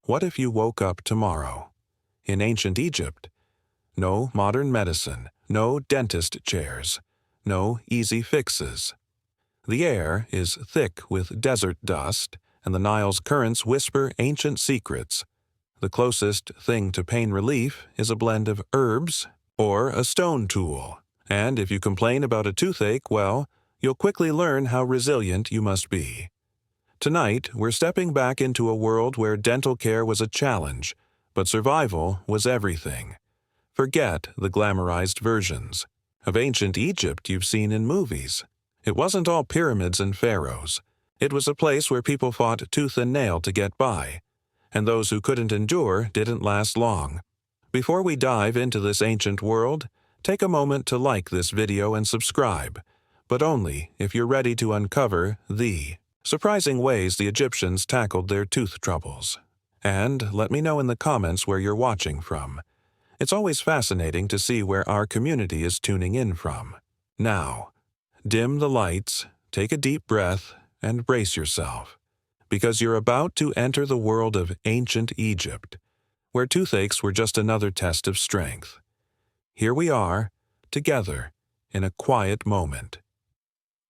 What if you woke up tomorrow? In ancient Egypt, no modern medicine, no dentist chairs, no easy fixes. The air is thick with desert dust, and the Nile's currents whisper ancient secrets. The closest thing to pain relief is a blend of herbs or a stone tool. And if you complain about a toothache, well, you'll quickly learn how resilient you must be. Tonight, we're stepping back into a world where dental care was a challenge, but survival was everything. Forget the glamorized versions of ancient Egypt you've seen in movies. It wasn't all pyramids and pharaohs. It was a place where people fought tooth and nail to get by, and those who couldn't endure didn't last long. Before we dive into this ancient world, take a moment to like this video and subscribe, but only if you're ready to uncover the surprising ways the Egyptians tackled their tooth troubles. And let me know in the comments where you're watching from. It's always fascinating to see where our community is tuning in from. Now, dim the lights, take a deep breath, and brace yourself, because you're about to enter the world of ancient Egypt, where toothaches were just another test of strength. Here we are, together, in a quiet moment.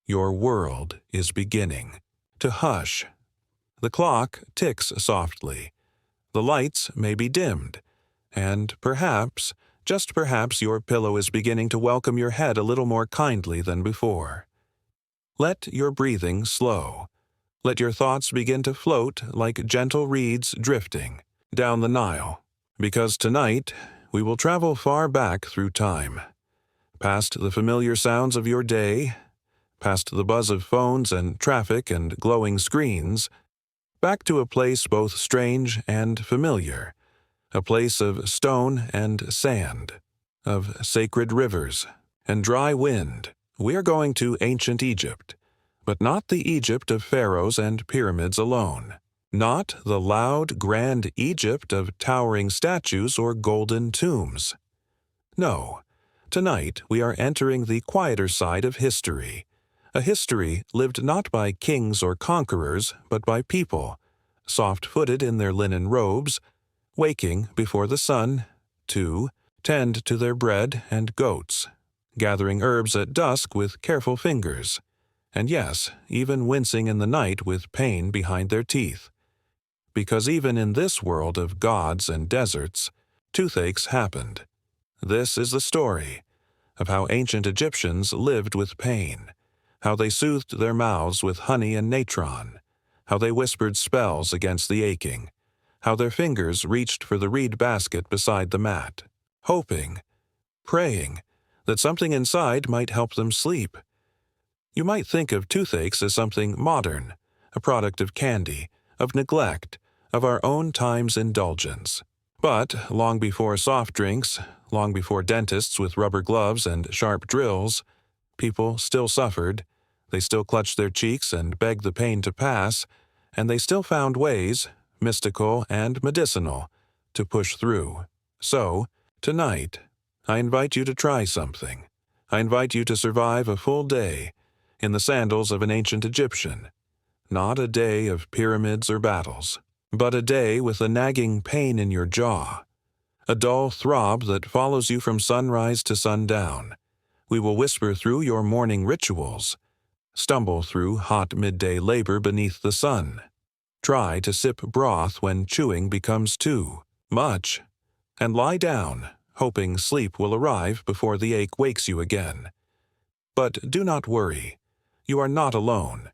Your world is beginning to hush. The clock ticks softly. The lights may be dimmed, and perhaps, just perhaps, your pillow is beginning to welcome your head a little more kindly than before. Let your breathing slow. Let your thoughts begin to float like gentle reeds drifting down the Nile, because tonight we will travel far back through time, past the familiar sounds of your day, past the buzz of phones and traffic and glowing screens, back to a place both strange and familiar, a place of stone and sand, of sacred rivers and dry wind. We are going to ancient Egypt, but not the Egypt of pharaohs and pyramids alone, not the loud, grand Egypt of towering statues or golden tombs. No, tonight we are entering the quieter side of history, a history lived not by kings or conquerors, but by people, soft-footed in their linen robes, waking before the sun to tend to their bread and goats, gathering herbs at dusk with careful fingers, and yes, even wincing in the night with pain behind their teeth. Because even in this world of gods and deserts, toothaches happened. This is the story of how ancient Egyptians lived with pain, how they soothed their mouths with honey and natron, how they whispered spells against the aching, how their fingers reached for the reed basket beside the mat, hoping, praying, that something inside might help them sleep. You might think of toothaches as something modern, a product of candy, of neglect, of our own time's indulgence. But long before soft drinks, long before dentists with rubber gloves and sharp drills, people still suffered, they still clutched their cheeks and begged the pain to pass, and they still found ways, mystical and medicinal, to push through. So, tonight, I invite you to try something. I invite you to survive a full day in the sandals of an ancient Egyptian. Not a day of pyramids or battles, but a day with a nagging pain in your jaw, a dull throb that follows you from sunrise to sundown. We will whisper through your morning rituals, stumble through hot midday labor beneath the sun, try to sip broth when chewing becomes too much, and lie down, hoping sleep will arrive before the ache wakes you again. But do not worry. You are not alone.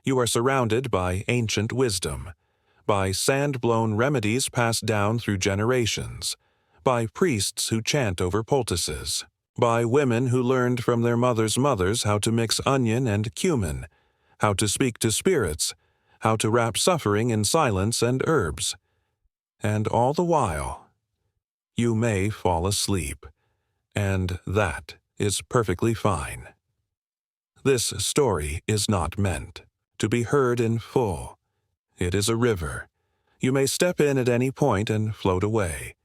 You are surrounded by ancient wisdom, by sand-blown remedies passed down through generations, by priests who chant over poultices, by women who learned from their mothers' mothers how to mix onion and cumin, how to speak to spirits, how to wrap suffering in silence and herbs. And all the while, you may fall asleep, and that is perfectly fine. This story is not meant to be heard in full. It is a river. You may step in at any point and float away.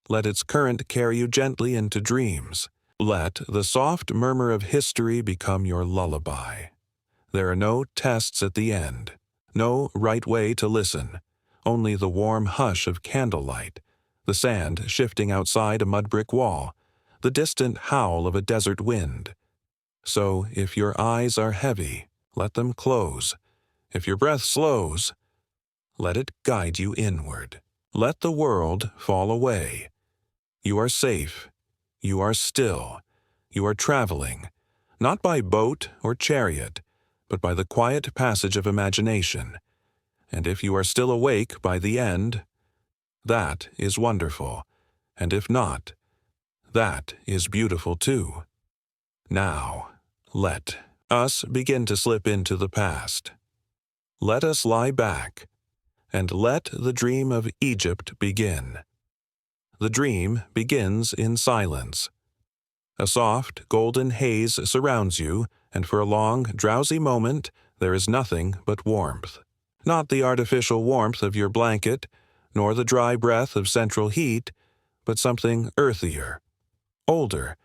Let its current carry you gently into dreams. Let the soft murmur of history become your lullaby. There are no tests at the end, no right way to listen, only the warm hush of candlelight, the sand shifting outside a mud-brick wall, the distant howl of a desert wind. So if your eyes are heavy, let them close. If your breath slows, let it guide you inward. Let the world fall away. You are safe. You are still. You are traveling, not by boat or chariot, but by the quiet passage of imagination. And if you are still awake by the end, that is wonderful. And if not, that is beautiful too. Now, let us begin to slip into the past. Let us lie back, and let the dream of Egypt begin. The dream begins in silence. A soft, golden haze surrounds you, and for a long, drowsy moment, there is nothing but warmth. Not the artificial warmth of your blanket, nor the dry breath of central heat, but something earthier, older,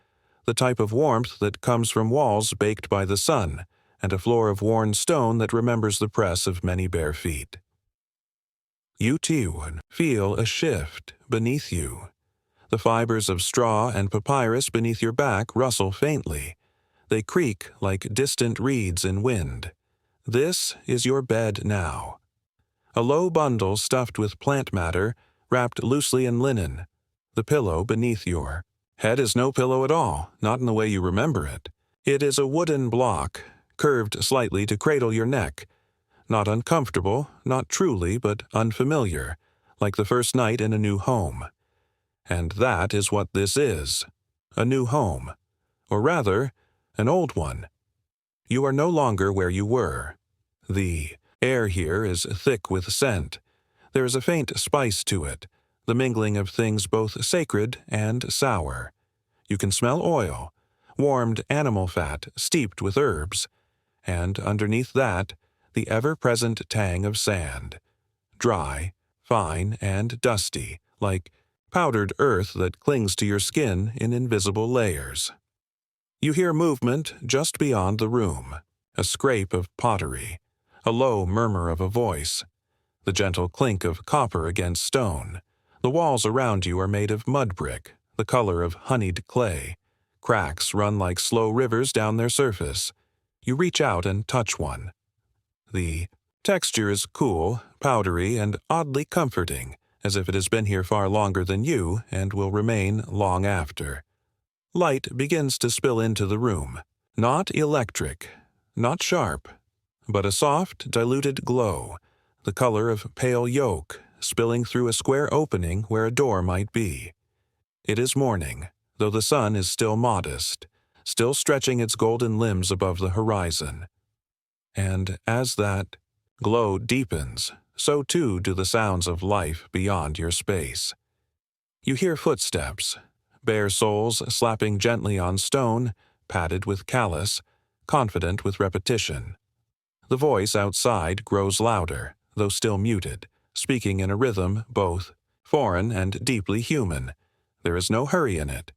the type of warmth that comes from walls baked by the sun, and a floor of worn stone that remembers the press of many bare feet. You too feel a shift beneath you. The fibers of straw and papyrus beneath your back rustle faintly. They creak like distant reeds in wind. This is your bed now. A low bundle stuffed with plant matter, wrapped loosely in linen. The pillow beneath your head is no pillow at all, not in the way you remember it. It is a wooden block, curved slightly to cradle your neck. Not uncomfortable, not truly, but unfamiliar, like the first night in a new home. And that is what this is, a new home, or rather, an old one. You are no longer where you were. The air here is thick with scent. There is a faint spice to it, the mingling of things both sacred and sour. You can smell oil, warmed animal fat steeped with herbs, and underneath that, the ever-present tang of sand, dry, fine, and dusty, like powdered earth that clings to your skin in invisible layers. You hear movement just beyond the room, a scrape of pottery, a low murmur of a voice, the gentle clink of copper against stone. The walls around you are made of mud brick, the color of honeyed clay. Cracks run like slow rivers down their surface. You reach out and touch one. The texture is cool, powdery, and oddly comforting, as if it has been here far longer than you and will remain long after. Light begins to spill into the room. Not electric, not sharp, but a soft, diluted glow, the color of pale yolk, spilling through a square opening where a door might be. It is morning, though the sun is still modest, still stretching its golden limbs above the horizon. And as that glow deepens, so too do the sounds of life beyond your space. You hear footsteps, bare soles slapping gently on stone, padded with callus, confident with repetition. The voice outside grows louder, though still muted, speaking in a rhythm both foreign and deeply human. There is no hurry in it.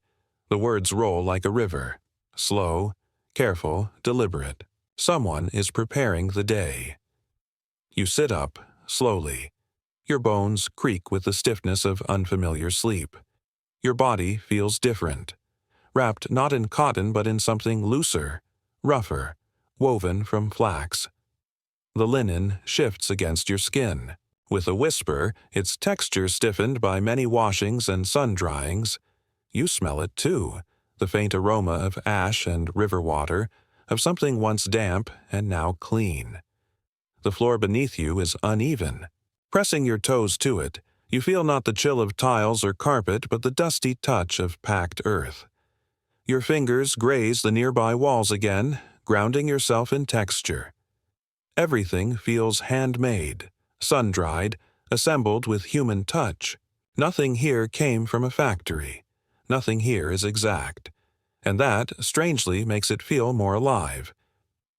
The words roll like a river, slow, careful, deliberate. Someone is preparing the day. You sit up, slowly. Your bones creak with the stiffness of unfamiliar sleep. Your body feels different, wrapped not in cotton but in something looser, rougher, woven from flax. The linen shifts against your skin. With a whisper, its texture stiffened by many washings and sun-dryings. You smell it too, the faint aroma of ash and river water, of something once damp and now clean. The floor beneath you is uneven. Pressing your toes to it, you feel not the chill of tiles or carpet but the dusty touch of packed earth. Your fingers graze the nearby walls again, grounding yourself in texture. Everything feels handmade, sun-dried, assembled with human touch. Nothing here came from a factory. Nothing here is exact. And that, strangely, makes it feel more alive.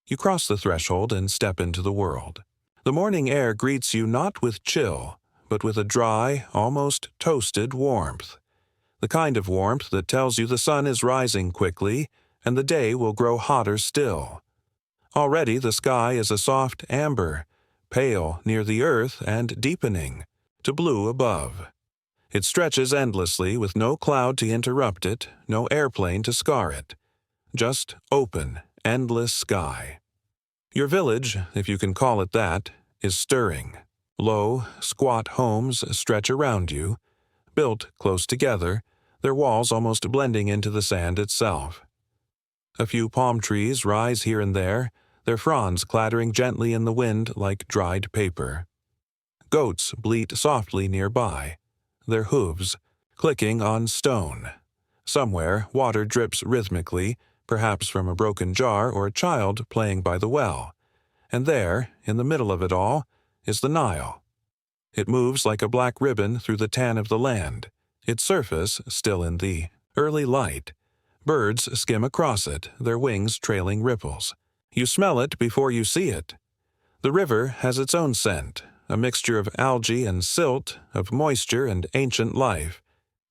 You cross the threshold and step into the world. The morning air greets you not with chill, but with a dry, almost toasted warmth. The kind of warmth that tells you the sun is rising quickly, and the day will grow hotter still. Already the sky is a soft amber, pale near the earth and deepening. to blue above. It stretches endlessly with no cloud to interrupt it, no airplane to scar it. Just open, endless sky. Your village, if you can call it that, is stirring. Low, squat homes stretch around you, built close together, their walls almost blending into the sand itself. A few palm trees rise here and there, their fronds clattering gently in the wind like dried paper. Goats bleat softly nearby, their hooves clicking on stone. Somewhere, water drips rhythmically, perhaps from a broken jar or a child playing by the well. And there, in the middle of it all, is the Nile. It moves like a black ribbon through the tan of the land, its surface still in the early light. Birds skim across it, their wings trailing ripples. You smell it before you see it. The river has its own scent, a mixture of algae and silt, of moisture and ancient life.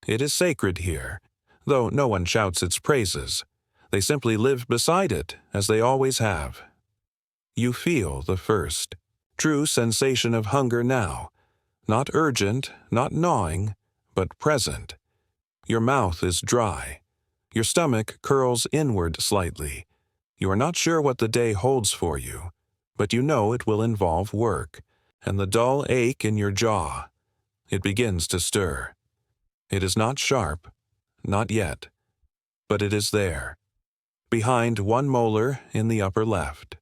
It is sacred here, though no one shouts its praises. They simply live beside it, as they always have. You feel the first, true sensation of hunger now, not urgent, not gnawing, but present. Your mouth is dry. Your stomach curls inward slightly. You are not sure what the day holds for you, but you know it will involve work, and the dull ache in your jaw. It begins to stir. It is not sharp, not yet, but it is there, behind one molar in the upper left.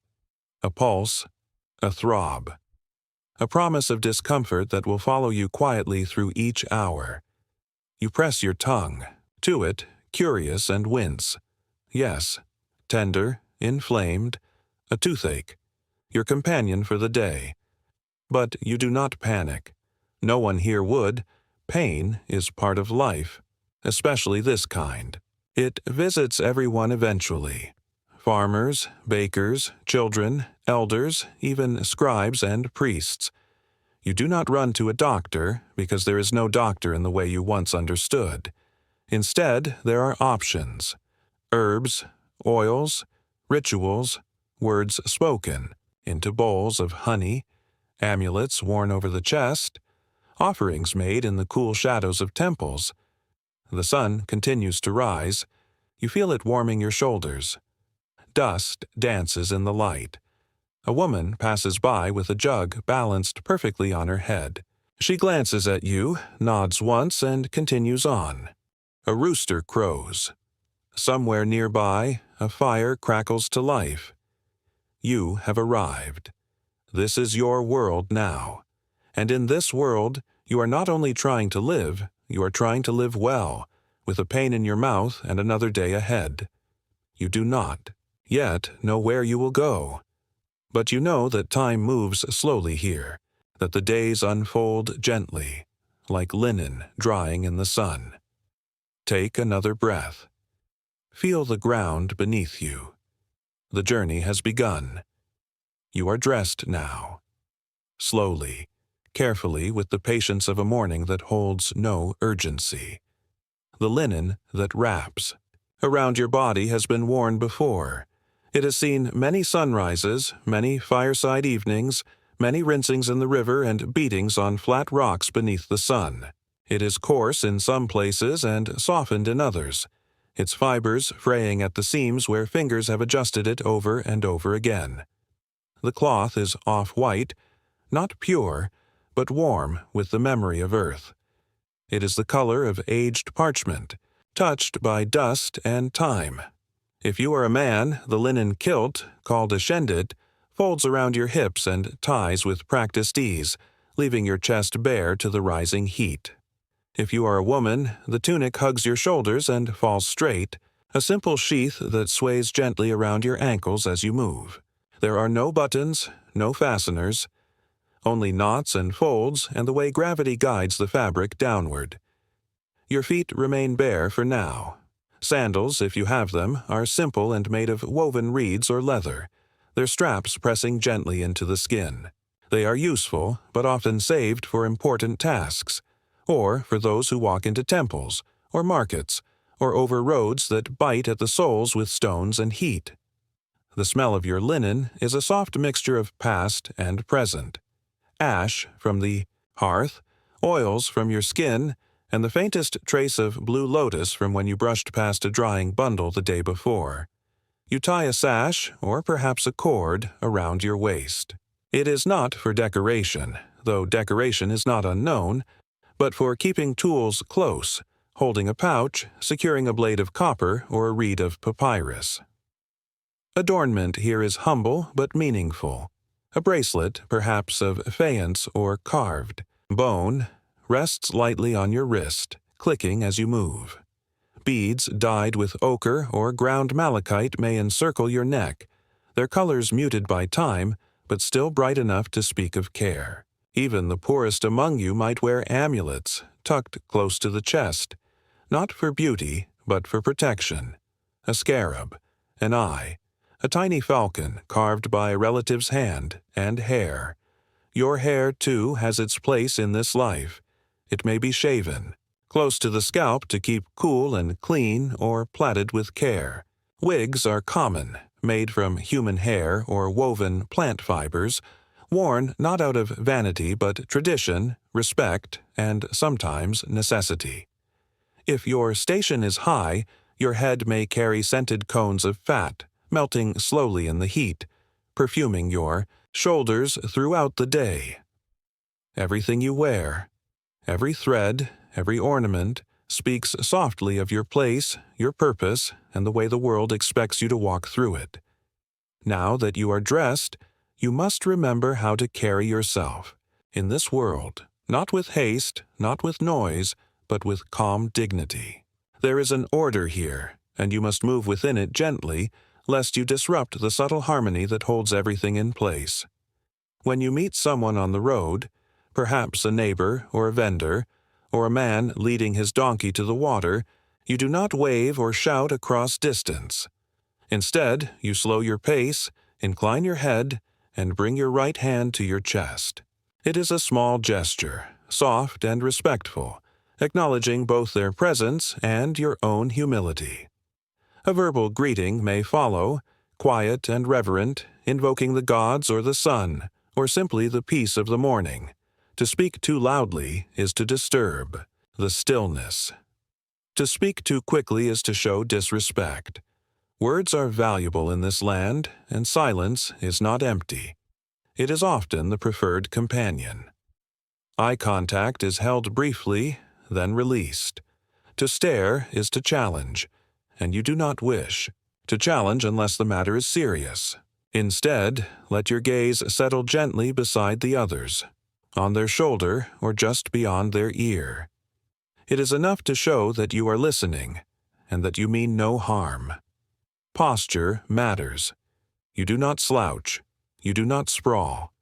A pulse, a throb, a promise of discomfort that will follow you quietly through each hour. You press your tongue to it, curious, and wince. Yes, tender, inflamed, a toothache, your companion for the day. But you do not panic. No one here would. Pain is part of life, especially this kind. It visits everyone eventually. Farmers, bakers, children, elders, even scribes and priests. You do not run to a doctor because there is no doctor in the way you once understood. Instead, there are options. Herbs, oils, rituals, words spoken into bowls of honey, amulets worn over the chest, offerings made in the cool shadows of temples. The sun continues to rise. You feel it warming your shoulders. Dust dances in the light. A woman passes by with a jug balanced perfectly on her head. She glances at you, nods once, and continues on. A rooster crows. Somewhere nearby, a fire crackles to life. You have arrived. This is your world now. And in this world, you are not only trying to live, you are trying to live well, with a pain in your mouth and another day ahead. You do not yet know where you will go. But you know that time moves slowly here, that the days unfold gently, like linen drying in the sun. Take another breath. Feel the ground beneath you. The journey has begun. You are dressed now. Slowly, carefully, with the patience of a morning that holds no urgency. The linen that wraps around your body has been worn before. It has seen many sunrises, many fireside evenings, many rinsings in the river and beatings on flat rocks beneath the sun. It is coarse in some places and softened in others, its fibers fraying at the seams where fingers have adjusted it over and over again. The cloth is off-white, not pure, but warm with the memory of earth. It is the color of aged parchment, touched by dust and time. If you are a man, the linen kilt, called a shendit, folds around your hips and ties with practiced ease, leaving your chest bare to the rising heat. If you are a woman, the tunic hugs your shoulders and falls straight, a simple sheath that sways gently around your ankles as you move. There are no buttons, no fasteners, only knots and folds and the way gravity guides the fabric downward. Your feet remain bare for now. Sandals, if you have them, are simple and made of woven reeds or leather, their straps pressing gently into the skin. They are useful, but often saved for important tasks, or for those who walk into temples, or markets, or over roads that bite at the soles with stones and heat. The smell of your linen is a soft mixture of past and present. Ash from the hearth, oils from your skin, and the faintest trace of blue lotus from when you brushed past a drying bundle the day before. You tie a sash, or perhaps a cord, around your waist. It is not for decoration, though decoration is not unknown, but for keeping tools close, holding a pouch, securing a blade of copper or a reed of papyrus. Adornment here is humble but meaningful. A bracelet, perhaps of faience or carved bone, rests lightly on your wrist, clicking as you move. Beads dyed with ochre or ground malachite may encircle your neck, their colors muted by time, but still bright enough to speak of care. Even the poorest among you might wear amulets, tucked close to the chest, not for beauty, but for protection. A scarab, an eye, a tiny falcon carved by a relative's hand, and hair. Your hair, too, has its place in this life. It may be shaven, close to the scalp to keep cool and clean, or plaited with care. Wigs are common, made from human hair or woven plant fibers, worn not out of vanity but tradition, respect, and sometimes necessity. If your station is high, your head may carry scented cones of fat, melting slowly in the heat, perfuming your shoulders throughout the day. Everything you wear, every thread, every ornament, speaks softly of your place, your purpose, and the way the world expects you to walk through it. Now that you are dressed, you must remember how to carry yourself in this world, not with haste, not with noise, but with calm dignity. There is an order here, and you must move within it gently, lest you disrupt the subtle harmony that holds everything in place. When you meet someone on the road, perhaps a neighbor or a vendor, or a man leading his donkey to the water, you do not wave or shout across distance. Instead, you slow your pace, incline your head, and bring your right hand to your chest. It is a small gesture, soft and respectful, acknowledging both their presence and your own humility. A verbal greeting may follow, quiet and reverent, invoking the gods or the sun, or simply the peace of the morning. To speak too loudly is to disturb the stillness. To speak too quickly is to show disrespect. Words are valuable in this land, and silence is not empty. It is often the preferred companion. Eye contact is held briefly, then released. To stare is to challenge, and you do not wish to challenge unless the matter is serious. Instead, let your gaze settle gently beside the others, on their shoulder or just beyond their ear. It is enough to show that you are listening and that you mean no harm. Posture matters. You do not slouch. You do not sprawl.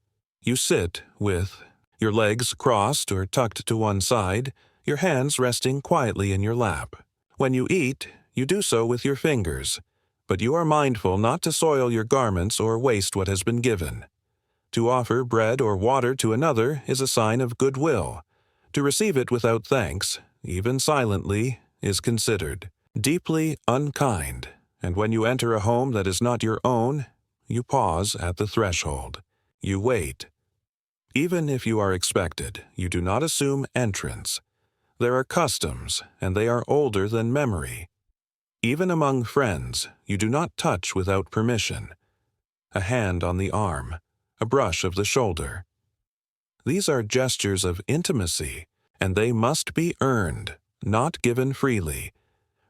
You sit with your legs crossed or tucked to one side, your hands resting quietly in your lap. When you eat, you do so with your fingers, but you are mindful not to soil your garments or waste what has been given. To offer bread or water to another is a sign of goodwill. To receive it without thanks, even silently, is considered deeply unkind, and when you enter a home that is not your own, you pause at the threshold. You wait. Even if you are expected, you do not assume entrance. There are customs, and they are older than memory. Even among friends, you do not touch without permission. A hand on the arm, a brush of the shoulder. These are gestures of intimacy, and they must be earned, not given freely.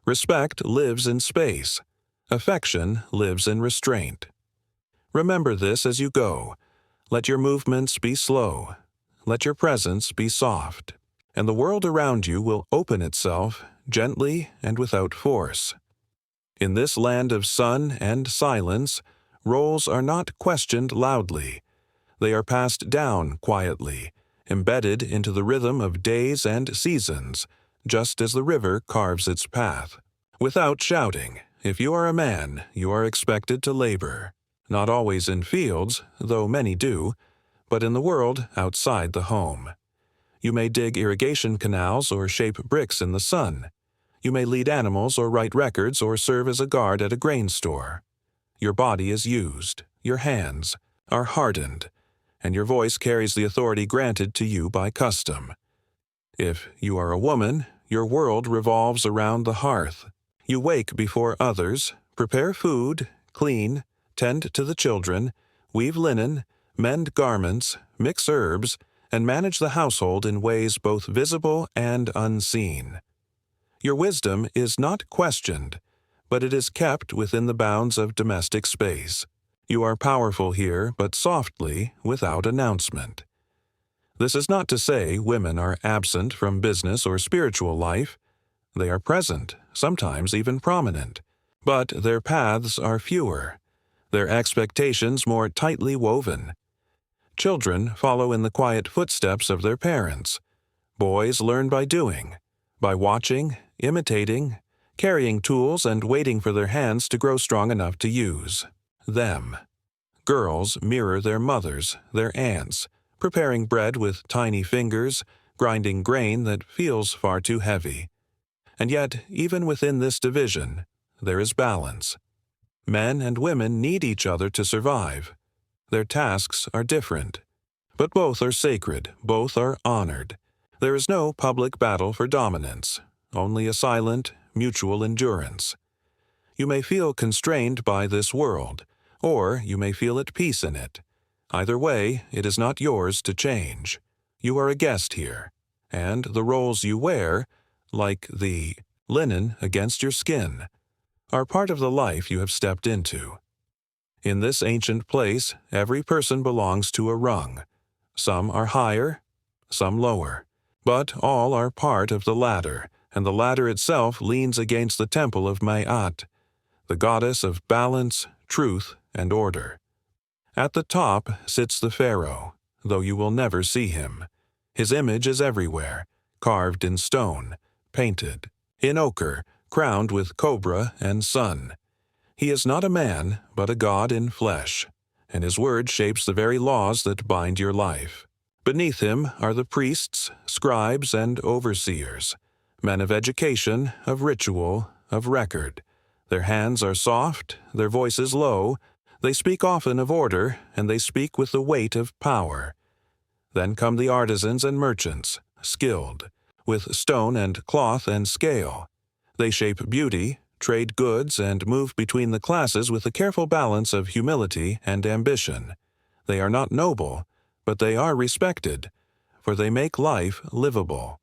Respect lives in space. Affection lives in restraint. Remember this as you go. Let your movements be slow. Let your presence be soft, and the world around you will open itself gently and without force. In this land of sun and silence, roles are not questioned loudly. They are passed down quietly, embedded into the rhythm of days and seasons, just as the river carves its path. Without shouting, if you are a man, you are expected to labor. Not always in fields, though many do, but in the world outside the home. You may dig irrigation canals or shape bricks in the sun. You may lead animals or write records or serve as a guard at a grain store. Your body is used, your hands are hardened, and your voice carries the authority granted to you by custom. If you are a woman, your world revolves around the hearth. You wake before others, prepare food, clean, tend to the children, weave linen, mend garments, mix herbs, and manage the household in ways both visible and unseen. Your wisdom is not questioned, but it is kept within the bounds of domestic space. You are powerful here, but softly, without announcement. This is not to say women are absent from business or spiritual life. They are present, sometimes even prominent, but their paths are fewer, their expectations more tightly woven. Children follow in the quiet footsteps of their parents. Boys learn by doing, by watching, imitating, carrying tools and waiting for their hands to grow strong enough to use them. Girls mirror their mothers, their aunts, preparing bread with tiny fingers, grinding grain that feels far too heavy. And yet, even within this division, there is balance. Men and women need each other to survive. Their tasks are different, but both are sacred, both are honored. There is no public battle for dominance, only a silent, mutual endurance. You may feel constrained by this world, or you may feel at peace in it. Either way, it is not yours to change. You are a guest here, and the roles you wear, like the linen against your skin, are part of the life you have stepped into. In this ancient place, every person belongs to a rung. Some are higher, some lower, but all are part of the ladder, and the ladder itself leans against the temple of Ma'at, the goddess of balance, truth, and order. At the top sits the Pharaoh, though you will never see him. His image is everywhere, carved in stone, painted, in ochre, crowned with cobra and sun. He is not a man, but a god in flesh, and his word shapes the very laws that bind your life. Beneath him are the priests, scribes, and overseers, men of education, of ritual, of record. Their hands are soft, their voices low. They speak often of order, and they speak with the weight of power. Then come the artisans and merchants, skilled, with stone and cloth and scale. They shape beauty, trade goods, and move between the classes with a careful balance of humility and ambition. They are not noble, but they are respected, for they make life livable.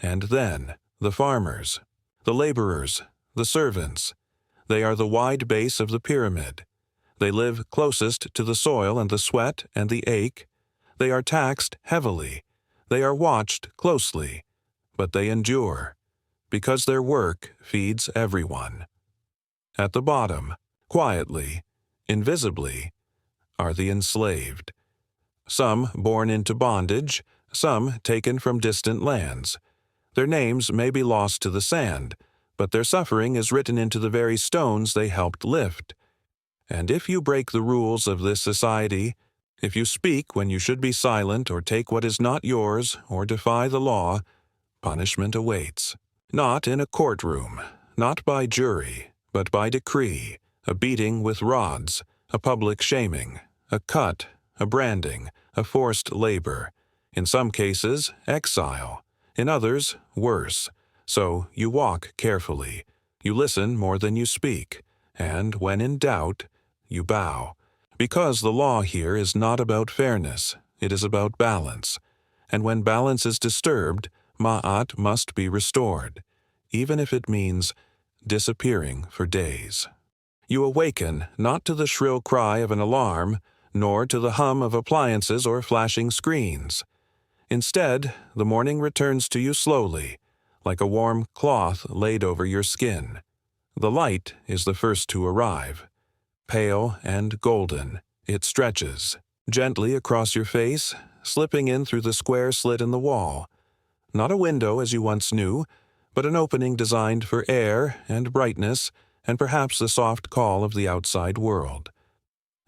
And then, the farmers, the laborers, the servants. They are the wide base of the pyramid. They live closest to the soil and the sweat and the ache. They are taxed heavily. They are watched closely, but they endure, because their work feeds everyone. At the bottom, quietly, invisibly, are the enslaved. Some born into bondage, some taken from distant lands. Their names may be lost to the sand, but their suffering is written into the very stones they helped lift. And if you break the rules of this society, if you speak when you should be silent or take what is not yours or defy the law, punishment awaits. Not in a courtroom, not by jury, but by decree, a beating with rods, a public shaming, a cut, a branding, a forced labor. In some cases, exile. In others, worse. So you walk carefully. You listen more than you speak. And when in doubt, you bow. Because the law here is not about fairness, it is about balance. And when balance is disturbed, Ma'at must be restored, even if it means disappearing for days. You awaken not to the shrill cry of an alarm, nor to the hum of appliances or flashing screens. Instead, the morning returns to you slowly, like a warm cloth laid over your skin. The light is the first to arrive. Pale and golden, it stretches gently across your face, slipping in through the square slit in the wall. Not a window as you once knew, but an opening designed for air and brightness and perhaps the soft call of the outside world.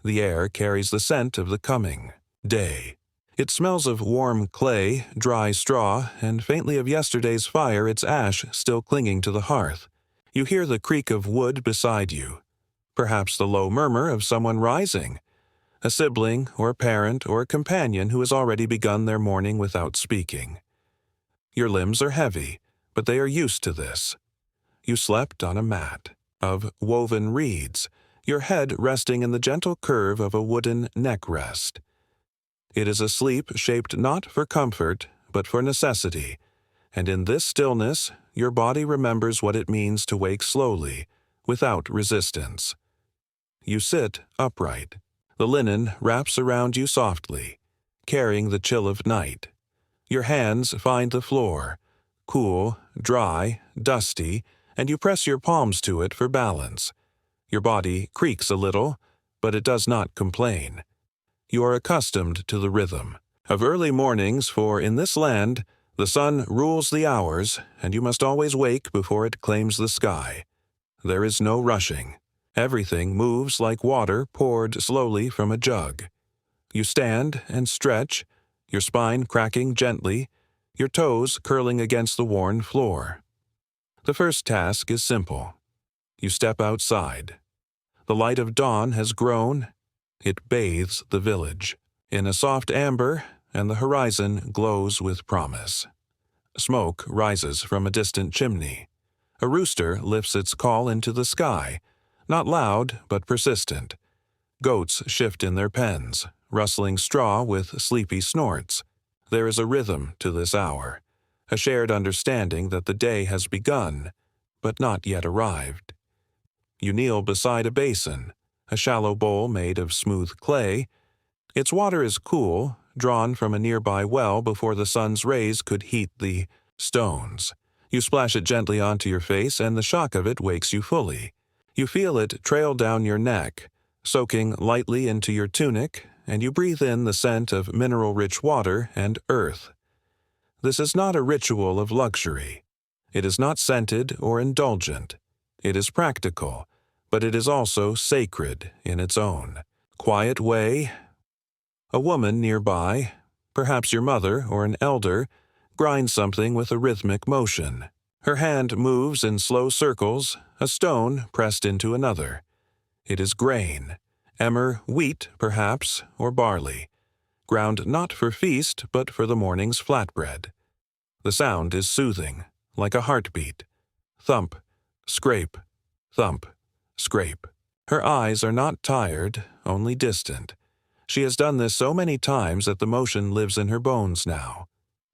The air carries the scent of the coming day. It smells of warm clay, dry straw, and faintly of yesterday's fire, its ash still clinging to the hearth. You hear the creak of wood beside you, perhaps the low murmur of someone rising, a sibling or parent or companion who has already begun their morning without speaking. Your limbs are heavy, but they are used to this. You slept on a mat of woven reeds, your head resting in the gentle curve of a wooden neck rest. It is a sleep shaped not for comfort, but for necessity, and in this stillness your body remembers what it means to wake slowly, without resistance. You sit upright. The linen wraps around you softly, carrying the chill of night. Your hands find the floor, cool, dry, dusty, and you press your palms to it for balance. Your body creaks a little, but it does not complain. You are accustomed to the rhythm of early mornings, for in this land the sun rules the hours, and you must always wake before it claims the sky. There is no rushing. Everything moves like water poured slowly from a jug. You stand and stretch, your spine cracking gently, your toes curling against the worn floor. The first task is simple. You step outside. The light of dawn has grown. It bathes the village in a soft amber, and the horizon glows with promise. Smoke rises from a distant chimney. A rooster lifts its call into the sky, not loud but persistent. Goats shift in their pens, rustling straw with sleepy snorts. There is a rhythm to this hour, a shared understanding that the day has begun, but not yet arrived. You kneel beside a basin, a shallow bowl made of smooth clay. Its water is cool, drawn from a nearby well before the sun's rays could heat the stones. You splash it gently onto your face, and the shock of it wakes you fully. You feel it trail down your neck, soaking lightly into your tunic, and you breathe in the scent of mineral-rich water and earth. This is not a ritual of luxury. It is not scented or indulgent. It is practical, but it is also sacred in its own quiet way. A woman nearby, perhaps your mother or an elder, grinds something with a rhythmic motion. Her hand moves in slow circles, a stone pressed into another. It is grain, emmer wheat, perhaps, or barley, ground not for feast but for the morning's flatbread. The sound is soothing, like a heartbeat. Thump, scrape, thump, scrape. Her eyes are not tired, only distant. She has done this so many times that the motion lives in her bones now.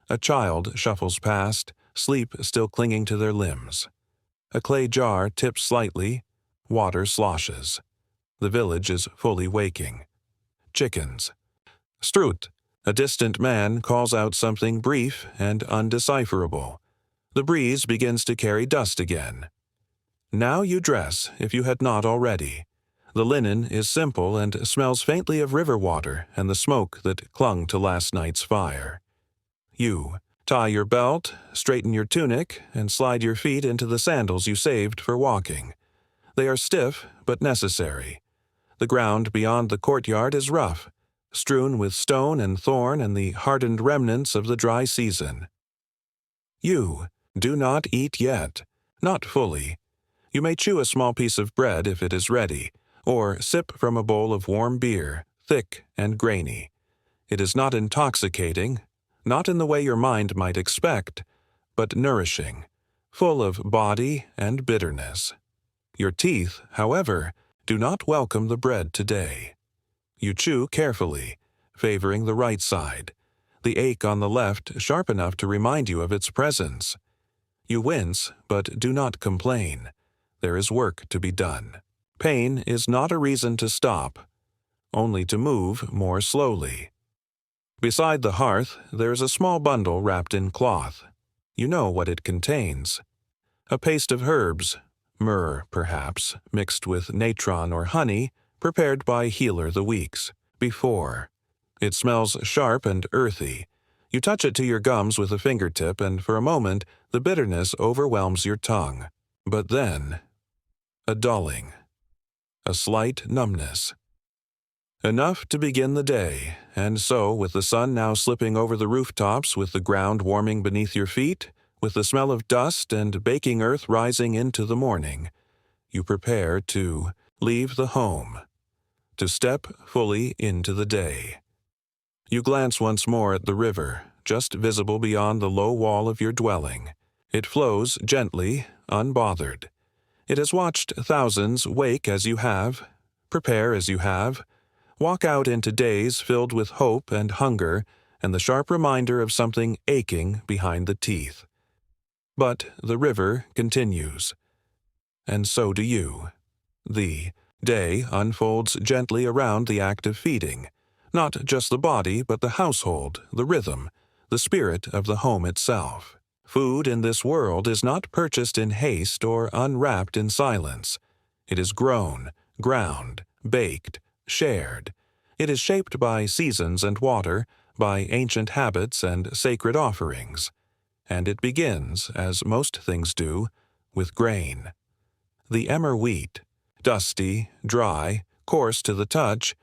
A child shuffles past, sleep still clinging to their limbs. A clay jar tips slightly, water sloshes. The village is fully waking. Chickens. Strut. A distant man calls out something brief and undecipherable. The breeze begins to carry dust again. Now you dress, if you had not already. The linen is simple and smells faintly of river water and the smoke that clung to last night's fire. You tie your belt, straighten your tunic, and slide your feet into the sandals you saved for walking. They are stiff but necessary. The ground beyond the courtyard is rough, strewn with stone and thorn and the hardened remnants of the dry season. You do not eat yet, not fully. You may chew a small piece of bread if it is ready, or sip from a bowl of warm beer, thick and grainy. It is not intoxicating, not in the way your mind might expect, but nourishing, full of body and bitterness. Your teeth, however, do not welcome the bread today. You chew carefully, favoring the right side, the ache on the left sharp enough to remind you of its presence. You wince, but do not complain. There is work to be done. Pain is not a reason to stop, only to move more slowly. Beside the hearth, there is a small bundle wrapped in cloth. You know what it contains. A paste of herbs, myrrh perhaps, mixed with natron or honey, prepared by Healer the weeks before. It smells sharp and earthy. You touch it to your gums with a fingertip, and for a moment the bitterness overwhelms your tongue. But then, a dulling, a slight numbness. Enough to begin the day, and so, with the sun now slipping over the rooftops, with the ground warming beneath your feet, with the smell of dust and baking earth rising into the morning, you prepare to leave the home, to step fully into the day. You glance once more at the river, just visible beyond the low wall of your dwelling. It flows gently, unbothered. It has watched thousands wake as you have, prepare as you have, walk out into days filled with hope and hunger and the sharp reminder of something aching behind the teeth. But the river continues. And so do you. The day unfolds gently around the act of feeding, not just the body but the household, the rhythm, the spirit of the home itself. Food in this world is not purchased in haste or unwrapped in silence. It is grown, ground, baked, shared. It is shaped by seasons and water, by ancient habits and sacred offerings. And it begins, as most things do, with grain. The emmer wheat, dusty, dry, coarse to the touch,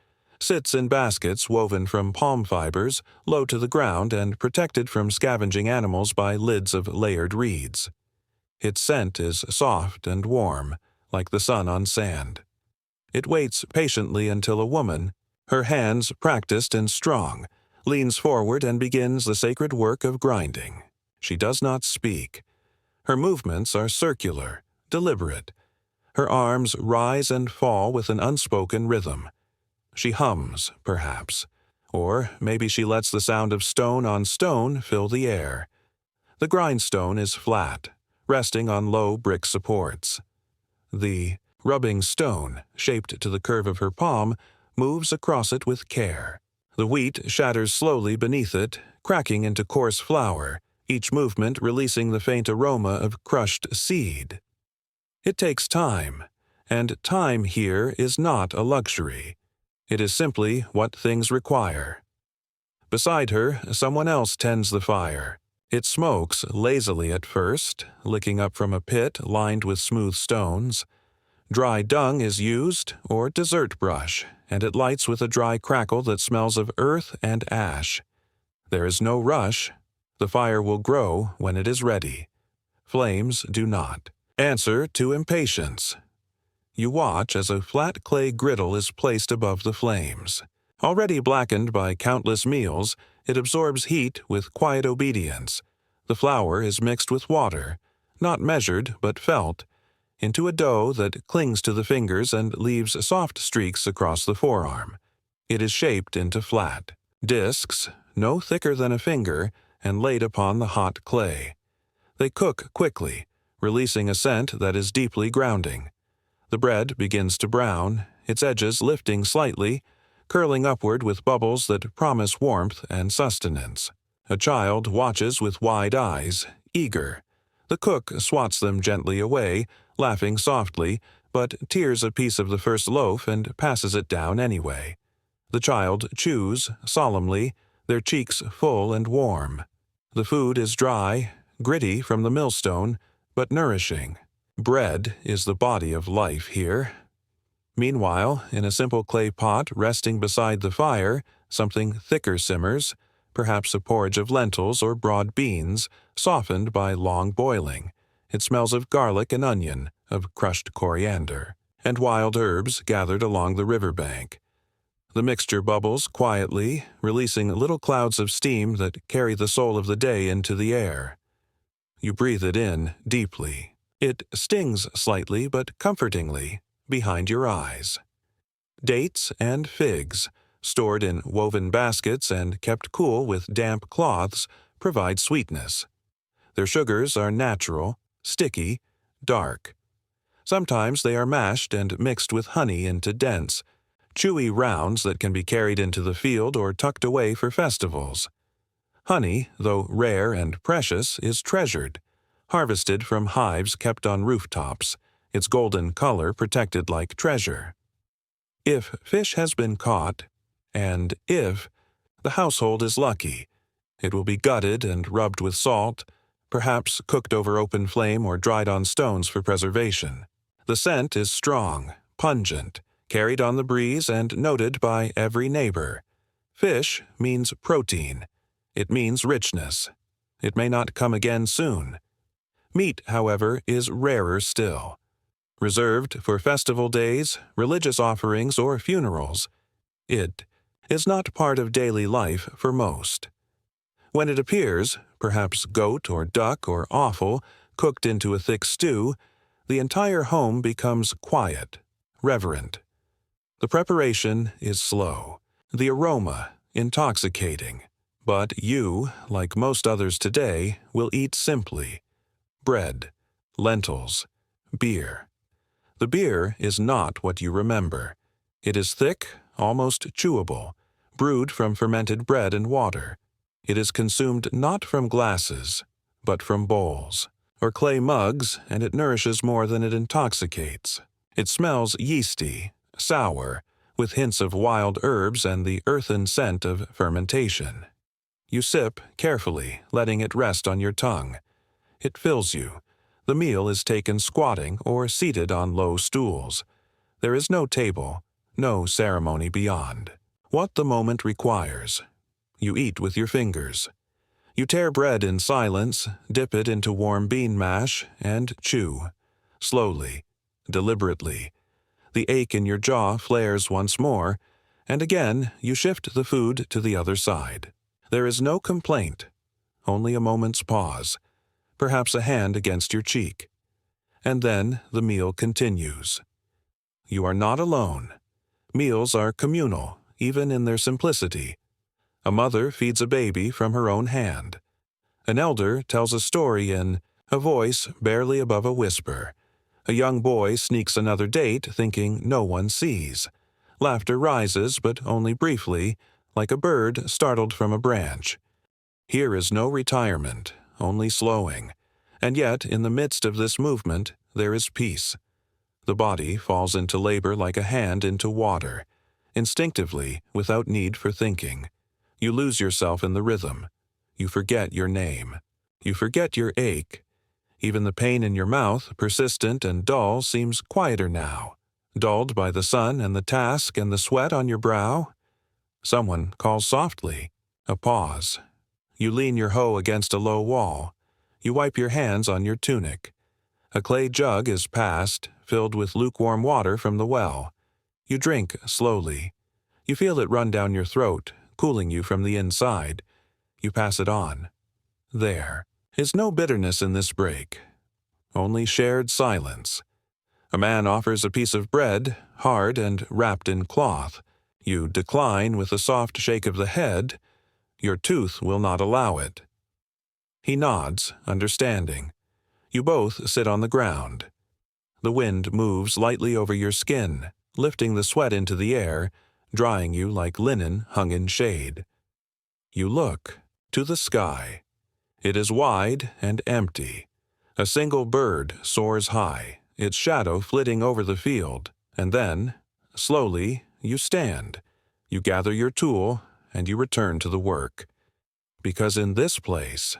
sits in baskets woven from palm fibers, low to the ground and protected from scavenging animals by lids of layered reeds. Its scent is soft and warm, like the sun on sand. It waits patiently until a woman, her hands practiced and strong, leans forward and begins the sacred work of grinding. She does not speak. Her movements are circular, deliberate. Her arms rise and fall with an unspoken rhythm. She hums, perhaps, or maybe she lets the sound of stone on stone fill the air. The grindstone is flat, resting on low brick supports. The rubbing stone, shaped to the curve of her palm, moves across it with care. The wheat shatters slowly beneath it, cracking into coarse flour, each movement releasing the faint aroma of crushed seed. It takes time, and time here is not a luxury. It is simply what things require. Beside her, someone else tends the fire. It smokes lazily at first, licking up from a pit lined with smooth stones. Dry dung is used, or dessert brush, and it lights with a dry crackle that smells of earth and ash. There is no rush. The fire will grow when it is ready. Flames do not. Answer to impatience. You watch as a flat clay griddle is placed above the flames. Already blackened by countless meals, it absorbs heat with quiet obedience. The flour is mixed with water, not measured but felt, into a dough that clings to the fingers and leaves soft streaks across the forearm. It is shaped into flat discs, no thicker than a finger, and laid upon the hot clay. They cook quickly, releasing a scent that is deeply grounding. The bread begins to brown, its edges lifting slightly, curling upward with bubbles that promise warmth and sustenance. A child watches with wide eyes, eager. The cook swats them gently away, laughing softly, but tears a piece of the first loaf and passes it down anyway. The child chews, solemnly, their cheeks full and warm. The food is dry, gritty from the millstone, but nourishing. Bread is the body of life here. Meanwhile, in a simple clay pot resting beside the fire, something thicker simmers, perhaps a porridge of lentils or broad beans, softened by long boiling. It smells of garlic and onion, of crushed coriander, and wild herbs gathered along the riverbank. The mixture bubbles quietly, releasing little clouds of steam that carry the soul of the day into the air. You breathe it in deeply. It stings slightly but comfortingly behind your eyes. Dates and figs, stored in woven baskets and kept cool with damp cloths, provide sweetness. Their sugars are natural, sticky, dark. Sometimes they are mashed and mixed with honey into dense, chewy rounds that can be carried into the field or tucked away for festivals. Honey, though rare and precious, is treasured, harvested from hives kept on rooftops, its golden color protected like treasure. If fish has been caught, and if the household is lucky, it will be gutted and rubbed with salt, perhaps cooked over open flame or dried on stones for preservation. The scent is strong, pungent, carried on the breeze and noted by every neighbor. Fish means protein. It means richness. It may not come again soon. Meat, however, is rarer still. Reserved for festival days, religious offerings, or funerals, it is not part of daily life for most. When it appears, perhaps goat or duck or offal, cooked into a thick stew, the entire home becomes quiet, reverent. The preparation is slow, the aroma intoxicating, but you, like most others today, will eat simply. Bread, lentils, beer. The beer is not what you remember. It is thick, almost chewable, brewed from fermented bread and water. It is consumed not from glasses, but from bowls, or clay mugs, and it nourishes more than it intoxicates. It smells yeasty, sour, with hints of wild herbs and the earthen scent of fermentation. You sip carefully, letting it rest on your tongue. It fills you. The meal is taken squatting or seated on low stools. There is no table, no ceremony beyond. What the moment requires. You eat with your fingers. You tear bread in silence, dip it into warm bean mash, and chew. Slowly, deliberately. The ache in your jaw flares once more, and again you shift the food to the other side. There is no complaint, only a moment's pause, perhaps a hand against your cheek. And then the meal continues. You are not alone. Meals are communal, even in their simplicity. A mother feeds a baby from her own hand. An elder tells a story in a voice barely above a whisper. A young boy sneaks another date thinking no one sees. Laughter rises, but only briefly, like a bird startled from a branch. Here is no retirement, only slowing. And yet, in the midst of this movement, there is peace. The body falls into labor like a hand into water, instinctively, without need for thinking. You lose yourself in the rhythm. You forget your name. You forget your ache. Even the pain in your mouth, persistent and dull, seems quieter now. Dulled by the sun and the task and the sweat on your brow? Someone calls softly. A pause. You lean your hoe against a low wall. You wipe your hands on your tunic. A clay jug is passed, filled with lukewarm water from the well. You drink slowly. You feel it run down your throat, cooling you from the inside. You pass it on. There is no bitterness in this break, only shared silence. A man offers a piece of bread, hard and wrapped in cloth. You decline with a soft shake of the head. Your tooth will not allow it. He nods, understanding. You both sit on the ground. The wind moves lightly over your skin, lifting the sweat into the air, drying you like linen hung in shade. You look to the sky. It is wide and empty. A single bird soars high, its shadow flitting over the field, and then, slowly, you stand. You gather your tool, and you return to the work. Because in this place,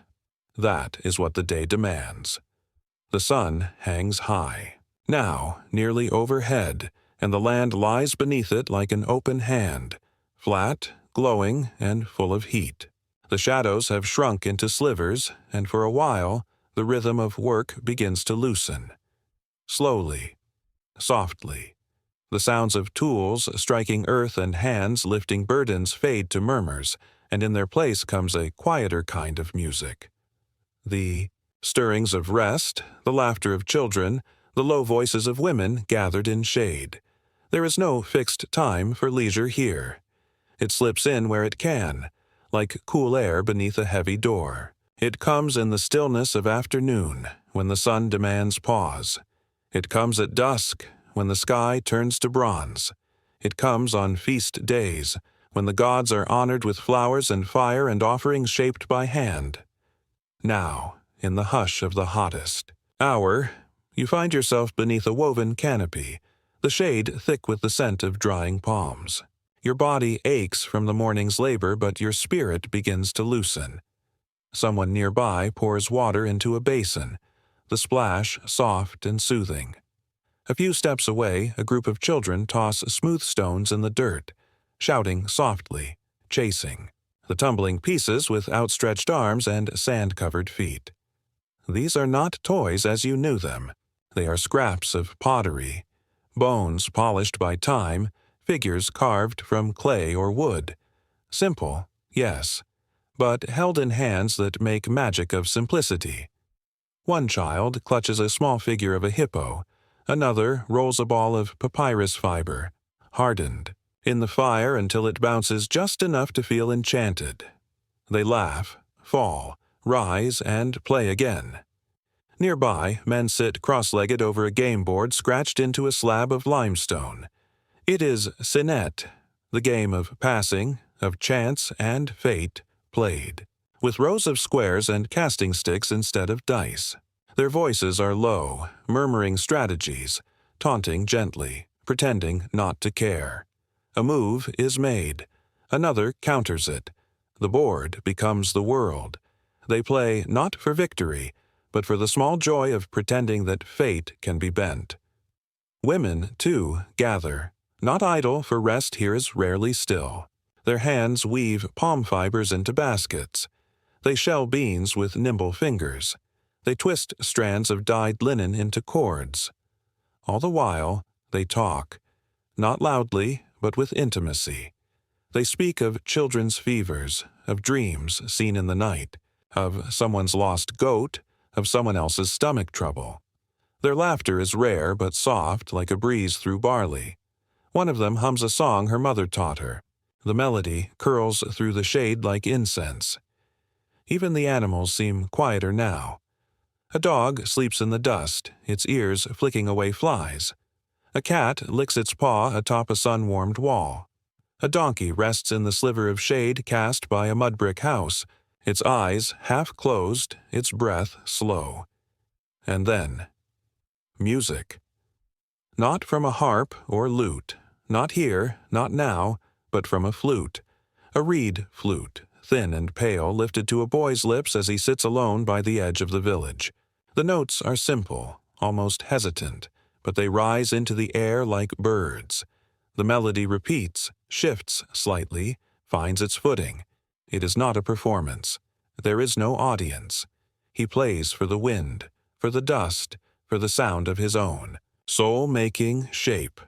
that is what the day demands. The sun hangs high, now nearly overhead, and the land lies beneath it like an open hand, flat, glowing, and full of heat. The shadows have shrunk into slivers, and for a while, the rhythm of work begins to loosen. Slowly, softly, the sounds of tools striking earth and hands lifting burdens fade to murmurs, and in their place comes a quieter kind of music. The stirrings of rest, the laughter of children, the low voices of women gathered in shade. There is no fixed time for leisure here. It slips in where it can, like cool air beneath a heavy door. It comes in the stillness of afternoon, when the sun demands pause. It comes at dusk, when the sky turns to bronze. It comes on feast days, when the gods are honored with flowers and fire and offerings shaped by hand. Now, in the hush of the hottest hour, you find yourself beneath a woven canopy, the shade thick with the scent of drying palms. Your body aches from the morning's labor, but your spirit begins to loosen. Someone nearby pours water into a basin, the splash soft and soothing. A few steps away, a group of children toss smooth stones in the dirt, shouting softly, chasing the tumbling pieces with outstretched arms and sand-covered feet. These are not toys as you knew them. They are scraps of pottery, bones polished by time, figures carved from clay or wood. Simple, yes, but held in hands that make magic of simplicity. One child clutches a small figure of a hippo, another rolls a ball of papyrus fiber, hardened, in the fire until it bounces just enough to feel enchanted. They laugh, fall, rise, and play again. Nearby, men sit cross-legged over a game board scratched into a slab of limestone. It is Sinet, the game of passing, of chance and fate, played, with rows of squares and casting sticks instead of dice. Their voices are low, murmuring strategies, taunting gently, pretending not to care. A move is made. Another counters it. The board becomes the world. They play not for victory, but for the small joy of pretending that fate can be bent. Women, too, gather. Not idle, for rest here is rarely still. Their hands weave palm fibers into baskets. They shell beans with nimble fingers. They twist strands of dyed linen into cords. All the while, they talk, not loudly, but with intimacy. They speak of children's fevers, of dreams seen in the night, of someone's lost goat, of someone else's stomach trouble. Their laughter is rare but soft, like a breeze through barley. One of them hums a song her mother taught her. The melody curls through the shade like incense. Even the animals seem quieter now. A dog sleeps in the dust, its ears flicking away flies. A cat licks its paw atop a sun-warmed wall. A donkey rests in the sliver of shade cast by a mud-brick house, its eyes half closed, its breath slow. And then, music. Not from a harp or lute, not here, not now, but from a flute. A reed flute, thin and pale, lifted to a boy's lips as he sits alone by the edge of the village. The notes are simple, almost hesitant, but they rise into the air like birds. The melody repeats, shifts slightly, finds its footing. It is not a performance. There is no audience. He plays for the wind, for the dust, for the sound of his own, soul-making shape.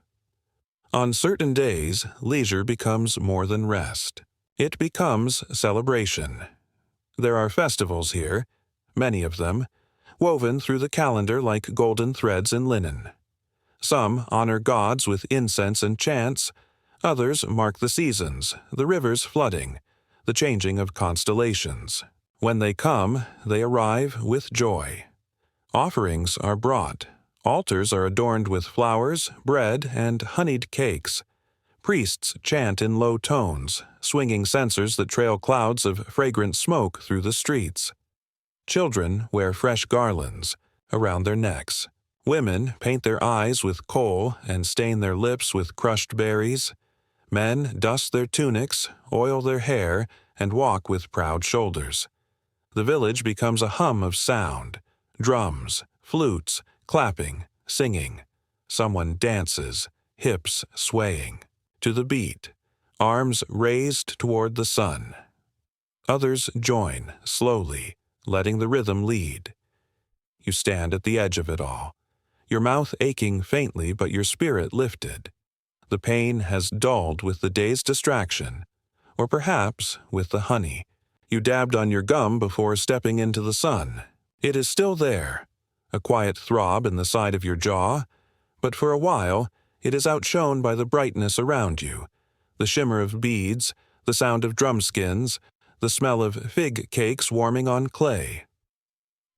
On certain days, leisure becomes more than rest. It becomes celebration. There are festivals here, many of them, woven through the calendar like golden threads in linen. Some honor gods with incense and chants, others mark the seasons, the rivers flooding, the changing of constellations. When they come, they arrive with joy. Offerings are brought. Altars are adorned with flowers, bread, and honeyed cakes. Priests chant in low tones, swinging censers that trail clouds of fragrant smoke through the streets. Children wear fresh garlands around their necks. Women paint their eyes with kohl and stain their lips with crushed berries. Men dust their tunics, oil their hair, and walk with proud shoulders. The village becomes a hum of sound, drums, flutes, clapping, singing. Someone dances, hips swaying, to the beat, arms raised toward the sun. Others join, slowly, letting the rhythm lead. You stand at the edge of it all, your mouth aching faintly but your spirit lifted. The pain has dulled with the day's distraction, or perhaps with the honey you dabbed on your gum before stepping into the sun. It is still there, a quiet throb in the side of your jaw, but for a while it is outshone by the brightness around you, the shimmer of beads, the sound of drumskins, the smell of fig cakes warming on clay.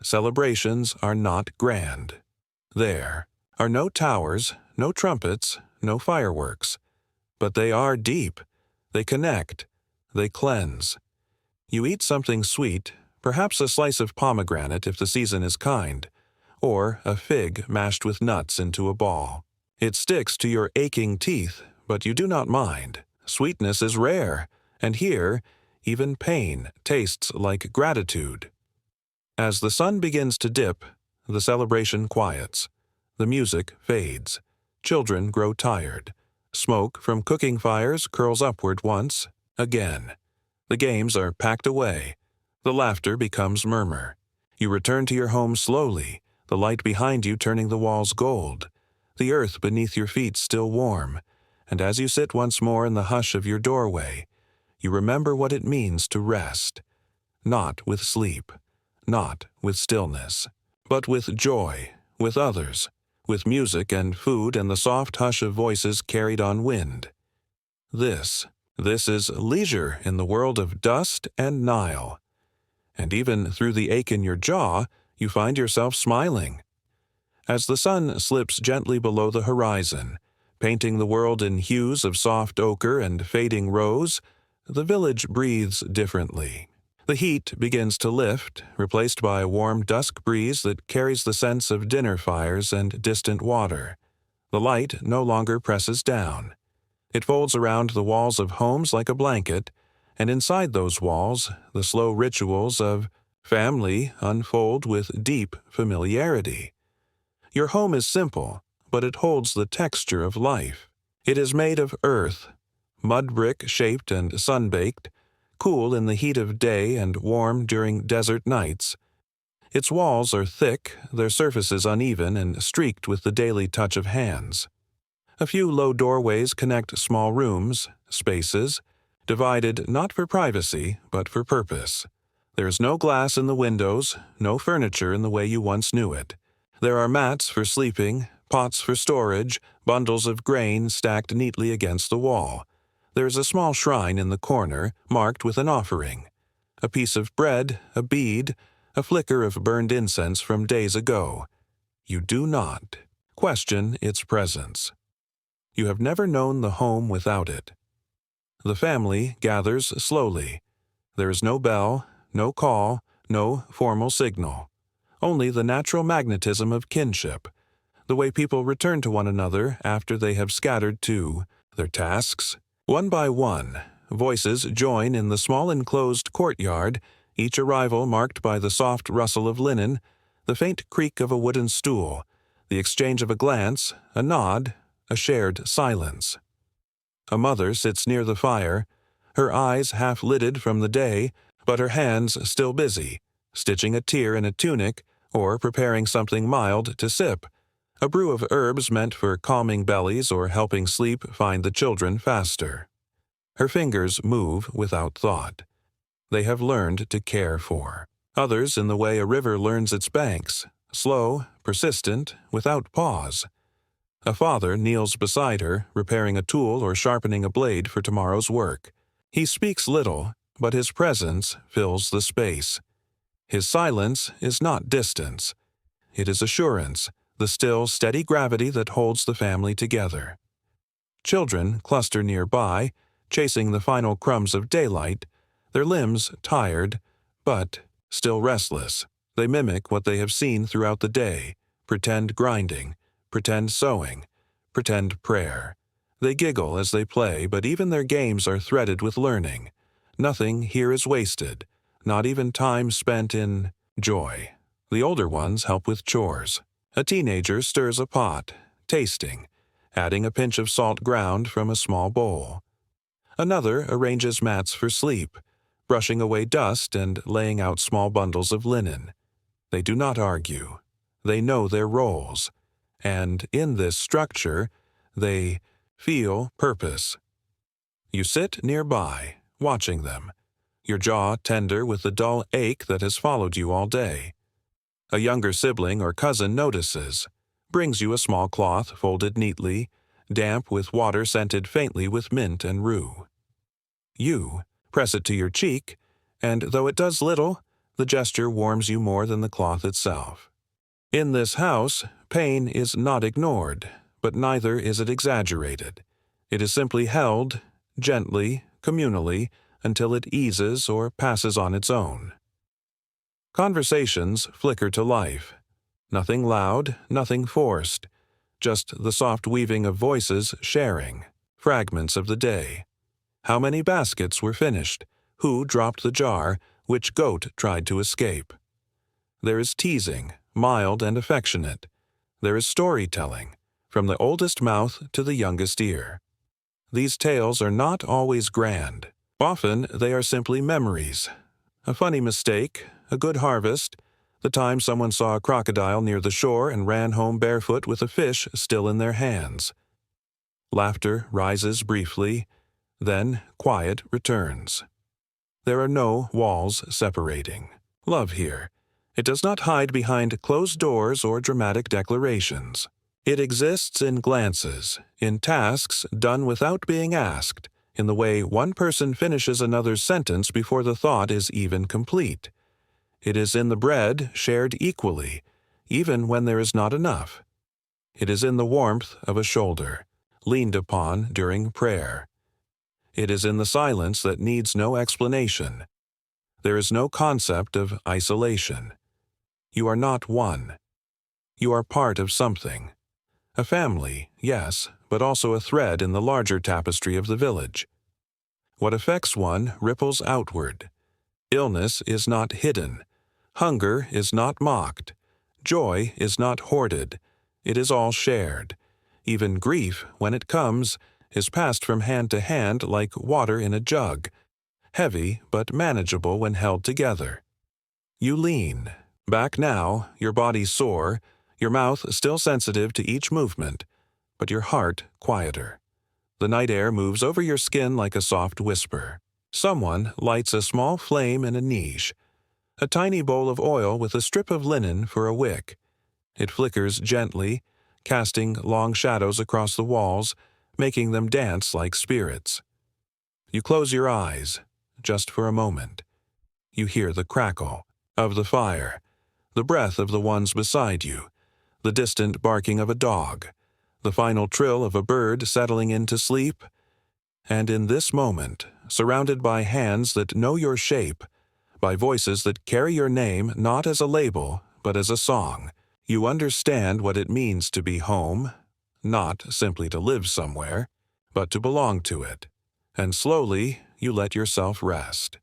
Celebrations are not grand. There are no towers, no trumpets, no fireworks. But they are deep. They connect. They cleanse. You eat something sweet, perhaps a slice of pomegranate if the season is kind, or a fig mashed with nuts into a ball. It sticks to your aching teeth, but you do not mind. Sweetness is rare, and here, even pain tastes like gratitude. As the sun begins to dip, the celebration quiets. The music fades. Children grow tired. Smoke from cooking fires curls upward once, again. The games are packed away. The laughter becomes murmur. You return to your home slowly, the light behind you turning the walls gold, the earth beneath your feet still warm, and as you sit once more in the hush of your doorway, you remember what it means to rest, not with sleep, not with stillness, but with joy, with others, with music and food and the soft hush of voices carried on wind. This is leisure in the world of dust and Nile. And even through the ache in your jaw, you find yourself smiling. As the sun slips gently below the horizon, painting the world in hues of soft ochre and fading rose, the village breathes differently. The heat begins to lift, replaced by a warm dusk breeze that carries the sense of dinner fires and distant water. The light no longer presses down. It folds around the walls of homes like a blanket, and inside those walls, the slow rituals of family unfold with deep familiarity. Your home is simple, but it holds the texture of life. It is made of earth, mud brick shaped and sun-baked, cool in the heat of day and warm during desert nights. Its walls are thick, their surfaces uneven and streaked with the daily touch of hands. A few low doorways connect small rooms, spaces, divided not for privacy, but for purpose. There is no glass in the windows, no furniture in the way you once knew it. There are mats for sleeping, pots for storage, bundles of grain stacked neatly against the wall. There is a small shrine in the corner, marked with an offering. A piece of bread, a bead, a flicker of burned incense from days ago. You do not question its presence. You have never known the home without it. The family gathers slowly. There is no bell, no call, no formal signal. Only the natural magnetism of kinship, the way people return to one another after they have scattered to their tasks. One by one, voices join in the small enclosed courtyard, each arrival marked by the soft rustle of linen, the faint creak of a wooden stool, the exchange of a glance, a nod, a shared silence. A mother sits near the fire, her eyes half-lidded from the day, but her hands still busy, stitching a tear in a tunic or preparing something mild to sip, a brew of herbs meant for calming bellies or helping sleep find the children faster. Her fingers move without thought. They have learned to care for. Others in the way a river learns its banks, slow, persistent, without pause. A father kneels beside her, repairing a tool or sharpening a blade for tomorrow's work. He speaks little, but his presence fills the space. His silence is not distance. It is assurance, the still, steady gravity that holds the family together. Children cluster nearby, chasing the final crumbs of daylight, their limbs tired, but still restless. They mimic what they have seen throughout the day, pretend grinding, pretend sewing, pretend prayer. They giggle as they play, but even their games are threaded with learning. Nothing here is wasted, not even time spent in joy. The older ones help with chores. A teenager stirs a pot, tasting, adding a pinch of salt ground from a small bowl. Another arranges mats for sleep, brushing away dust and laying out small bundles of linen. They do not argue. They know their roles. And in this structure, they feel purpose. You sit nearby, watching them, your jaw tender with the dull ache that has followed you all day. A younger sibling or cousin notices, brings you a small cloth folded neatly, damp with water scented faintly with mint and rue. You press it to your cheek, and though it does little, the gesture warms you more than the cloth itself. In this house, pain is not ignored, but neither is it exaggerated. It is simply held, gently, communally, until it eases or passes on its own. Conversations flicker to life. Nothing loud, nothing forced, just the soft weaving of voices sharing, fragments of the day. How many baskets were finished? Who dropped the jar? Which goat tried to escape? There is teasing, mild and affectionate. There is storytelling, from the oldest mouth to the youngest ear. These tales are not always grand. Often they are simply memories. A funny mistake, a good harvest, the time someone saw a crocodile near the shore and ran home barefoot with a fish still in their hands. Laughter rises briefly, then quiet returns. There are no walls separating. Love here. It does not hide behind closed doors or dramatic declarations. It exists in glances, in tasks done without being asked, in the way one person finishes another's sentence before the thought is even complete. It is in the bread shared equally, even when there is not enough. It is in the warmth of a shoulder, leaned upon during prayer. It is in the silence that needs no explanation. There is no concept of isolation. You are not one. You are part of something. A family, yes, but also a thread in the larger tapestry of the village. What affects one ripples outward. Illness is not hidden. Hunger is not mocked. Joy is not hoarded. It is all shared. Even grief, when it comes, is passed from hand to hand like water in a jug, heavy but manageable when held together. You lean, back now, your body sore, your mouth still sensitive to each movement, but your heart quieter. The night air moves over your skin like a soft whisper. Someone lights a small flame in a niche, a tiny bowl of oil with a strip of linen for a wick. It flickers gently, casting long shadows across the walls, making them dance like spirits. You close your eyes, just for a moment. You hear the crackle of the fire, the breath of the ones beside you, the distant barking of a dog, the final trill of a bird settling into sleep. And in this moment, surrounded by hands that know your shape, by voices that carry your name not as a label, but as a song, you understand what it means to be home, not simply to live somewhere, but to belong to it. And slowly, you let yourself rest.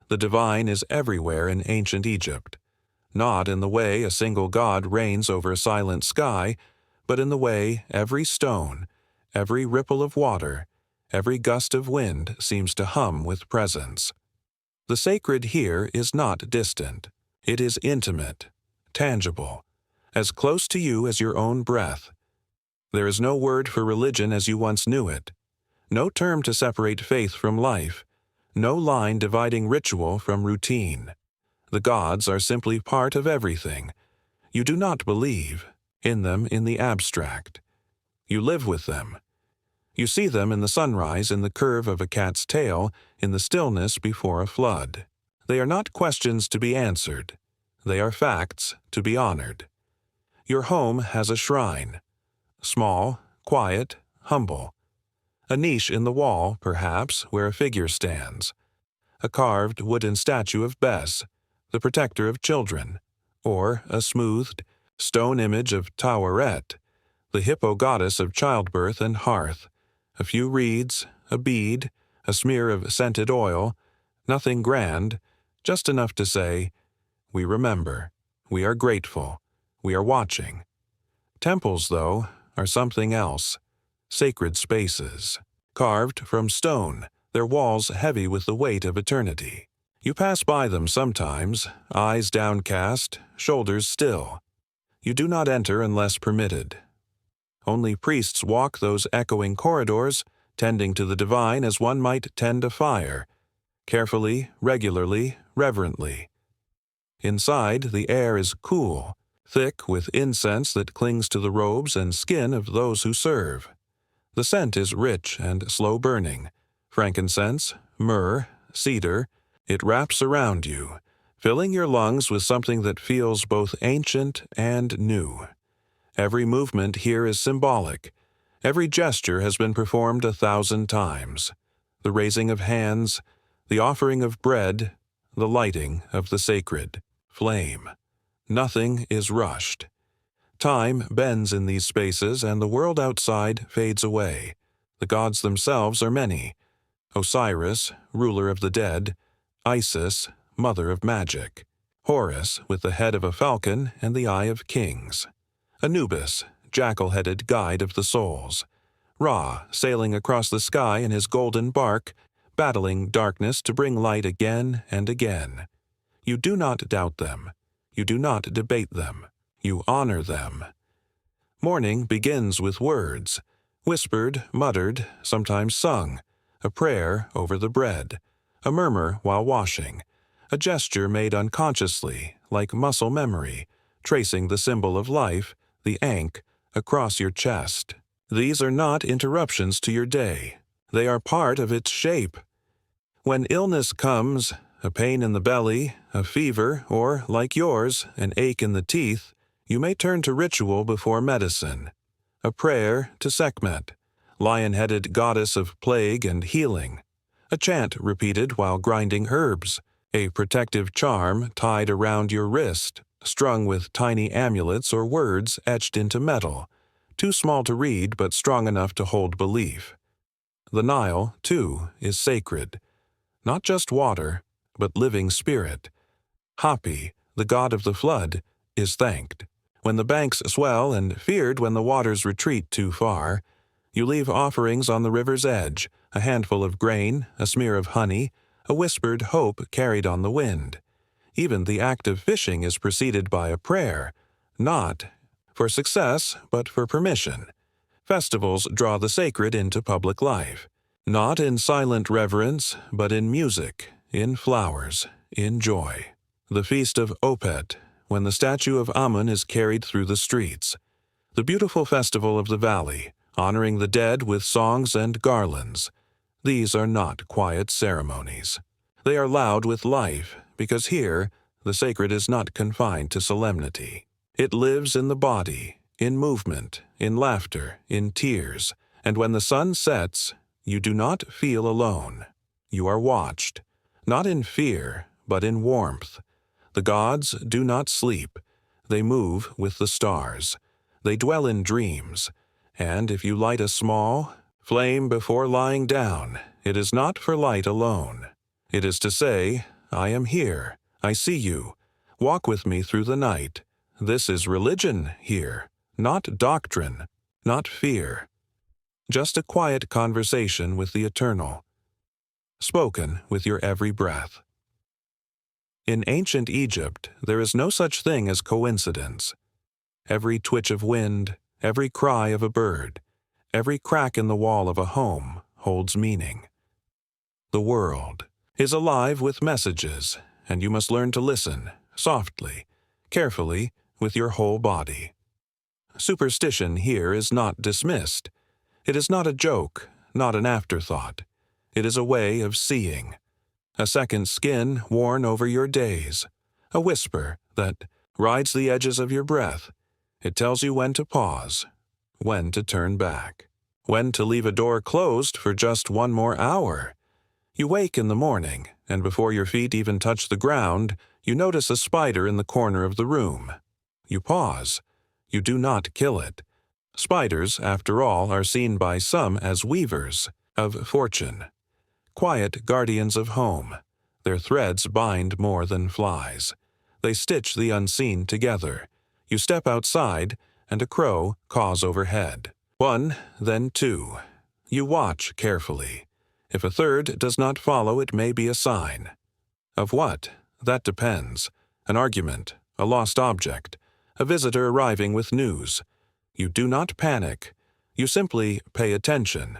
The divine is everywhere in ancient Egypt, not in the way a single god reigns over a silent sky, but in the way every stone, every ripple of water, every gust of wind seems to hum with presence. The sacred here is not distant. It is intimate, tangible, as close to you as your own breath. There is no word for religion as you once knew it, no term to separate faith from life, no line dividing ritual from routine. The gods are simply part of everything. You do not believe in them in the abstract. You live with them. You see them in the sunrise, in the curve of a cat's tail, in the stillness before a flood. They are not questions to be answered. They are facts to be honored. Your home has a shrine. Small, quiet, humble. A niche in the wall, perhaps, where a figure stands. A carved wooden statue of Bes, the protector of children, or a smoothed stone image of Taweret, the hippo goddess of childbirth and hearth. A few reeds, a bead, a smear of scented oil, nothing grand, just enough to say, we remember, we are grateful, we are watching. Temples, though, are something else. Sacred spaces, carved from stone, their walls heavy with the weight of eternity. You pass by them sometimes, eyes downcast, shoulders still. You do not enter unless permitted. Only priests walk those echoing corridors, tending to the divine as one might tend a fire, carefully, regularly, reverently. Inside, the air is cool, thick with incense that clings to the robes and skin of those who serve. The scent is rich and slow-burning. Frankincense, myrrh, cedar, it wraps around you, filling your lungs with something that feels both ancient and new. Every movement here is symbolic. Every gesture has been performed 1,000 times. The raising of hands, the offering of bread, the lighting of the sacred flame. Nothing is rushed. Time bends in these spaces, and the world outside fades away. The gods themselves are many. Osiris, ruler of the dead. Isis, mother of magic. Horus, with the head of a falcon and the eye of kings. Anubis, jackal-headed guide of the souls. Ra, sailing across the sky in his golden bark, battling darkness to bring light again and again. You do not doubt them. You do not debate them. You honor them. Morning begins with words, whispered, muttered, sometimes sung, a prayer over the bread, a murmur while washing, a gesture made unconsciously, like muscle memory, tracing the symbol of life, the ankh, across your chest. These are not interruptions to your day. They are part of its shape. When illness comes, a pain in the belly, a fever, or, like yours, an ache in the teeth, you may turn to ritual before medicine. A prayer to Sekhmet, lion-headed goddess of plague and healing. A chant repeated while grinding herbs. A protective charm tied around your wrist, strung with tiny amulets or words etched into metal, too small to read but strong enough to hold belief. The Nile, too, is sacred. Not just water, but living spirit. Hapi, the god of the flood, is thanked. When the banks swell and feared when the waters retreat too far, you leave offerings on the river's edge, a handful of grain, a smear of honey, a whispered hope carried on the wind. Even the act of fishing is preceded by a prayer, not for success, but for permission. Festivals draw the sacred into public life, not in silent reverence, but in music, in flowers, in joy. The Feast of Opet, when the statue of Amun is carried through the streets. The beautiful festival of the valley, honoring the dead with songs and garlands. These are not quiet ceremonies. They are loud with life, because here, the sacred is not confined to solemnity. It lives in the body, in movement, in laughter, in tears, and when the sun sets, you do not feel alone. You are watched, not in fear, but in warmth. The gods do not sleep. They move with the stars. They dwell in dreams, and if you light a small flame before lying down, it is not for light alone. It is to say, I am here, I see you, walk with me through the night. This is religion here, not doctrine, not fear. Just a quiet conversation with the Eternal, spoken with your every breath. In ancient Egypt, there is no such thing as coincidence. Every twitch of wind, every cry of a bird, every crack in the wall of a home holds meaning. The world is alive with messages, and you must learn to listen, softly, carefully, with your whole body. Superstition here is not dismissed. It is not a joke, not an afterthought. It is a way of seeing. A second skin worn over your days. A whisper that rides the edges of your breath. It tells you when to pause, when to turn back, when to leave a door closed for just one more hour. You wake in the morning, and before your feet even touch the ground, you notice a spider in the corner of the room. You pause. You do not kill it. Spiders, after all, are seen by some as weavers of fortune, quiet guardians of home. Their threads bind more than flies. They stitch the unseen together. You step outside, and a crow caws overhead. One, then two. You watch carefully. If a third does not follow, it may be a sign. Of what? That depends. An argument, a lost object, a visitor arriving with news. You do not panic. You simply pay attention.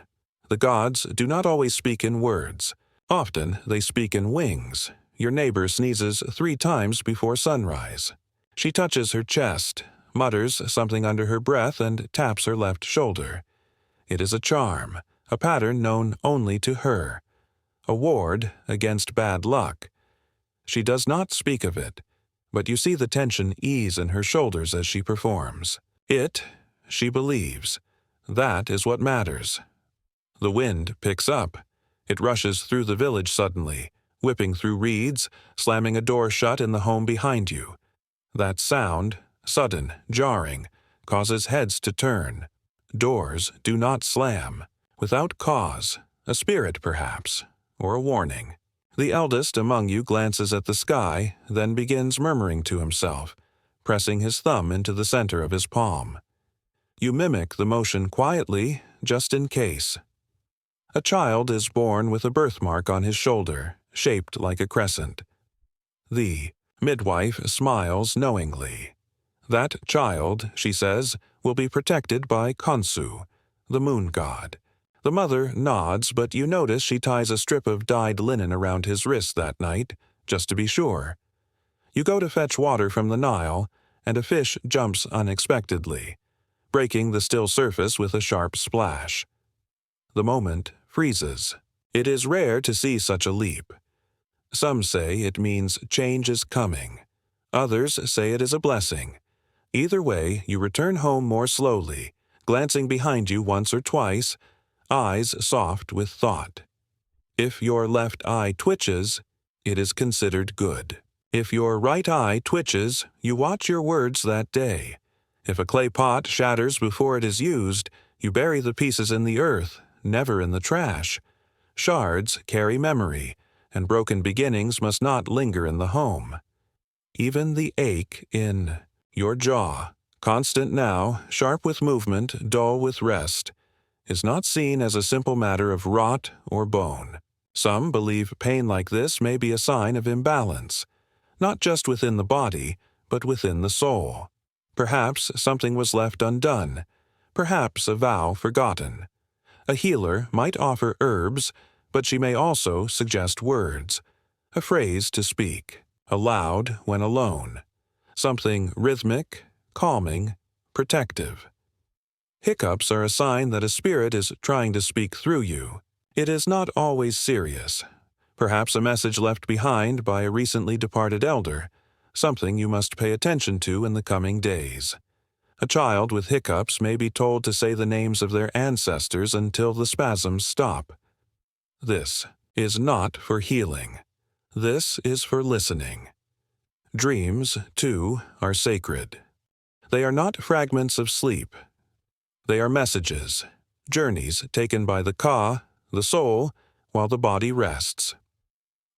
The gods do not always speak in words. Often they speak in wings. Your neighbor sneezes 3 times before sunrise. She touches her chest, mutters something under her breath, and taps her left shoulder. It is a charm, a pattern known only to her. A ward against bad luck. She does not speak of it, but you see the tension ease in her shoulders as she performs. She believes. That is what matters. The wind picks up. It rushes through the village suddenly, whipping through reeds, slamming a door shut in the home behind you. That sound, sudden, jarring, causes heads to turn. Doors do not slam. Without cause, a spirit perhaps, or a warning. The eldest among you glances at the sky, then begins murmuring to himself, pressing his thumb into the center of his palm. You mimic the motion quietly, just in case. A child is born with a birthmark on his shoulder, shaped like a crescent. The midwife smiles knowingly. That child, she says, will be protected by Khonsu, the moon god. The mother nods, but you notice she ties a strip of dyed linen around his wrist that night, just to be sure. You go to fetch water from the Nile, and a fish jumps unexpectedly, breaking the still surface with a sharp splash. The moment freezes. It is rare to see such a leap. Some say it means change is coming. Others say it is a blessing. Either way, you return home more slowly, glancing behind you once or twice, eyes soft with thought. If your left eye twitches, it is considered good. If your right eye twitches, you watch your words that day. If a clay pot shatters before it is used, you bury the pieces in the earth, never in the trash. Shards carry memory, and broken beginnings must not linger in the home. Even the ache in your jaw, constant now, sharp with movement, dull with rest, is not seen as a simple matter of rot or bone. Some believe pain like this may be a sign of imbalance, not just within the body, but within the soul. Perhaps something was left undone, perhaps a vow forgotten. A healer might offer herbs, but she may also suggest words, a phrase to speak, aloud when alone, something rhythmic, calming, protective. Hiccups are a sign that a spirit is trying to speak through you. It is not always serious. Perhaps a message left behind by a recently departed elder, something you must pay attention to in the coming days. A child with hiccups may be told to say the names of their ancestors until the spasms stop. This is not for healing. This is for listening. Dreams, too, are sacred. They are not fragments of sleep. They are messages, journeys taken by the ka, the soul, while the body rests.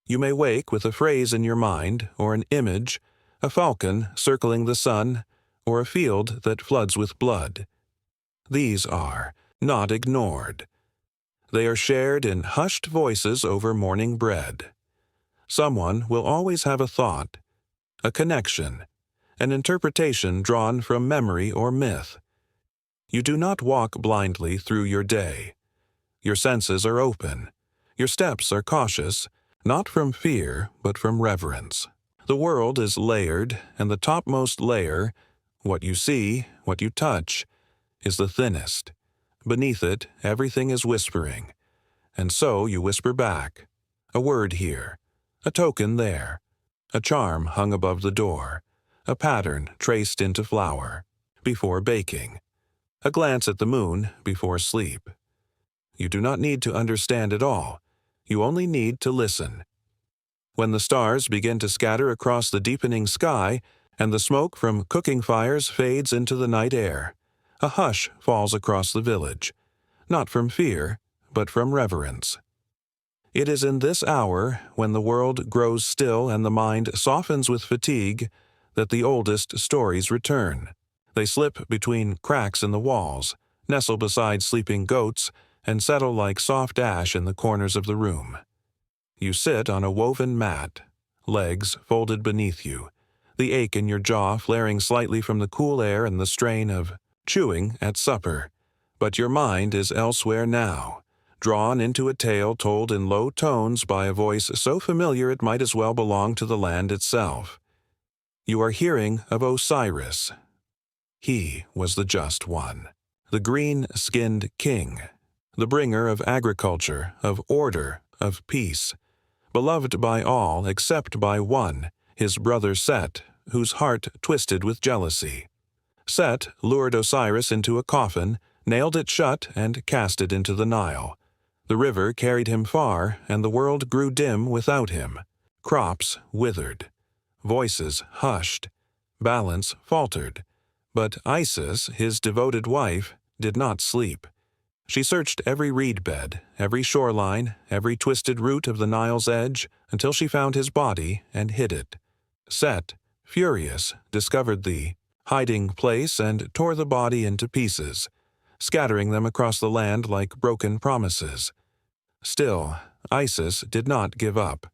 You may wake with a phrase in your mind, or an image, a falcon circling the sun, or a field that floods with blood. These are not ignored. They are shared in hushed voices over morning bread. Someone will always have a thought, a connection, an interpretation drawn from memory or myth. You do not walk blindly through your day. Your senses are open. Your steps are cautious, not from fear, but from reverence. The world is layered, and the topmost layer, what you see, what you touch, is the thinnest. Beneath it, everything is whispering. And so you whisper back. A word here, a token there, a charm hung above the door, a pattern traced into flour, before baking, a glance at the moon before sleep. You do not need to understand it all. You only need to listen. When the stars begin to scatter across the deepening sky, and the smoke from cooking fires fades into the night air, a hush falls across the village, not from fear, but from reverence. It is in this hour, when the world grows still and the mind softens with fatigue, that the oldest stories return. They slip between cracks in the walls, nestle beside sleeping goats, and settle like soft ash in the corners of the room. You sit on a woven mat, legs folded beneath you, the ache in your jaw flaring slightly from the cool air and the strain of chewing at supper. But your mind is elsewhere now, drawn into a tale told in low tones by a voice so familiar it might as well belong to the land itself. You are hearing of Osiris. He was the just one, the green-skinned king, the bringer of agriculture, of order, of peace, beloved by all except by one, his brother Set, whose heart twisted with jealousy. Set lured Osiris into a coffin, nailed it shut, and cast it into the Nile. The river carried him far, and the world grew dim without him. Crops withered. Voices hushed. Balance faltered. But Isis, his devoted wife, did not sleep. She searched every reed bed, every shoreline, every twisted root of the Nile's edge, until she found his body and hid it. Set, furious, discovered the hiding place and tore the body into pieces, scattering them across the land like broken promises. Still, Isis did not give up.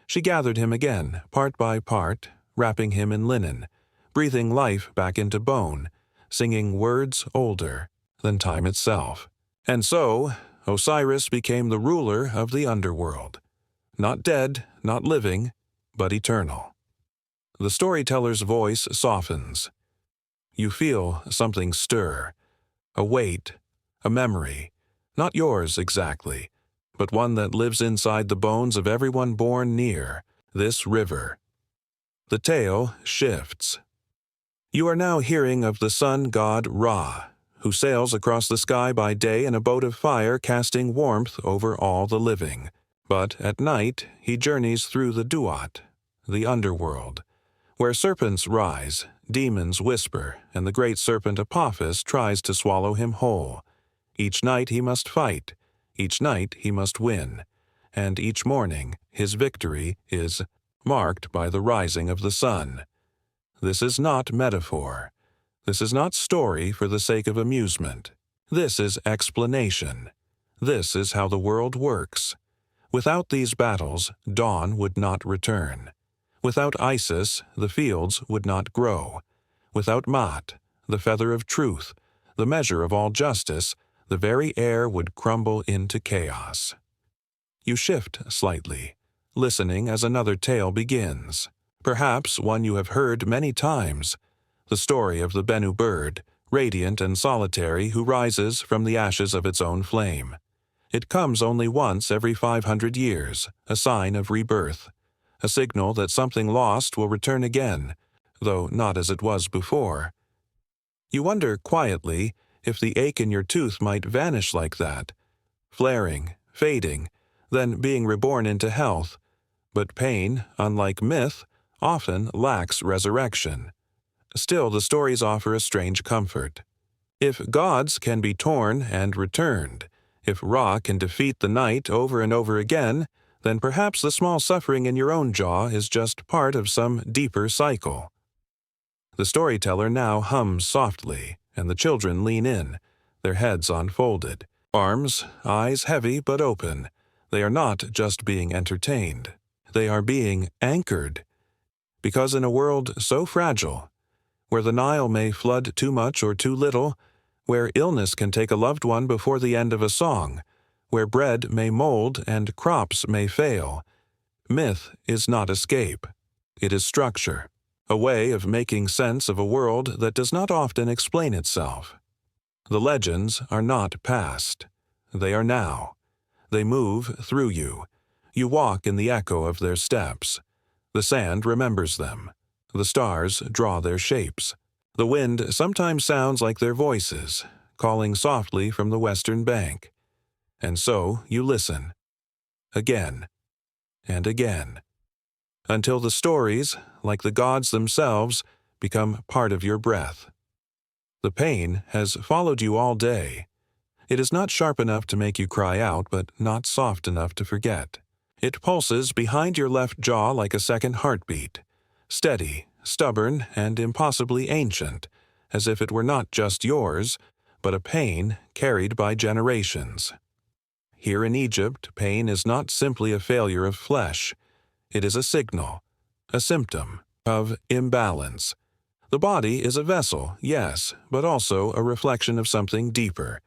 She gathered him again, part by part, wrapping him in linen, breathing life back into bone, singing words older than time itself. And so, Osiris became the ruler of the underworld. Not dead, not living, but eternal. The storyteller's voice softens. You feel something stir, a weight, a memory, not yours exactly, but one that lives inside the bones of everyone born near this river. The tale shifts. You are now hearing of the sun god Ra, who sails across the sky by day in a boat of fire casting warmth over all the living. But at night he journeys through the Duat, the underworld, where serpents rise, demons whisper, and the great serpent Apophis tries to swallow him whole. Each night he must fight, each night he must win, and each morning his victory is marked by the rising of the sun. This is not metaphor. This is not story for the sake of amusement. This is explanation. This is how the world works. Without these battles, dawn would not return. Without Isis, the fields would not grow. Without Maat, the feather of truth, the measure of all justice, the very air would crumble into chaos. You shift slightly, listening as another tale begins. Perhaps one you have heard many times, the story of the Bennu bird, radiant and solitary, who rises from the ashes of its own flame. It comes only once every 500 years, a sign of rebirth, a signal that something lost will return again, though not as it was before. You wonder quietly if the ache in your tooth might vanish like that, flaring, fading, then being reborn into health. But pain, unlike myth, often lacks resurrection. Still, the stories offer a strange comfort. If gods can be torn and returned, if Ra can defeat the night over and over again, then perhaps the small suffering in your own jaw is just part of some deeper cycle. The storyteller now hums softly, and the children lean in, their heads unfolded, arms, eyes heavy but open. They are not just being entertained. They are being anchored. Because in a world so fragile, where the Nile may flood too much or too little, where illness can take a loved one before the end of a song, where bread may mold and crops may fail, myth is not escape. It is structure, a way of making sense of a world that does not often explain itself. The legends are not past. They are now. They move through you. You walk in the echo of their steps. The sand remembers them. The stars draw their shapes. The wind sometimes sounds like their voices, calling softly from the western bank. And so you listen, again and again, until the stories, like the gods themselves, become part of your breath. The pain has followed you all day. It is not sharp enough to make you cry out, but not soft enough to forget. It pulses behind your left jaw like a second heartbeat, steady, stubborn, and impossibly ancient, as if it were not just yours, but a pain carried by generations. Here in Egypt, pain is not simply a failure of flesh. It is a signal, a symptom of imbalance. The body is a vessel, yes, but also a reflection of something deeper,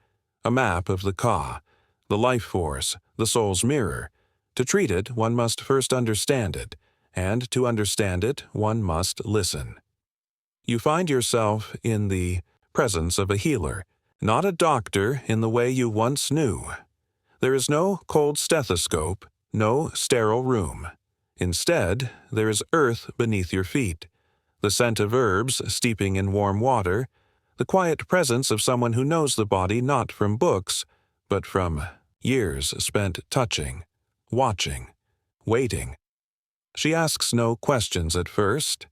a map of the Ka, the life force, the soul's mirror. To treat it, one must first understand it, and to understand it, one must listen. You find yourself in the presence of a healer, not a doctor in the way you once knew. There is no cold stethoscope, no sterile room. Instead, there is earth beneath your feet, the scent of herbs steeping in warm water, the quiet presence of someone who knows the body not from books, but from years spent touching, watching, waiting. She asks no questions at first.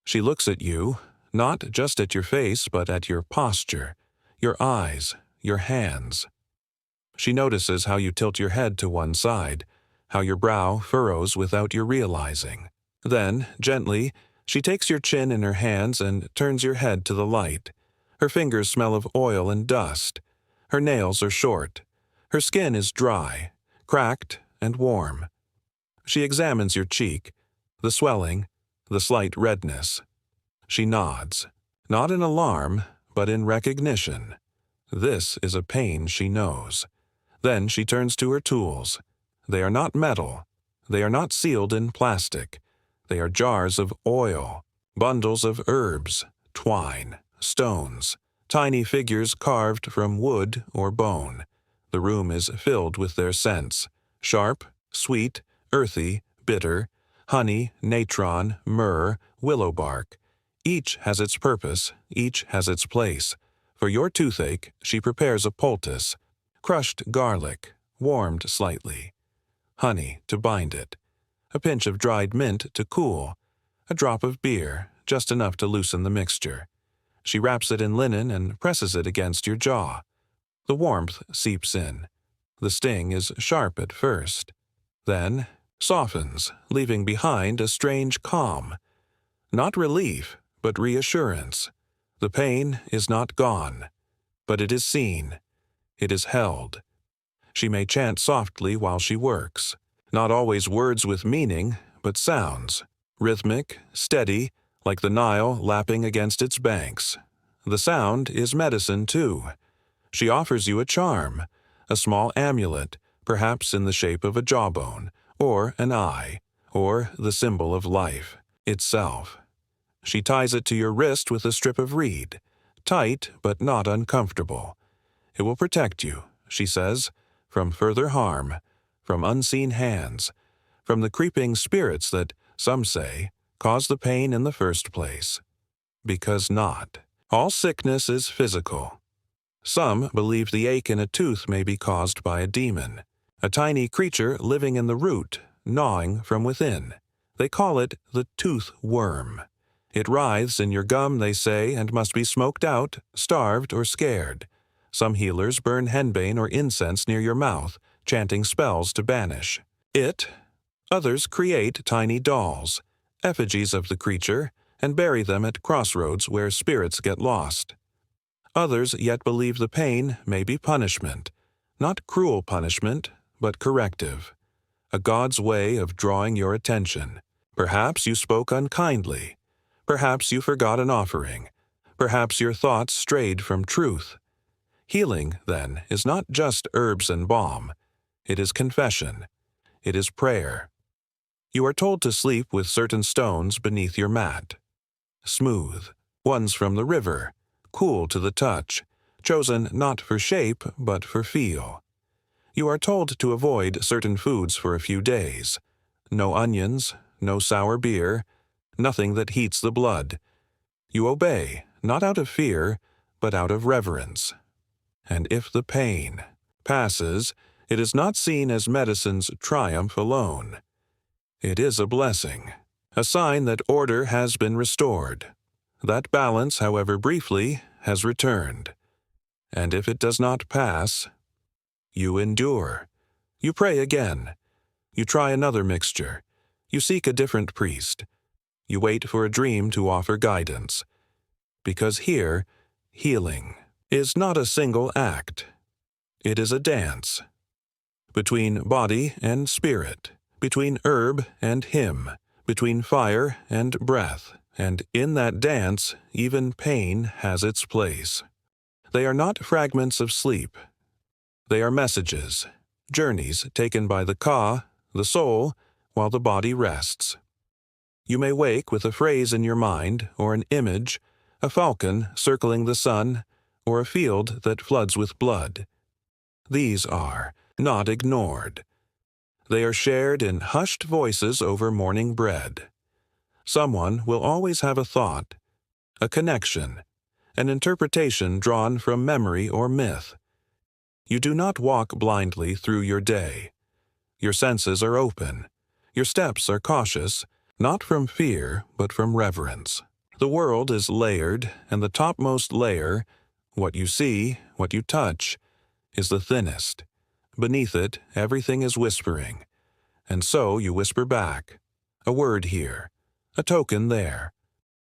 She looks at you, not just at your face, but at your posture, your eyes, your hands. She notices how you tilt your head to one side, how your brow furrows without your realizing. Then, gently, she takes your chin in her hands and turns your head to the light. Her fingers smell of oil and dust. Her nails are short. Her skin is dry, cracked, and warm. She examines your cheek, the swelling, the slight redness. She nods, not in alarm, but in recognition. This is a pain she knows. Then she turns to her tools. They are not metal. They are not sealed in plastic. They are jars of oil, bundles of herbs, twine, stones, tiny figures carved from wood or bone. The room is filled with their scents: sharp, sweet, earthy, bitter, honey, natron, myrrh, willow bark. Each has its purpose, each has its place. For your toothache, she prepares a poultice: crushed garlic, warmed slightly, honey to bind it, a pinch of dried mint to cool, a drop of beer, just enough to loosen the mixture. She wraps it in linen and presses it against your jaw. The warmth seeps in. The sting is sharp at first, then softens, leaving behind a strange calm. Not relief, but reassurance. The pain is not gone, but it is seen. It is held. She may chant softly while she works, not always words with meaning, but sounds, rhythmic, steady, like the Nile lapping against its banks. The sound is medicine, too. She offers you a charm, a small amulet, perhaps in the shape of a jawbone, or an eye, or the symbol of life itself. She ties it to your wrist with a strip of reed, tight but not uncomfortable. It will protect you, she says, from further harm, from unseen hands, from the creeping spirits that, some say, cause the pain in the first place. Because not. All sickness is physical. Some believe the ache in a tooth may be caused by a demon, a tiny creature living in the root, gnawing from within. They call it the tooth worm. It writhes in your gum, they say, and must be smoked out, starved, or scared. Some healers burn henbane or incense near your mouth, chanting spells to banish it. Others create tiny dolls, effigies of the creature, and bury them at crossroads where spirits get lost. Others yet believe the pain may be punishment, not cruel punishment, but corrective, a God's way of drawing your attention. Perhaps you spoke unkindly. Perhaps you forgot an offering. Perhaps your thoughts strayed from truth. Healing, then, is not just herbs and balm. It is confession. It is prayer. You are told to sleep with certain stones beneath your mat. Smooth, ones from the river, cool to the touch, chosen not for shape but for feel. You are told to avoid certain foods for a few days. No onions, no sour beer, nothing that heats the blood. You obey, not out of fear, but out of reverence. And if the pain passes, it is not seen as medicine's triumph alone. It is a blessing, a sign that order has been restored. That balance, however briefly, has returned. And if it does not pass, you endure. You pray again. You try another mixture. You seek a different priest. You wait for a dream to offer guidance. Because here, healing is not a single act. It is a dance. Between body and spirit, between herb and hymn, between fire and breath, and in that dance, even pain has its place. They are not fragments of sleep. They are messages, journeys taken by the ka, the soul, while the body rests. You may wake with a phrase in your mind, or an image, a falcon circling the sun, or a field that floods with blood. These are not ignored. They are shared in hushed voices over morning bread. Someone will always have a thought, a connection, an interpretation drawn from memory or myth. You do not walk blindly through your day. Your senses are open. Your steps are cautious, not from fear, but from reverence. The world is layered, and the topmost layer, what you see, what you touch, is the thinnest. Beneath it, everything is whispering. And so you whisper back. A word here, a token there,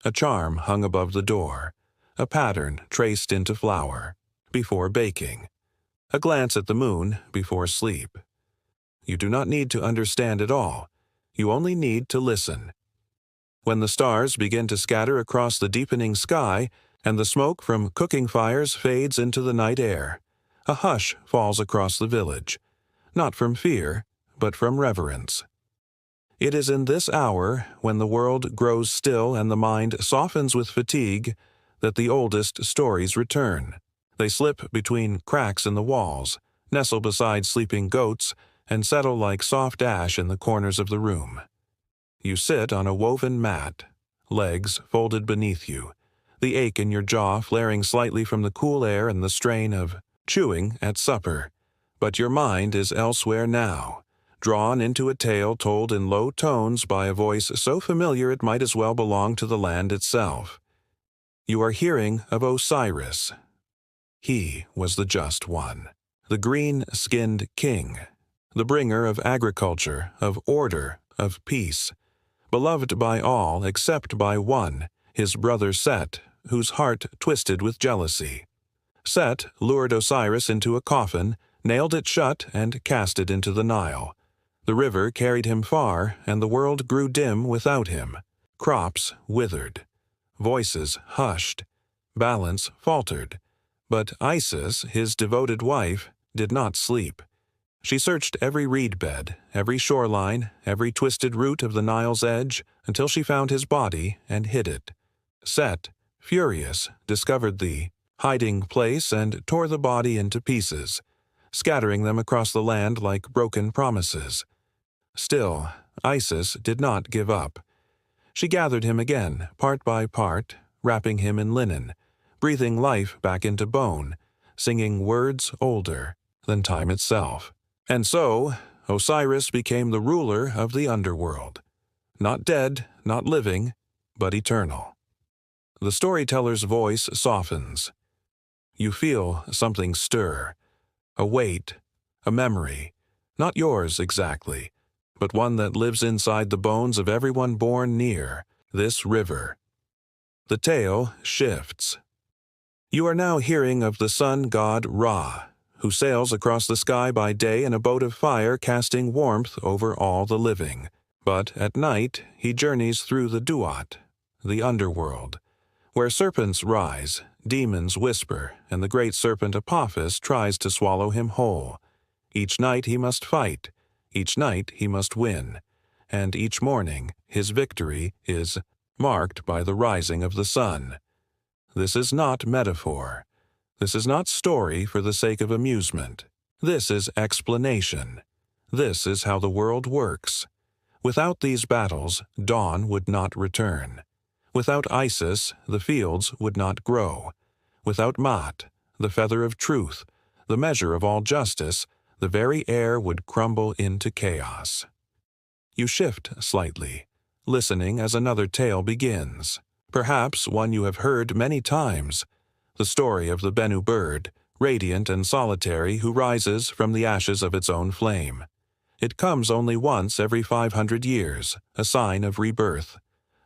a charm hung above the door, a pattern traced into flour, before baking, a glance at the moon before sleep. You do not need to understand it all. You only need to listen. When the stars begin to scatter across the deepening sky, and the smoke from cooking fires fades into the night air, A hush falls across the village, not from fear, but from reverence. It is in this hour, when the world grows still and the mind softens with fatigue, that the oldest stories return. They slip between cracks in the walls, nestle beside sleeping goats, and settle like soft ash in the corners of the room. You sit on a woven mat, legs folded beneath you, the ache in your jaw flaring slightly from the cool air and the strain of chewing at supper. But your mind is elsewhere now, drawn into a tale told in low tones by a voice so familiar it might as well belong to the land itself. You are hearing of Osiris. He was the just one, the green-skinned king, the bringer of agriculture, of order, of peace, beloved by all except by one, his brother Set, whose heart twisted with jealousy. Set lured Osiris into a coffin, nailed it shut, and cast it into the Nile. The river carried him far, and the world grew dim without him. Crops withered. Voices hushed. Balance faltered. But Isis, his devoted wife, did not sleep. She searched every reed bed, every shoreline, every twisted root of the Nile's edge, until she found his body and hid it. Set, furious, discovered the hiding place and tore the body into pieces, scattering them across the land like broken promises. Still, Isis did not give up. She gathered him again, part by part, wrapping him in linen, breathing life back into bone, singing words older than time itself. And so, Osiris became the ruler of the underworld. Not dead, not living, but eternal. The storyteller's voice softens. You feel something stir, a weight, a memory, not yours exactly, but one that lives inside the bones of everyone born near this river. The tale shifts. You are now hearing of the sun god Ra, who sails across the sky by day in a boat of fire casting warmth over all the living. But at night he journeys through the Duat, the underworld, where serpents rise, demons whisper, and the great serpent Apophis tries to swallow him whole. Each night he must fight, each night he must win, and each morning his victory is marked by the rising of the sun. This is not metaphor. This is not story for the sake of amusement. This is explanation. This is how the world works. Without these battles, dawn would not return. Without Isis, the fields would not grow. Without Maat, the feather of truth, the measure of all justice, the very air would crumble into chaos. You shift slightly, listening as another tale begins. Perhaps one you have heard many times, the story of the Bennu bird, radiant and solitary, who rises from the ashes of its own flame. It comes only once every 500 years, a sign of rebirth,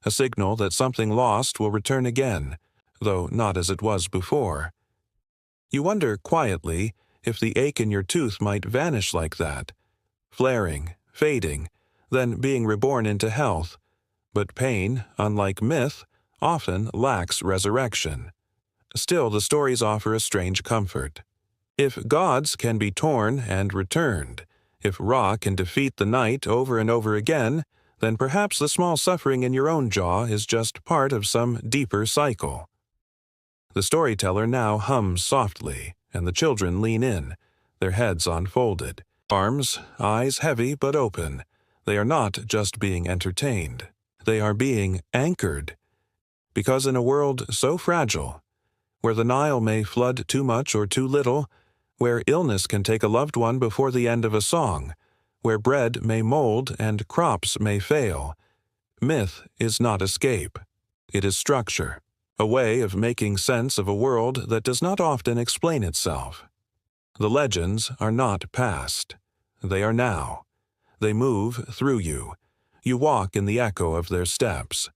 a signal that something lost will return again, though not as it was before. You wonder quietly if the ache in your tooth might vanish like that, flaring, fading, then being reborn into health. But pain, unlike myth, often lacks resurrection. Still, the stories offer a strange comfort. If gods can be torn and returned, if Ra can defeat the night over and over again, then perhaps the small suffering in your own jaw is just part of some deeper cycle. The storyteller now hums softly, and the children lean in, their heads unfolded, arms, eyes heavy but open. They are not just being entertained. They are being anchored. Because in a world so fragile, where the Nile may flood too much or too little, where illness can take a loved one before the end of a song, where bread may mold and crops may fail, myth is not escape. It is structure, a way of making sense of a world that does not often explain itself. The legends are not past. They are now. They move through you. You walk in the echo of their steps.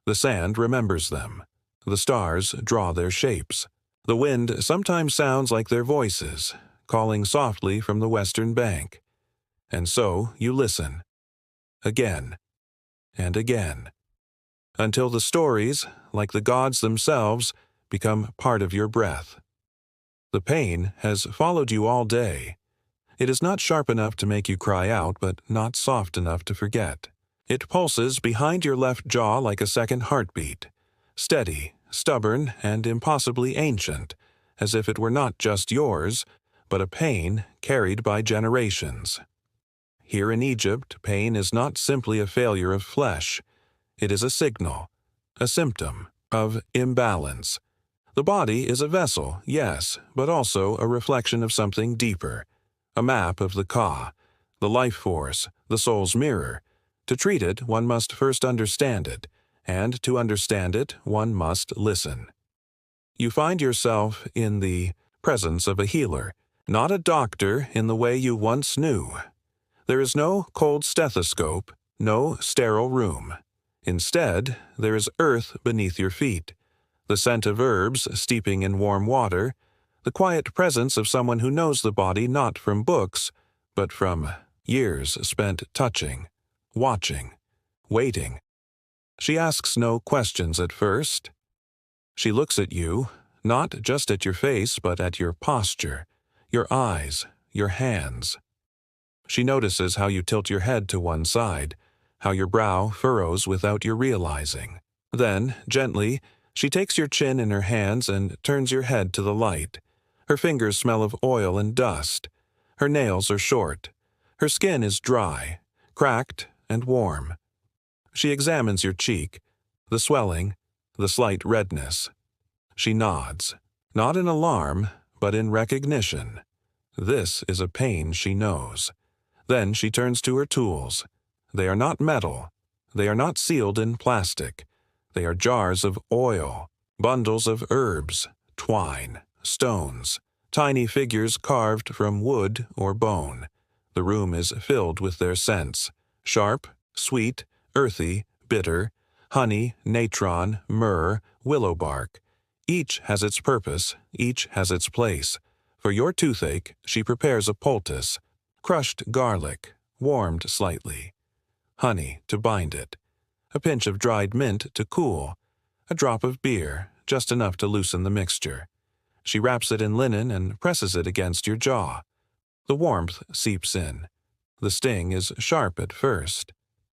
The sand remembers them. The stars draw their shapes. The wind sometimes sounds like their voices, calling softly from the western bank. And so you listen, again and again, until the stories, like the gods themselves, become part of your breath. The pain has followed you all day. It is not sharp enough to make you cry out, but not soft enough to forget. It pulses behind your left jaw like a second heartbeat, steady, stubborn, and impossibly ancient, as if it were not just yours, but a pain carried by generations. Here in Egypt, pain is not simply a failure of flesh. It is a signal, a symptom of imbalance. The body is a vessel, yes, but also a reflection of something deeper, a map of the Ka, the life force, the soul's mirror. To treat it, one must first understand it, and to understand it, one must listen. You find yourself in the presence of a healer, not a doctor in the way you once knew. There is no cold stethoscope, no sterile room. Instead, there is earth beneath your feet, the scent of herbs steeping in warm water, the quiet presence of someone who knows the body not from books, but from years spent touching, watching, waiting. She asks no questions at first. She looks at you, not just at your face, but at your posture, your eyes, your hands. She notices how you tilt your head to one side, how your brow furrows without your realizing. Then, gently, she takes your chin in her hands and turns your head to the light. Her fingers smell of oil and dust. Her nails are short. Her skin is dry, cracked, and warm. She examines your cheek, the swelling, the slight redness. She nods, not in alarm, but in recognition. This is a pain she knows. Then she turns to her tools. They are not metal. They are not sealed in plastic. They are jars of oil, bundles of herbs, twine, stones, tiny figures carved from wood or bone. The room is filled with their scents, sharp, sweet, earthy, bitter, honey, natron, myrrh, willow bark. Each has its purpose, each has its place. For your toothache, she prepares a poultice, crushed garlic, warmed slightly, honey to bind it, a pinch of dried mint to cool, a drop of beer, just enough to loosen the mixture. She wraps it in linen and presses it against your jaw. The warmth seeps in. The sting is sharp at first,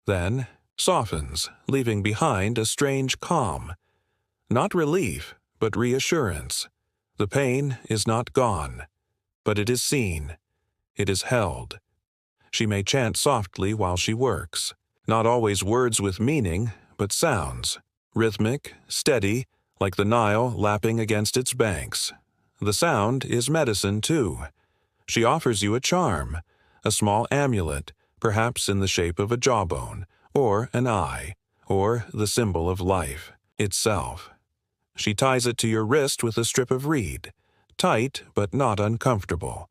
then softens, leaving behind a strange calm. Not relief, but reassurance. The pain is not gone, but it is seen. It is held. She may chant softly while she works, not always words with meaning, but sounds, rhythmic, steady, like the Nile lapping against its banks. The sound is medicine, too. She offers you a charm, a small amulet, perhaps in the shape of a jawbone, or an eye, or the symbol of life itself. She ties it to your wrist with a strip of reed, tight but not uncomfortable.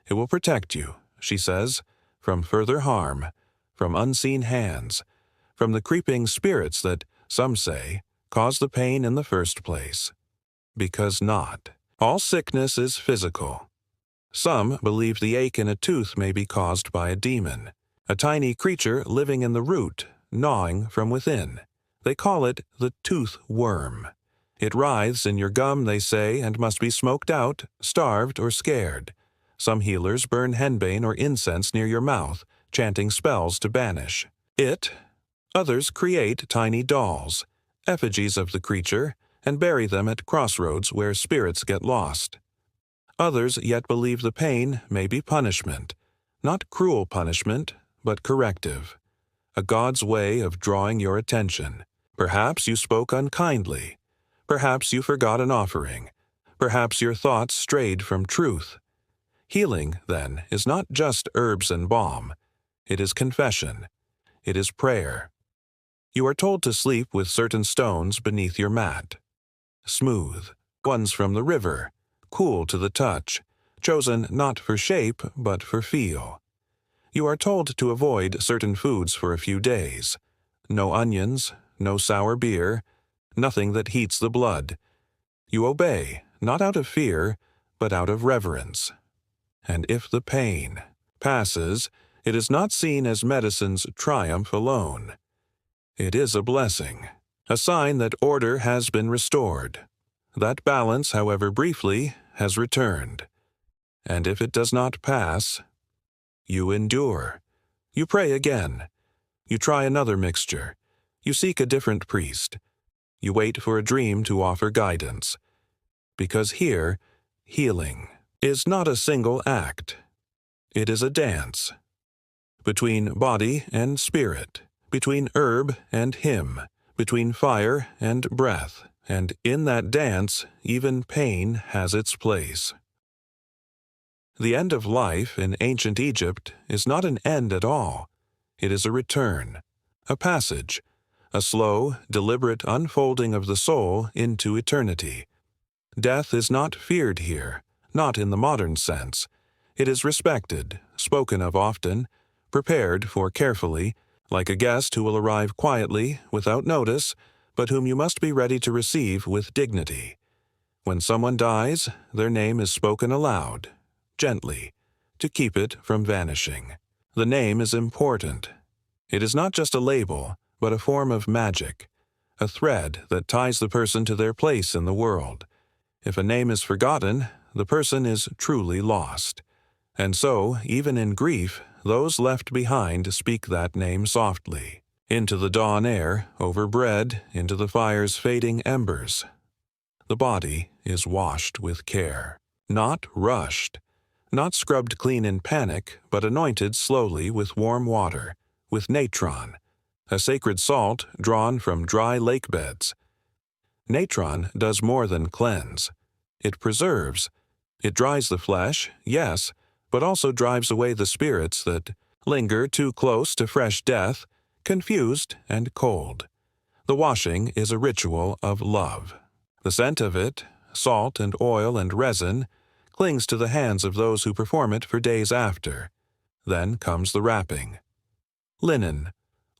It will protect you, she says, from further harm, from unseen hands, from the creeping spirits that, some say, cause the pain in the first place. Because not. All sickness is physical. Some believe the ache in a tooth may be caused by a demon, a tiny creature living in the root, gnawing from within. They call it the tooth worm. It writhes in your gum, they say, and must be smoked out, starved, or scared. Some healers burn henbane or incense near your mouth, chanting spells to banish it. Others create tiny dolls, effigies of the creature, and bury them at crossroads where spirits get lost. Others yet believe the pain may be punishment, not cruel punishment, but corrective, a God's way of drawing your attention. Perhaps you spoke unkindly. Perhaps you forgot an offering. Perhaps your thoughts strayed from truth. Healing, then, is not just herbs and balm. It is confession. It is prayer. You are told to sleep with certain stones beneath your mat. Smooth, ones from the river, cool to the touch, chosen not for shape but for feel. You are told to avoid certain foods for a few days. No onions, no sour beer, nothing that heats the blood. You obey, not out of fear, but out of reverence. And if the pain passes, it is not seen as medicine's triumph alone. It is a blessing, a sign that order has been restored. That balance, however briefly, has returned. And if it does not pass, you endure. You pray again. You try another mixture. You seek a different priest. You wait for a dream to offer guidance. Because here, healing is not a single act. It is a dance. Between body and spirit, between herb and hymn, between fire and breath, and in that dance, even pain has its place. The end of life in ancient Egypt is not an end at all. It is a return, a passage, a slow, deliberate unfolding of the soul into eternity. Death is not feared here, not in the modern sense. It is respected, spoken of often, prepared for carefully, like a guest who will arrive quietly, without notice, but whom you must be ready to receive with dignity. When someone dies, their name is spoken aloud, gently, to keep it from vanishing. The name is important. It is not just a label, but a form of magic, a thread that ties the person to their place in the world. If a name is forgotten, the person is truly lost. And so, even in grief, those left behind speak that name softly, into the dawn air, over bread, into the fire's fading embers. The body is washed with care, not rushed, not scrubbed clean in panic, but anointed slowly with warm water, with natron, a sacred salt drawn from dry lake beds. Natron does more than cleanse. It preserves. It dries the flesh, yes, but also drives away the spirits that linger too close to fresh death, confused and cold. The washing is a ritual of love. The scent of it, salt and oil and resin, clings to the hands of those who perform it for days after. Then comes the wrapping. Linen,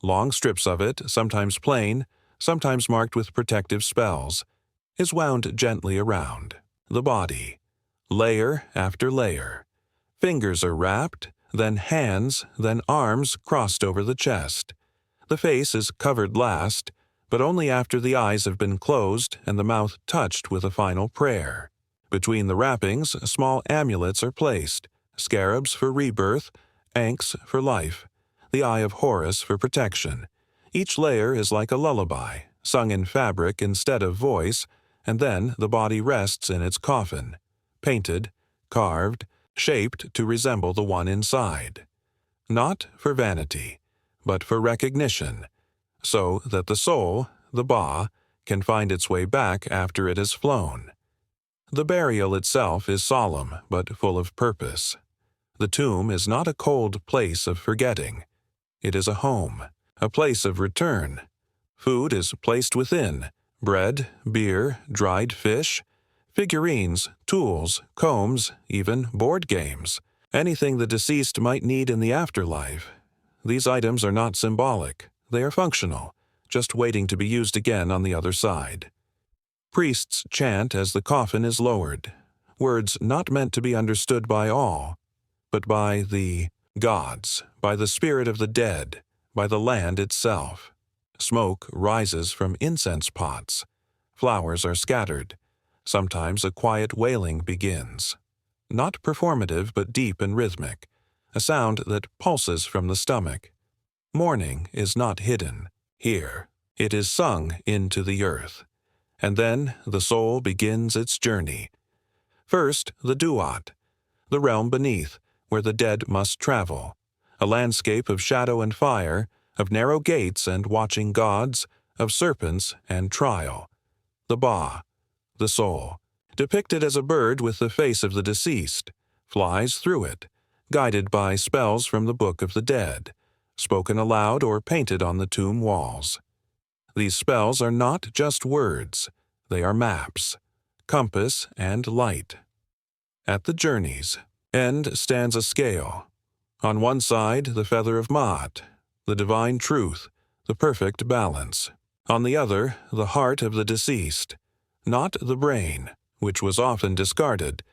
long strips of it, sometimes plain, sometimes marked with protective spells, is wound gently around. The body, layer after layer. Fingers are wrapped, then hands, then arms crossed over the chest. The face is covered last, but only after the eyes have been closed and the mouth touched with a final prayer. Between the wrappings, small amulets are placed, scarabs for rebirth, ankhs for life, the eye of Horus for protection. Each layer is like a lullaby, sung in fabric instead of voice, and then the body rests in its coffin, painted, carved, shaped to resemble the one inside. Not for vanity, but for recognition, so that the soul, the Ba, can find its way back after it has flown. The burial itself is solemn, but full of purpose. The tomb is not a cold place of forgetting. It is a home, a place of return. Food is placed within: bread, beer, dried fish, figurines, tools, combs, even board games, anything the deceased might need in the afterlife. These items are not symbolic. They are functional, just waiting to be used again on the other side. Priests chant as the coffin is lowered, words not meant to be understood by all, but by the gods, by the spirit of the dead, by the land itself. Smoke rises from incense pots. Flowers are scattered. Sometimes a quiet wailing begins. Not performative, but deep and rhythmic, a sound that pulses from the stomach. Mourning is not hidden. Here, it is sung into the earth. And then the soul begins its journey. First, the duat, the realm beneath, where the dead must travel, a landscape of shadow and fire, of narrow gates and watching gods, of serpents and trial. The Ba, the soul, depicted as a bird with the face of the deceased, flies through it, guided by spells from the Book of the Dead, spoken aloud or painted on the tomb walls. These spells are not just words, they are maps, compass, and light. At the journey's end stands a scale. On one side, the feather of Maat, the divine truth, the perfect balance. On the other, the heart of the deceased, not the brain, which was often discarded,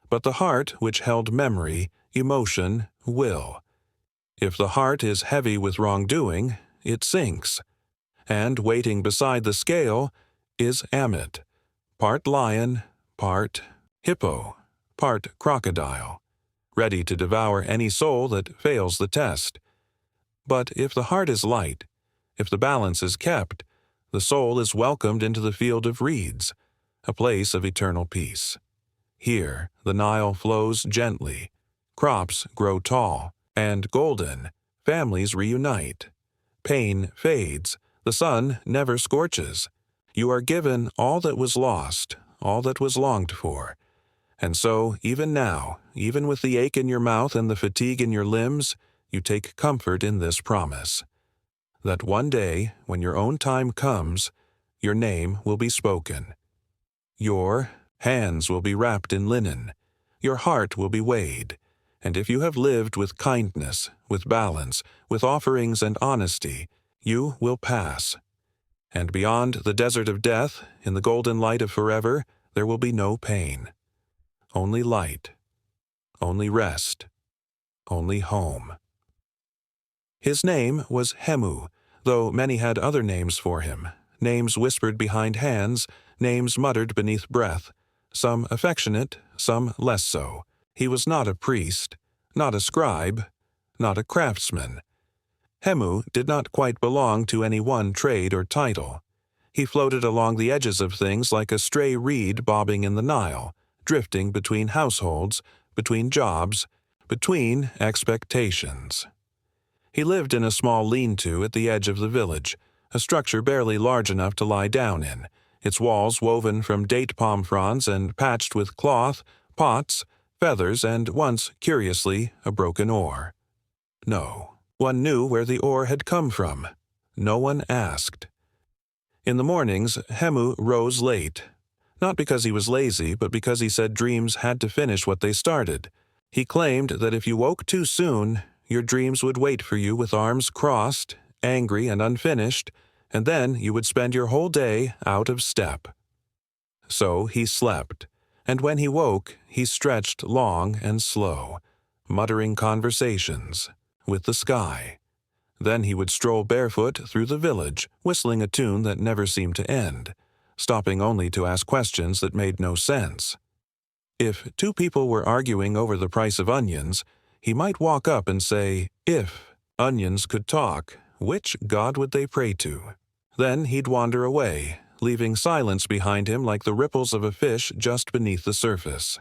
but the heart which held memory, emotion, will. If the heart is heavy with wrongdoing, it sinks. And waiting beside the scale is Amit, part lion, part Hippo, part crocodile, ready to devour any soul that fails the test. But if the heart is light, if the balance is kept, the soul is welcomed into the field of reeds, a place of eternal peace. Here the Nile flows gently, crops grow tall and golden, families reunite. Pain fades, the sun never scorches. You are given all that was lost, all that was longed for. And so, even now, even with the ache in your mouth and the fatigue in your limbs, you take comfort in this promise, that one day, when your own time comes, your name will be spoken. Your hands will be wrapped in linen, your heart will be weighed, and if you have lived with kindness, with balance, with offerings and honesty, you will pass. And beyond the desert of death, in the golden light of forever, there will be no pain. Only light, only rest, only home. His name was Hemu, though many had other names for him, names whispered behind hands, names muttered beneath breath, some affectionate, some less so. He was not a priest, not a scribe, not a craftsman. Hemu did not quite belong to any one trade or title. He floated along the edges of things like a stray reed bobbing in the Nile, drifting between households, between jobs, between expectations. He lived in a small lean-to at the edge of the village, a structure barely large enough to lie down in, its walls woven from date palm fronds and patched with cloth, pots, feathers, and once, curiously, a broken oar. No, one knew where the oar had come from. No one asked. In the mornings, Hemu rose late, not because he was lazy, but because he said dreams had to finish what they started. He claimed that if you woke too soon, your dreams would wait for you with arms crossed, angry and unfinished, and then you would spend your whole day out of step. So he slept, and when he woke, he stretched long and slow, muttering conversations with the sky. Then he would stroll barefoot through the village, whistling a tune that never seemed to end, stopping only to ask questions that made no sense. If two people were arguing over the price of onions, he might walk up and say, "If onions could talk, which god would they pray to?" Then he'd wander away, leaving silence behind him like the ripples of a fish just beneath the surface.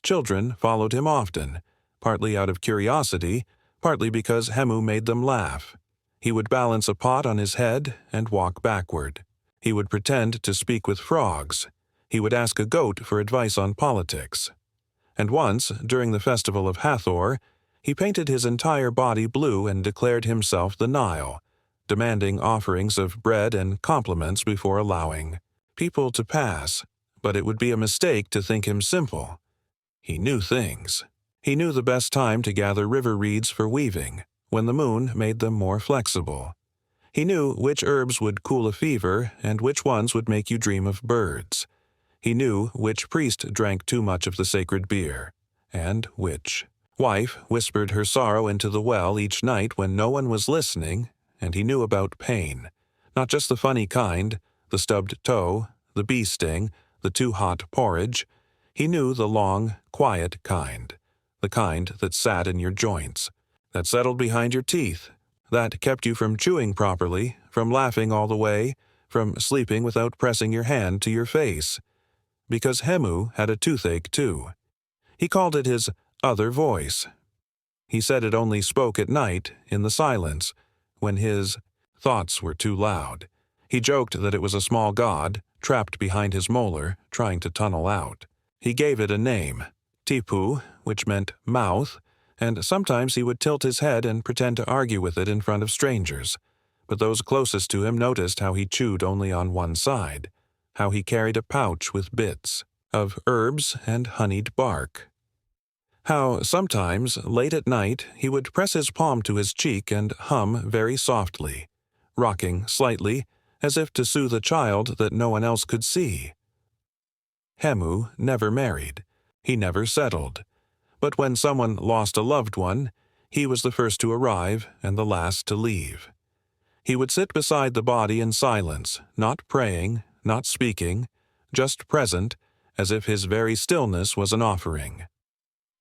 Children followed him often, partly out of curiosity, partly because Hemu made them laugh. He would balance a pot on his head and walk backward. He would pretend to speak with frogs. He would ask a goat for advice on politics. And once, during the festival of Hathor, he painted his entire body blue and declared himself the Nile, demanding offerings of bread and compliments before allowing people to pass, but it would be a mistake to think him simple. He knew things. He knew the best time to gather river reeds for weaving, when the moon made them more flexible. He knew which herbs would cool a fever and which ones would make you dream of birds. He knew which priest drank too much of the sacred beer, and which wife whispered her sorrow into the well each night when no one was listening, and he knew about pain, not just the funny kind, the stubbed toe, the bee sting, the too-hot porridge. He knew the long, quiet kind, the kind that sat in your joints, that settled behind your teeth, that kept you from chewing properly, from laughing all the way, from sleeping without pressing your hand to your face. Because Hemu had a toothache too. He called it his other voice. He said it only spoke at night, in the silence, when his thoughts were too loud. He joked that it was a small god, trapped behind his molar, trying to tunnel out. He gave it a name, Tipu, which meant mouth, and sometimes he would tilt his head and pretend to argue with it in front of strangers. But those closest to him noticed how he chewed only on one side, how he carried a pouch with bits of herbs and honeyed bark. How sometimes, late at night, he would press his palm to his cheek and hum very softly, rocking slightly, as if to soothe a child that no one else could see. Hemu never married. He never settled. But when someone lost a loved one, he was the first to arrive and the last to leave. He would sit beside the body in silence, not praying, not speaking, just present, as if his very stillness was an offering.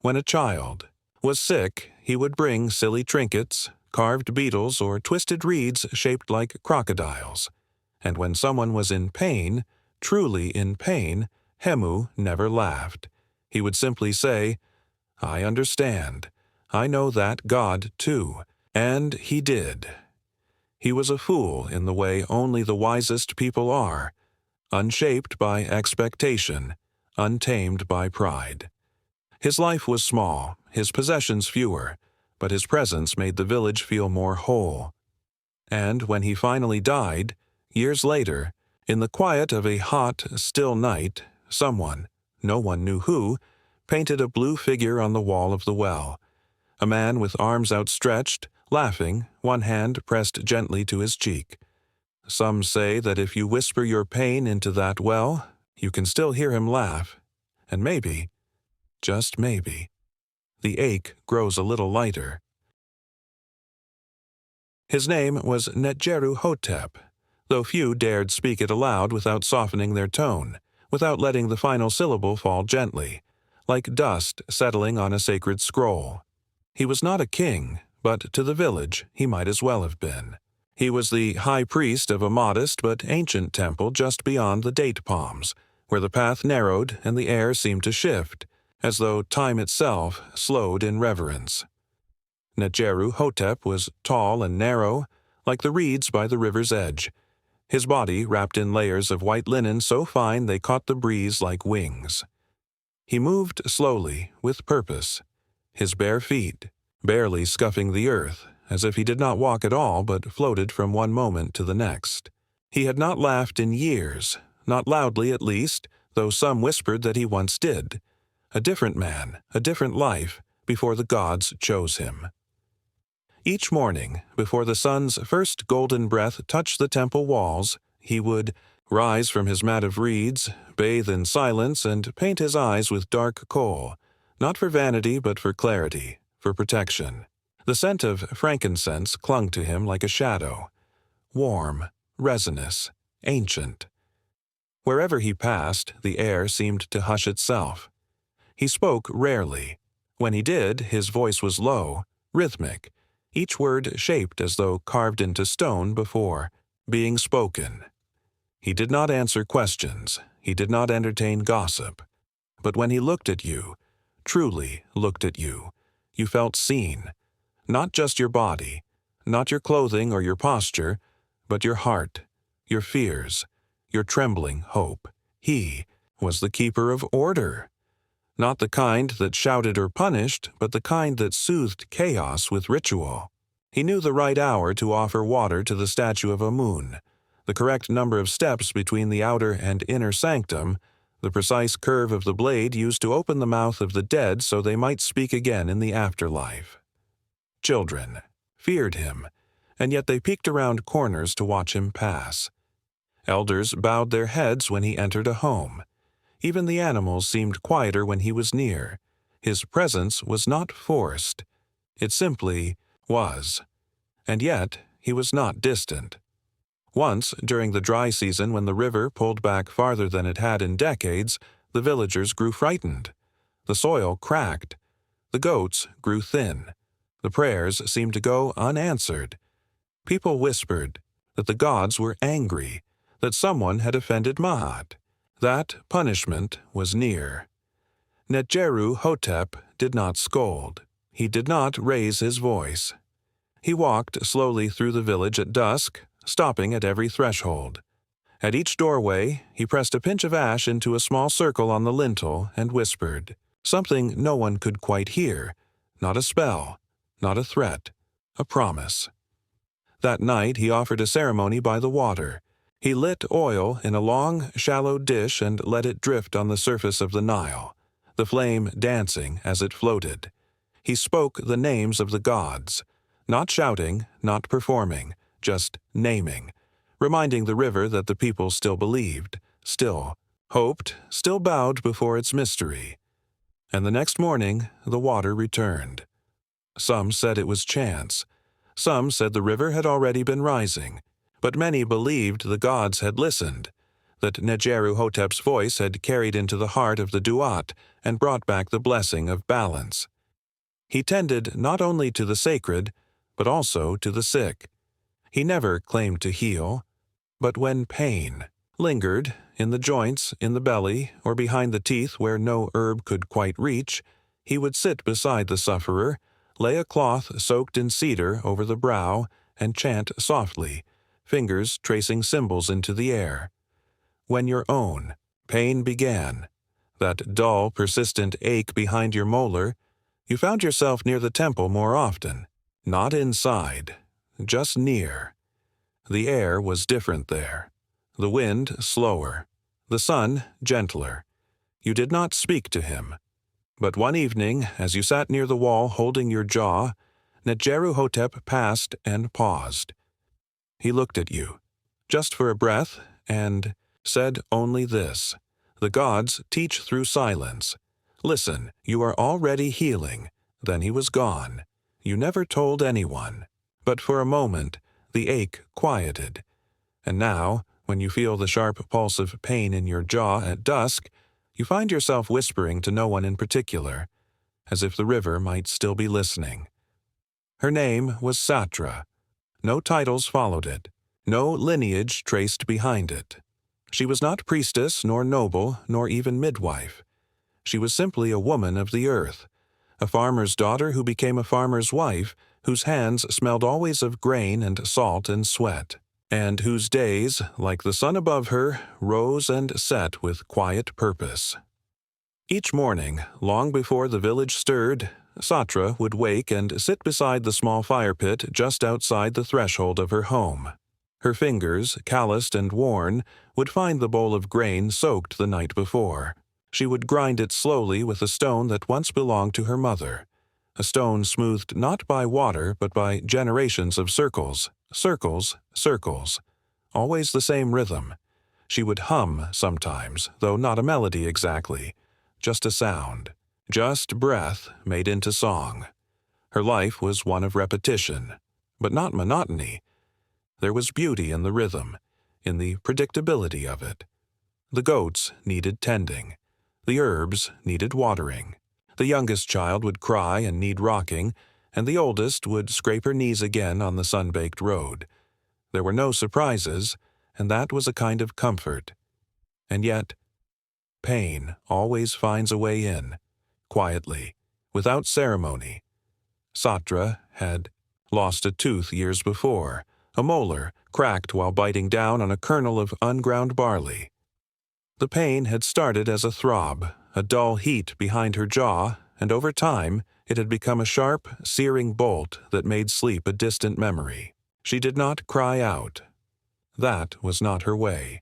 When a child was sick, he would bring silly trinkets, carved beetles, or twisted reeds shaped like crocodiles. And when someone was in pain, truly in pain, Hemu never laughed. He would simply say, "I understand. I know that God, too." And he did. He was a fool in the way only the wisest people are, unshaped by expectation, untamed by pride. His life was small, his possessions fewer, but his presence made the village feel more whole. And when he finally died, years later, in the quiet of a hot, still night, someone, no one knew who, painted a blue figure on the wall of the well, a man with arms outstretched, laughing, one hand pressed gently to his cheek. Some say that if you whisper your pain into that well, you can still hear him laugh, and maybe, just maybe, the ache grows a little lighter. His name was Netjeru-hotep, though few dared speak it aloud without softening their tone, without letting the final syllable fall gently, like dust settling on a sacred scroll. He was not a king, but to the village he might as well have been. He was the high priest of a modest but ancient temple just beyond the date palms, where the path narrowed and the air seemed to shift, as though time itself slowed in reverence. Netjeru-hotep was tall and narrow, like the reeds by the river's edge, his body wrapped in layers of white linen so fine they caught the breeze like wings. He moved slowly, with purpose, his bare feet barely scuffing the earth, as if he did not walk at all but floated from one moment to the next. He had not laughed in years, not loudly at least, though some whispered that he once did. A different man, a different life, before the gods chose him. Each morning, before the sun's first golden breath touched the temple walls, he would rise from his mat of reeds, bathe in silence, and paint his eyes with dark kohl, not for vanity but for clarity, for protection. The scent of frankincense clung to him like a shadow, warm, resinous, ancient. Wherever he passed, the air seemed to hush itself. He spoke rarely. When he did, his voice was low, rhythmic, each word shaped as though carved into stone before being spoken. He did not answer questions, he did not entertain gossip. But when he looked at you, truly looked at you, you felt seen. Not just your body, not your clothing or your posture, but your heart, your fears, your trembling hope. He was the keeper of order. Not the kind that shouted or punished, but the kind that soothed chaos with ritual. He knew the right hour to offer water to the statue of Amun, the correct number of steps between the outer and inner sanctum, the precise curve of the blade used to open the mouth of the dead so they might speak again in the afterlife. Children feared him, and yet they peeked around corners to watch him pass. Elders bowed their heads when he entered a home. Even the animals seemed quieter when he was near. His presence was not forced. It simply was. And yet he was not distant. Once, during the dry season when the river pulled back farther than it had in decades, the villagers grew frightened. The soil cracked. The goats grew thin. The prayers seemed to go unanswered. People whispered that the gods were angry, that someone had offended Mahat, that punishment was near. Netjeru-hotep did not scold. He did not raise his voice. He walked slowly through the village at dusk, stopping at every threshold. At each doorway, he pressed a pinch of ash into a small circle on the lintel and whispered, something no one could quite hear, not a spell, not a threat, a promise. That night he offered a ceremony by the water. He lit oil in a long, shallow dish and let it drift on the surface of the Nile, the flame dancing as it floated. He spoke the names of the gods, not shouting, not performing, just naming, reminding the river that the people still believed, still hoped, still bowed before its mystery. And the next morning the water returned. Some said it was chance. Some said the river had already been rising. But many believed the gods had listened. that Nejeru-hotep's voice had carried into the heart of the duat and brought back the blessing of balance. He tended not only to the sacred, but also to the sick. He never claimed to heal, but when pain lingered in the joints, in the belly, or behind the teeth where no herb could quite reach, he would sit beside the sufferer, lay a cloth soaked in cedar over the brow, and chant softly, fingers tracing symbols into the air. When your own pain began, that dull, persistent ache behind your molar, you found yourself near the temple more often, not inside, just near. The air was different there, the wind slower, the sun gentler. You did not speak to him. But one evening, as you sat near the wall holding your jaw, Nejeru-hotep passed and paused. He looked at you, just for a breath, and said only this: "The gods teach through silence. Listen, you are already healing." Then he was gone. You never told anyone. But for a moment, the ache quieted. And now, when you feel the sharp pulse of pain in your jaw at dusk, you find yourself whispering to no one in particular, as if the river might still be listening. Her name was Satra. No titles followed it, no lineage traced behind it. She was not priestess, nor noble, nor even midwife. She was simply a woman of the earth, a farmer's daughter who became a farmer's wife, whose hands smelled always of grain and salt and sweat, and whose days, like the sun above her, rose and set with quiet purpose. Each morning, long before the village stirred, Satra would wake and sit beside the small fire pit just outside the threshold of her home. Her fingers, calloused and worn, would find the bowl of grain soaked the night before. She would grind it slowly with a stone that once belonged to her mother, a stone smoothed not by water but by generations of circles, circles, circles, always the same rhythm. She would hum sometimes, though not a melody exactly, just a sound, just breath made into song. Her life was one of repetition, but not monotony. There was beauty in the rhythm, in the predictability of it. The goats needed tending. The herbs needed watering. The youngest child would cry and need rocking, and the oldest would scrape her knees again on the sun-baked road. There were no surprises, and that was a kind of comfort. And yet, pain always finds a way in, quietly, without ceremony. Satra had lost a tooth years before, a molar cracked while biting down on a kernel of unground barley. The pain had started as a throb, a dull heat behind her jaw, and over time it had become a sharp, searing bolt that made sleep a distant memory. She did not cry out. That was not her way.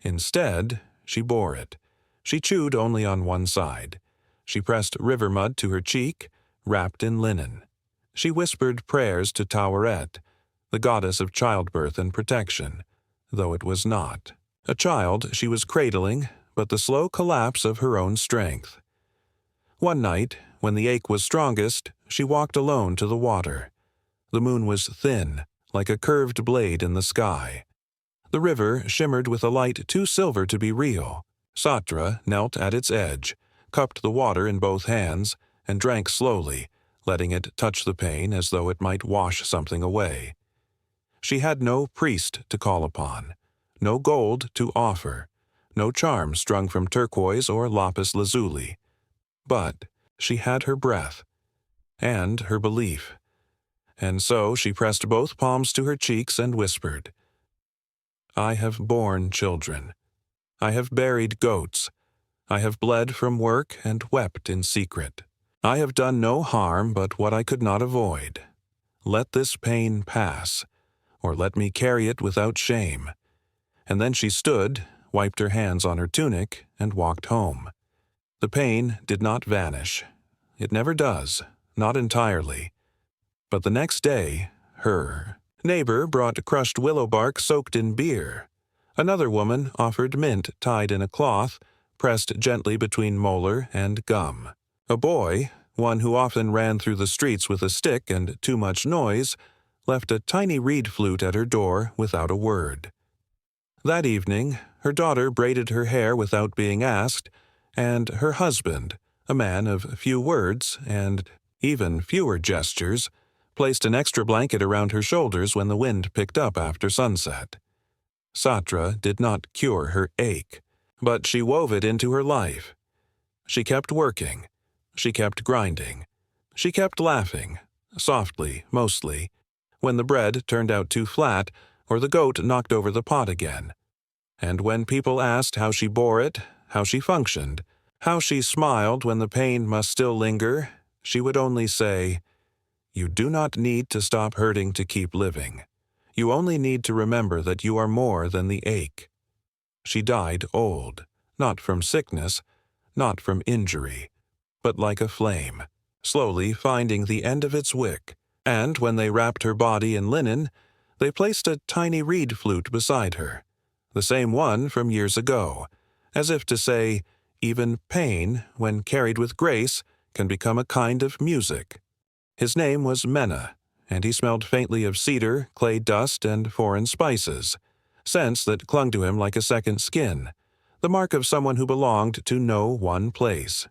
Instead, she bore it. She chewed only on one side. She pressed river mud to her cheek, wrapped in linen. She whispered prayers to Taweret, the goddess of childbirth and protection, though it was not. A child she was cradling, but the slow collapse of her own strength. One night, when the ache was strongest, she walked alone to the water. The moon was thin, like a curved blade in the sky. The river shimmered with a light too silver to be real. Satra knelt at its edge, cupped the water in both hands, and drank slowly, letting it touch the pain as though it might wash something away. She had no priest to call upon, no gold to offer, no charm strung from turquoise or lapis lazuli. But she had her breath, and her belief. And so she pressed both palms to her cheeks and whispered, "I have borne children. I have buried goats. I have bled from work and wept in secret. I have done no harm but what I could not avoid. Let this pain pass, or let me carry it without shame." And then she stood, wiped her hands on her tunic, and walked home. The pain did not vanish. It never does, not entirely. But the next day, her neighbor brought crushed willow bark soaked in beer. Another woman offered mint tied in a cloth, pressed gently between molar and gum. A boy, one who often ran through the streets with a stick and too much noise, left a tiny reed flute at her door without a word. That evening, her daughter braided her hair without being asked, and her husband, a man of few words and even fewer gestures, placed an extra blanket around her shoulders when the wind picked up after sunset. Satra did not cure her ache, but she wove it into her life. She kept working. She kept grinding. She kept laughing, softly, mostly, when the bread turned out too flat or the goat knocked over the pot again. And when people asked how she bore it, how she functioned, how she smiled when the pain must still linger, she would only say, "You do not need to stop hurting to keep living. You only need to remember that you are more than the ache." She died old, not from sickness, not from injury, but like a flame, slowly finding the end of its wick, and when they wrapped her body in linen, they placed a tiny reed flute beside her, the same one from years ago, as if to say, even pain, when carried with grace, can become a kind of music. His name was Mena, and he smelled faintly of cedar, clay dust, and foreign spices, scents that clung to him like a second skin, the mark of someone who belonged to no one place.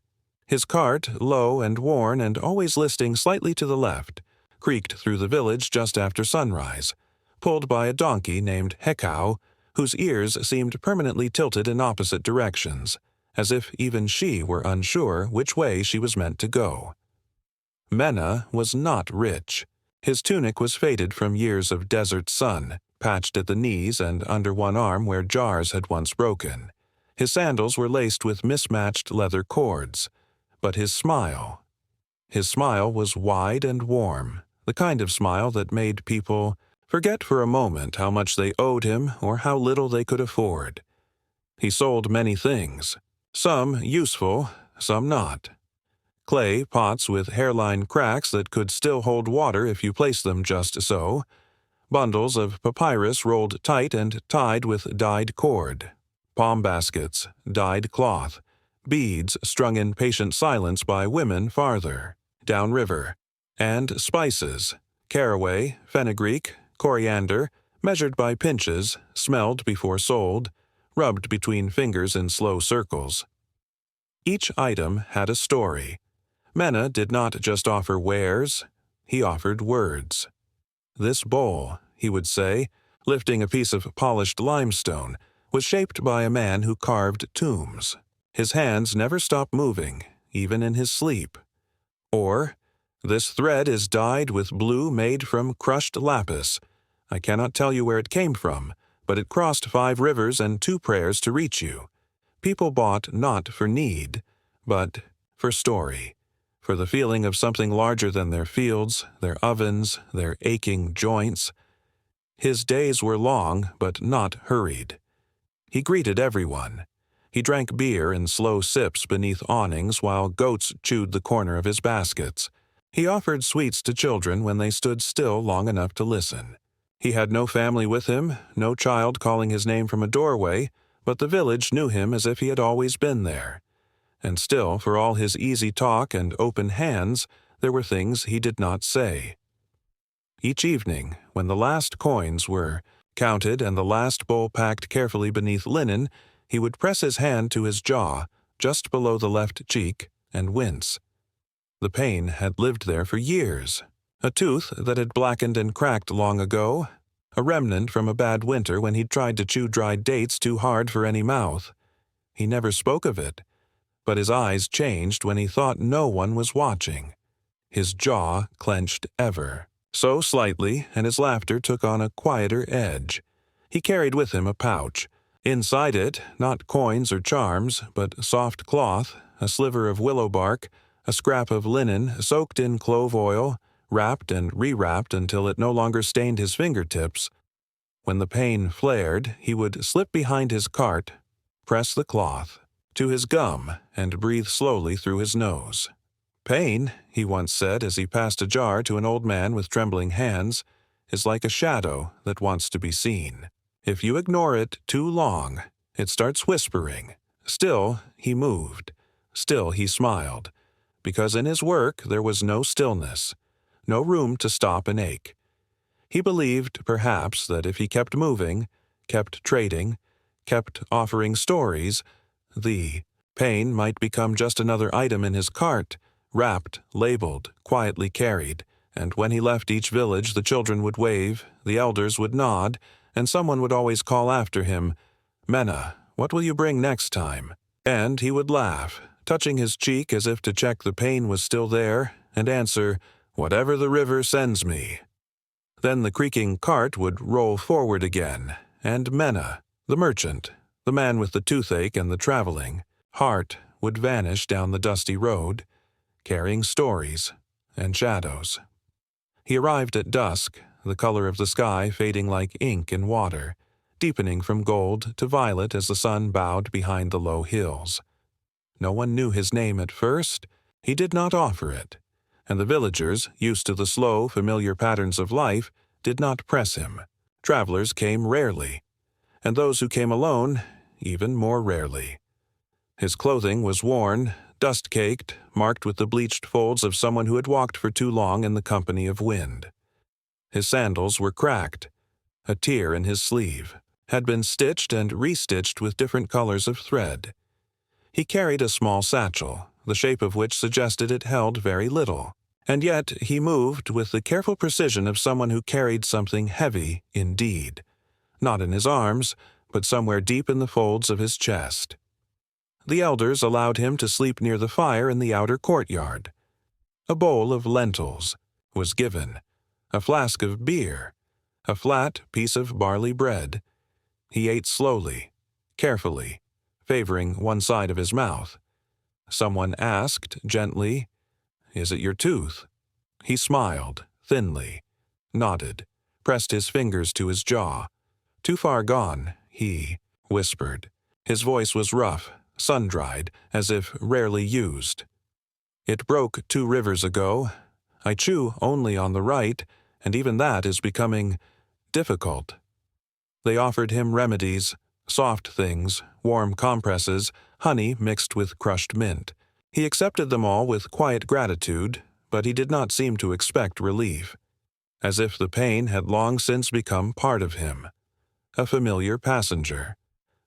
His cart, low and worn and always listing slightly to the left, creaked through the village just after sunrise, pulled by a donkey named Hekau, whose ears seemed permanently tilted in opposite directions, as if even she were unsure which way she was meant to go. Mena was not rich. His tunic was faded from years of desert sun, patched at the knees and under one arm where jars had once broken. His sandals were laced with mismatched leather cords. But his smile was wide and warm, the kind of smile that made people forget for a moment how much they owed him or how little they could afford. He sold many things, some useful, some not. Clay pots with hairline cracks that could still hold water if you placed them just so, bundles of papyrus rolled tight and tied with dyed cord, palm baskets, dyed cloth, beads strung in patient silence by women farther, downriver, and spices, caraway, fenugreek, coriander, measured by pinches, smelled before sold, rubbed between fingers in slow circles. Each item had a story. Mena did not just offer wares, he offered words. "This bowl," he would say, lifting a piece of polished limestone, was shaped by a man who carved tombs. His hands never stopped moving, even in his sleep. Or, "This thread is dyed with blue made from crushed lapis. I cannot tell you where it came from, but it crossed 5 rivers and 2 prayers to reach you." People bought not for need, but for story, for the feeling of something larger than their fields, their ovens, their aching joints. His days were long, but not hurried. He greeted everyone. He drank beer in slow sips beneath awnings while goats chewed the corner of his baskets. He offered sweets to children when they stood still long enough to listen. He had no family with him, no child calling his name from a doorway, but the village knew him as if he had always been there. And still, for all his easy talk and open hands, there were things he did not say. Each evening, when the last coins were counted and the last bowl packed carefully beneath linen, he would press his hand to his jaw, just below the left cheek, and wince. The pain had lived there for years. A tooth that had blackened and cracked long ago, a remnant from a bad winter when he'd tried to chew dried dates too hard for any mouth. He never spoke of it, but his eyes changed when he thought no one was watching. His jaw clenched ever, so slightly, and his laughter took on a quieter edge. He carried with him a pouch. Inside it, not coins or charms, but soft cloth, a sliver of willow bark, a scrap of linen soaked in clove oil, wrapped and rewrapped until it no longer stained his fingertips. When the pain flared, he would slip behind his cart, press the cloth to his gum, and breathe slowly through his nose. "Pain," he once said as he passed a jar to an old man with trembling hands, "is like a shadow that wants to be seen. If you ignore it too long, it starts whispering." Still he moved. Still he smiled, because in his work there was no stillness, no room to stop and ache. He believed, perhaps, that if he kept moving, kept trading, kept offering stories, the pain might become just another item in his cart, wrapped, labeled, quietly carried, and when he left each village the children would wave, the elders would nod, and someone would always call after him, "Mena, what will you bring next time?" And he would laugh, touching his cheek as if to check the pain was still there, and answer, "Whatever the river sends me." Then the creaking cart would roll forward again, and Mena, the merchant, the man with the toothache and the traveling heart, would vanish down the dusty road, carrying stories and shadows. He arrived at dusk, the color of the sky fading like ink in water, deepening from gold to violet as the sun bowed behind the low hills. No one knew his name at first. He did not offer it, and the villagers, used to the slow, familiar patterns of life, did not press him. Travelers came rarely, and those who came alone, even more rarely. His clothing was worn, dust-caked, marked with the bleached folds of someone who had walked for too long in the company of wind. His sandals were cracked. A tear in his sleeve had been stitched and restitched with different colors of thread. He carried a small satchel, the shape of which suggested it held very little, and yet he moved with the careful precision of someone who carried something heavy indeed, not in his arms, but somewhere deep in the folds of his chest. The elders allowed him to sleep near the fire in the outer courtyard. A bowl of lentils was given, a flask of beer, a flat piece of barley bread. He ate slowly, carefully, favoring one side of his mouth. Someone asked gently, "Is it your tooth?" He smiled, thinly, nodded, pressed his fingers to his jaw. "Too far gone," he whispered. His voice was rough, sun-dried, as if rarely used. "It broke 2 rivers ago. I chew only on the right, and even that is becoming difficult." They offered him remedies, soft things, warm compresses, honey mixed with crushed mint. He accepted them all with quiet gratitude, but he did not seem to expect relief, as if the pain had long since become part of him. A familiar passenger,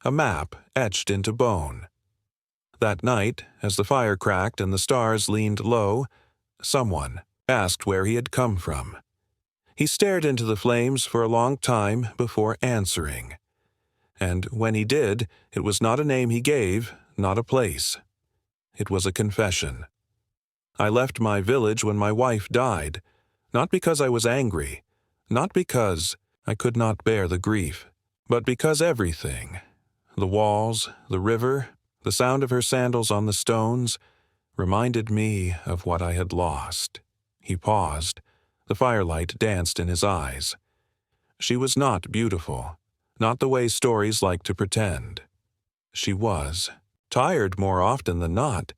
a map etched into bone. That night, as the fire cracked and the stars leaned low, someone asked where he had come from. He stared into the flames for a long time before answering. And when he did, it was not a name he gave, not a place. It was a confession. "I left my village when my wife died, not because I was angry, not because I could not bear the grief, but because everything, the walls, the river, the sound of her sandals on the stones, reminded me of what I had lost." He paused. The firelight danced in his eyes. She was not beautiful, not the way stories like to pretend. She was tired more often than not.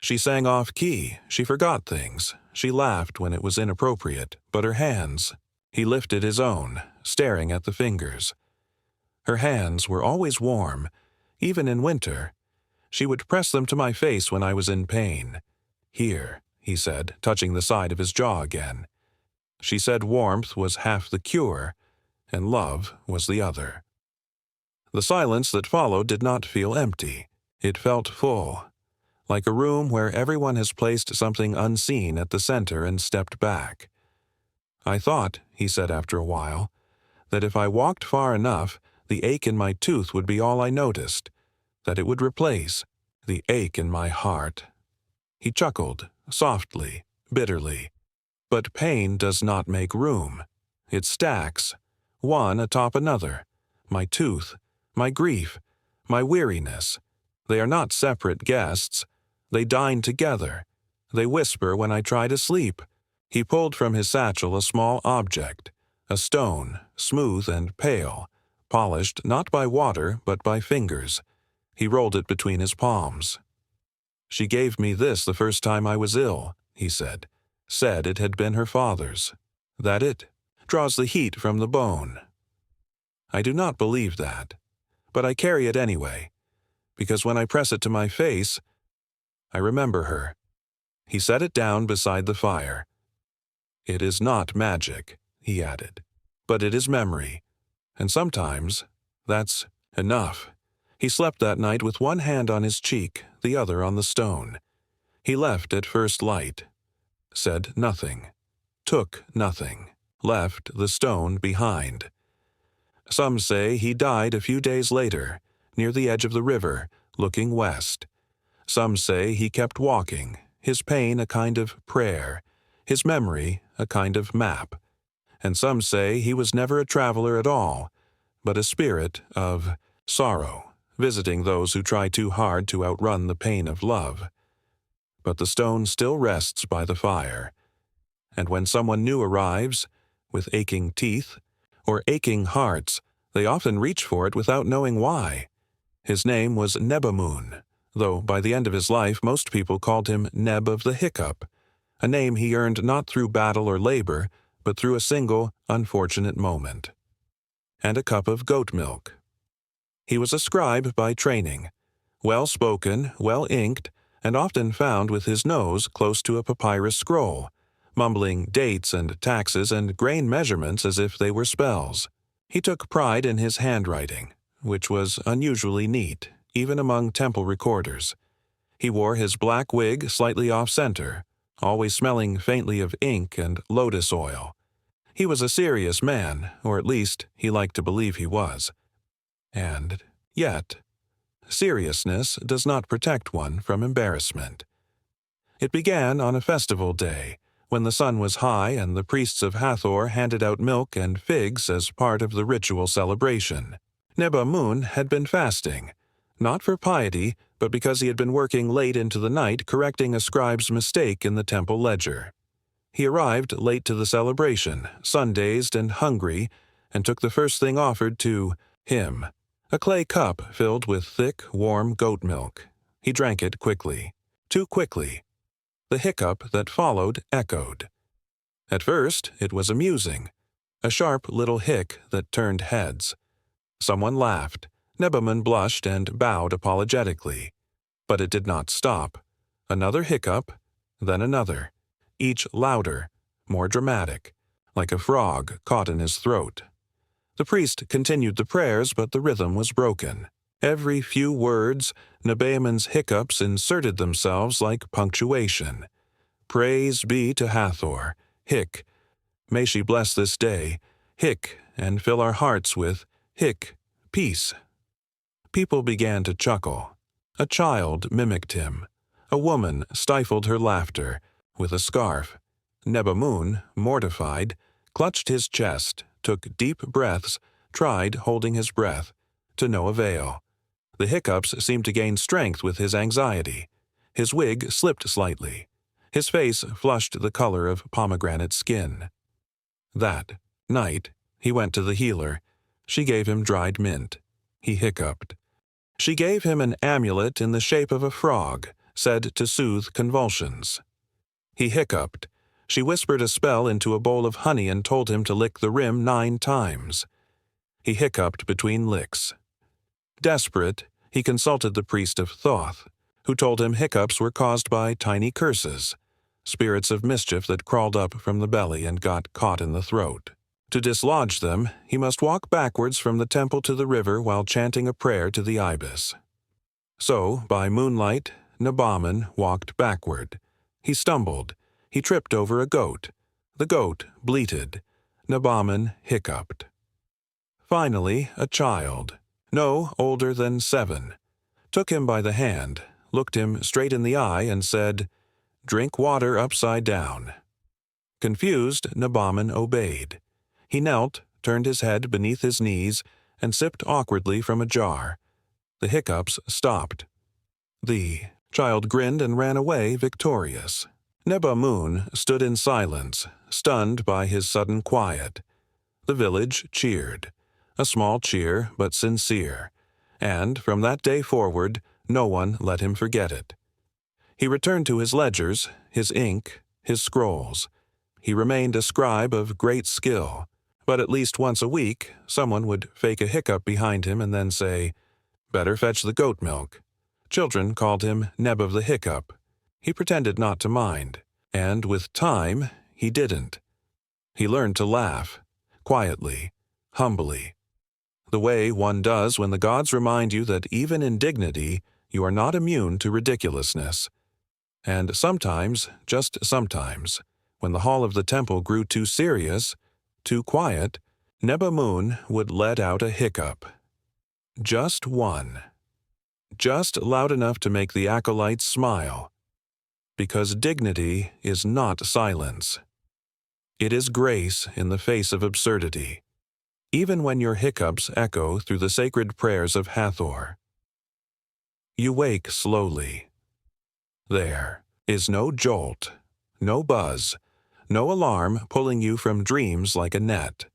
She sang off-key, she forgot things, she laughed when it was inappropriate, but her hands, he lifted his own, staring at the fingers. Her hands were always warm, even in winter. She would press them to my face when I was in pain. "Here," he said, touching the side of his jaw again. She said warmth was half the cure, and love was the other. The silence that followed did not feel empty. It felt full, like a room where everyone has placed something unseen at the center and stepped back. "I thought," he said after a while, "that if I walked far enough, the ache in my tooth would be all I noticed, that it would replace the ache in my heart." He chuckled, softly, bitterly. "But pain does not make room. It stacks, one atop another. My tooth, my grief, my weariness. They are not separate guests. They dine together. They whisper when I try to sleep." He pulled from his satchel a small object, a stone, smooth and pale, polished not by water but by fingers. He rolled it between his palms. "She gave me this the first time I was ill," he said. "Said it had been her father's. That it draws the heat from the bone. I do not believe that, but I carry it anyway, because when I press it to my face, I remember her." He set it down beside the fire. "It is not magic," he added, "but it is memory, and sometimes That's enough. He slept that night with one hand on his cheek, the other on the stone. He left at first light, said nothing, took nothing, left the stone behind. Some say he died a few days later, near the edge of the river, looking west. Some say he kept walking, his pain a kind of prayer, his memory a kind of map. And some say he was never a traveler at all, but a spirit of sorrow, visiting those who try too hard to outrun the pain of love. But the stone still rests by the fire, and when someone new arrives, with aching teeth or aching hearts, they often reach for it without knowing why. His name was Nebamun, though by the end of his life most people called him Neb of the Hiccup, a name he earned not through battle or labor, but through a single unfortunate moment. And a cup of goat milk. He was a scribe by training, well-spoken, well-inked, and often found with his nose close to a papyrus scroll, mumbling dates and taxes and grain measurements as if they were spells. He took pride in his handwriting, which was unusually neat, even among temple recorders. He wore his black wig slightly off-center, always smelling faintly of ink and lotus oil. He was a serious man, or at least he liked to believe he was. And yet, seriousness does not protect one from embarrassment. It began on a festival day, when the sun was high and the priests of Hathor handed out milk and figs as part of the ritual celebration. Nebamun had been fasting, not for piety, but because he had been working late into the night correcting a scribe's mistake in the temple ledger. He arrived late to the celebration, sun-dazed and hungry, and took the first thing offered to him, a clay cup filled with thick, warm goat milk. He drank it quickly, too quickly. The hiccup that followed echoed. At first, it was amusing, a sharp little hic that turned heads. Someone laughed. Nebamun blushed and bowed apologetically. But it did not stop. Another hiccup, then another, each louder, more dramatic, like a frog caught in his throat. The priest continued the prayers, but the rhythm was broken. Every few words, Nebamun's hiccups inserted themselves like punctuation. Praise be to Hathor, hic. May she bless this day, hic, and fill our hearts with, hic, peace. People began to chuckle. A child mimicked him. A woman stifled her laughter with a scarf. Nebamun, mortified, clutched his chest, took deep breaths, tried holding his breath, to no avail. The hiccups seemed to gain strength with his anxiety. His wig slipped slightly. His face flushed the color of pomegranate skin. That night, he went to the healer. She gave him dried mint. He hiccuped. She gave him an amulet in the shape of a frog, said to soothe convulsions. He hiccuped. She whispered a spell into a bowl of honey and told him to lick the rim 9 times. He hiccuped between licks. Desperate, he consulted the priest of Thoth, who told him hiccups were caused by tiny curses, spirits of mischief that crawled up from the belly and got caught in the throat. To dislodge them, he must walk backwards from the temple to the river while chanting a prayer to the ibis. So, by moonlight, Nebamun walked backward. He stumbled. He tripped over a goat. The goat bleated. Nebamun hiccuped. Finally, a child, no older than 7, took him by the hand, looked him straight in the eye, and said, "Drink water upside down." Confused, Nebamun obeyed. He knelt, turned his head beneath his knees, and sipped awkwardly from a jar. The hiccups stopped. The child grinned and ran away victorious. Nebamun stood in silence, stunned by his sudden quiet. The village cheered. A small cheer, but sincere, and from that day forward, no one let him forget it. He returned to his ledgers, his ink, his scrolls. He remained a scribe of great skill, but at least once a week, someone would fake a hiccup behind him and then say, "Better fetch the goat milk." Children called him Neb of the Hiccup. He pretended not to mind, and with time, he didn't. He learned to laugh, quietly, humbly. the way one does when the gods remind you that even in dignity, you are not immune to ridiculousness. And sometimes, just sometimes, when the hall of the temple grew too serious, too quiet, Nebamun would let out a hiccup. Just one. Just loud enough to make the acolytes smile. Because dignity is not silence. It is grace in the face of absurdity, even when your hiccups echo through the sacred prayers of Hathor. You wake slowly. There is no jolt, no buzz, no alarm pulling you from dreams like a net.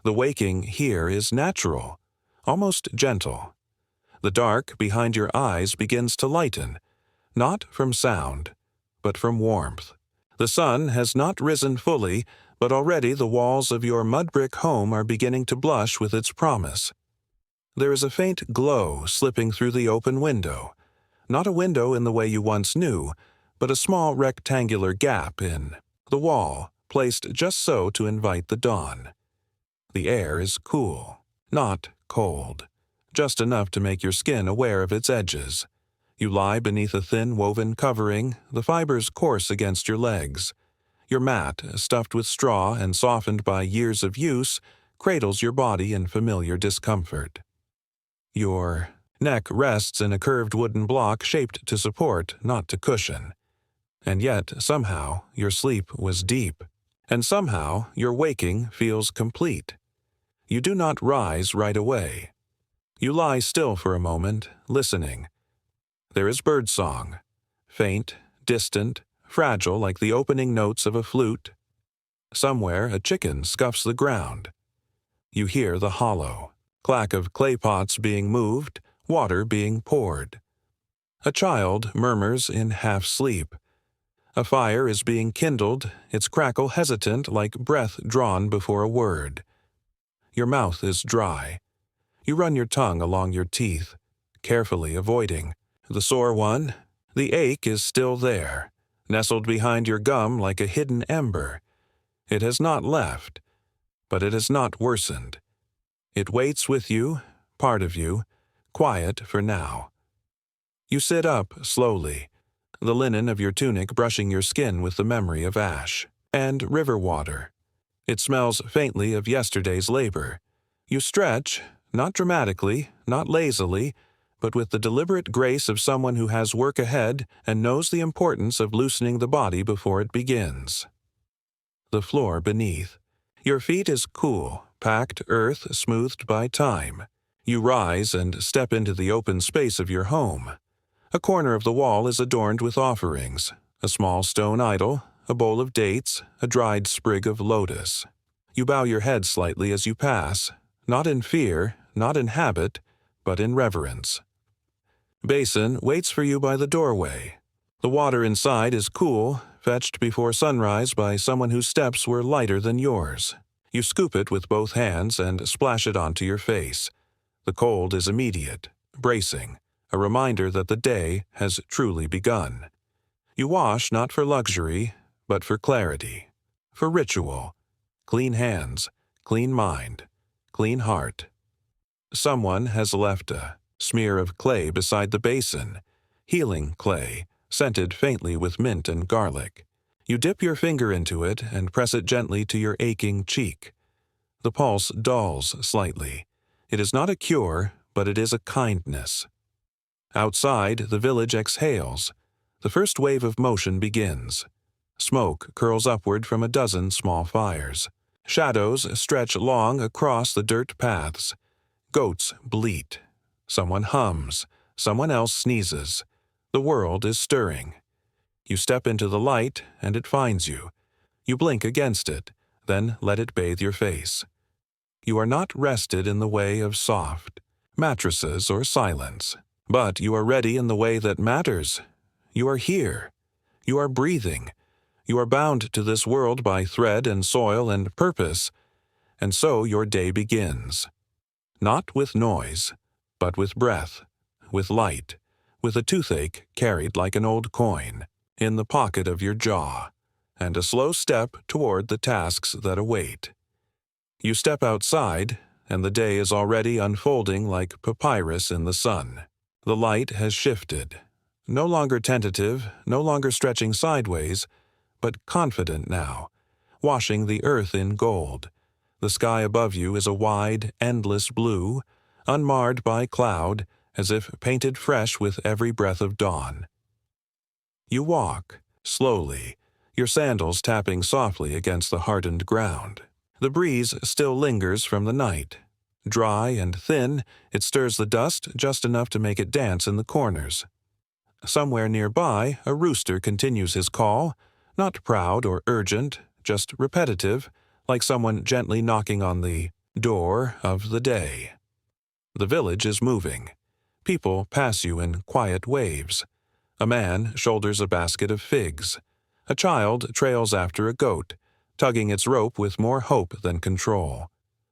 The waking here is natural, almost gentle. The dark behind your eyes begins to lighten, not from sound, but from warmth. The sun has not risen fully, but already the walls of your mud-brick home are beginning to blush with its promise. There is a faint glow slipping through the open window, not a window in the way you once knew, but a small rectangular gap in the wall, placed just so to invite the dawn. The air is cool, not cold, just enough to make your skin aware of its edges. You lie beneath a thin woven covering, the fibers coarse against your legs. Your mat, stuffed with straw and softened by years of use, cradles your body in familiar discomfort. Your neck rests in a curved wooden block shaped to support, not to cushion. And yet, somehow, your sleep was deep, and somehow your waking feels complete. You do not rise right away. You lie still for a moment, listening. There is birdsong, faint, distant, fragile like the opening notes of a flute. Somewhere a chicken scuffs the ground. You hear the hollow clack of clay pots being moved, water being poured. A child murmurs in half-sleep. A fire is being kindled, its crackle hesitant like breath drawn before a word. Your mouth is dry. You run your tongue along your teeth, carefully avoiding the sore one. The ache is still there, nestled behind your gum like a hidden ember. It has not left, but it has not worsened. It waits with you, part of you, quiet for now. You sit up slowly, the linen of your tunic brushing your skin with the memory of ash and river water. It smells faintly of yesterday's labor. You stretch, not dramatically, not lazily, but with the deliberate grace of someone who has work ahead and knows the importance of loosening the body before it begins. The floor beneath. Your feet is cool, packed earth smoothed by time. You rise and step into the open space of your home. A corner of the wall is adorned with offerings, a small stone idol, a bowl of dates, a dried sprig of lotus. You bow your head slightly as you pass, not in fear, not in habit, but in reverence. Basin waits for you by the doorway. The water inside is cool, fetched before sunrise by someone whose steps were lighter than yours. You scoop it with both hands and splash it onto your face. The cold is immediate, bracing, a reminder that the day has truly begun. You wash not for luxury, but for clarity, for ritual. Clean hands, clean mind, clean heart. Someone has left a smear of clay beside the basin, healing clay, scented faintly with mint and garlic. You dip your finger into it and press it gently to your aching cheek. The pulse dulls slightly. It is not a cure, but it is a kindness. Outside, the village exhales. The first wave of motion begins. Smoke curls upward from a dozen small fires. Shadows stretch long across the dirt paths. Goats bleat. Someone hums. Someone else sneezes. The world is stirring. You step into the light, and it finds you. You blink against it, then let it bathe your face. You are not rested in the way of soft mattresses or silence, but you are ready in the way that matters. You are here. You are breathing. You are bound to this world by thread and soil and purpose, and so your day begins. Not with noise, but with breath, with light, with a toothache carried like an old coin in the pocket of your jaw, and a slow step toward the tasks that await. You step outside, and the day is already unfolding like papyrus in the sun. The light has shifted. No longer tentative, no longer stretching sideways, but confident now, washing the earth in gold. The sky above you is a wide, endless blue, unmarred by cloud, as if painted fresh with every breath of dawn. You walk, slowly, your sandals tapping softly against the hardened ground. The breeze still lingers from the night. Dry and thin, it stirs the dust just enough to make it dance in the corners. Somewhere nearby, a rooster continues his call, not proud or urgent, just repetitive, like someone gently knocking on the door of the day. The village is moving. People pass you in quiet waves. A man shoulders a basket of figs. A child trails after a goat, tugging its rope with more hope than control.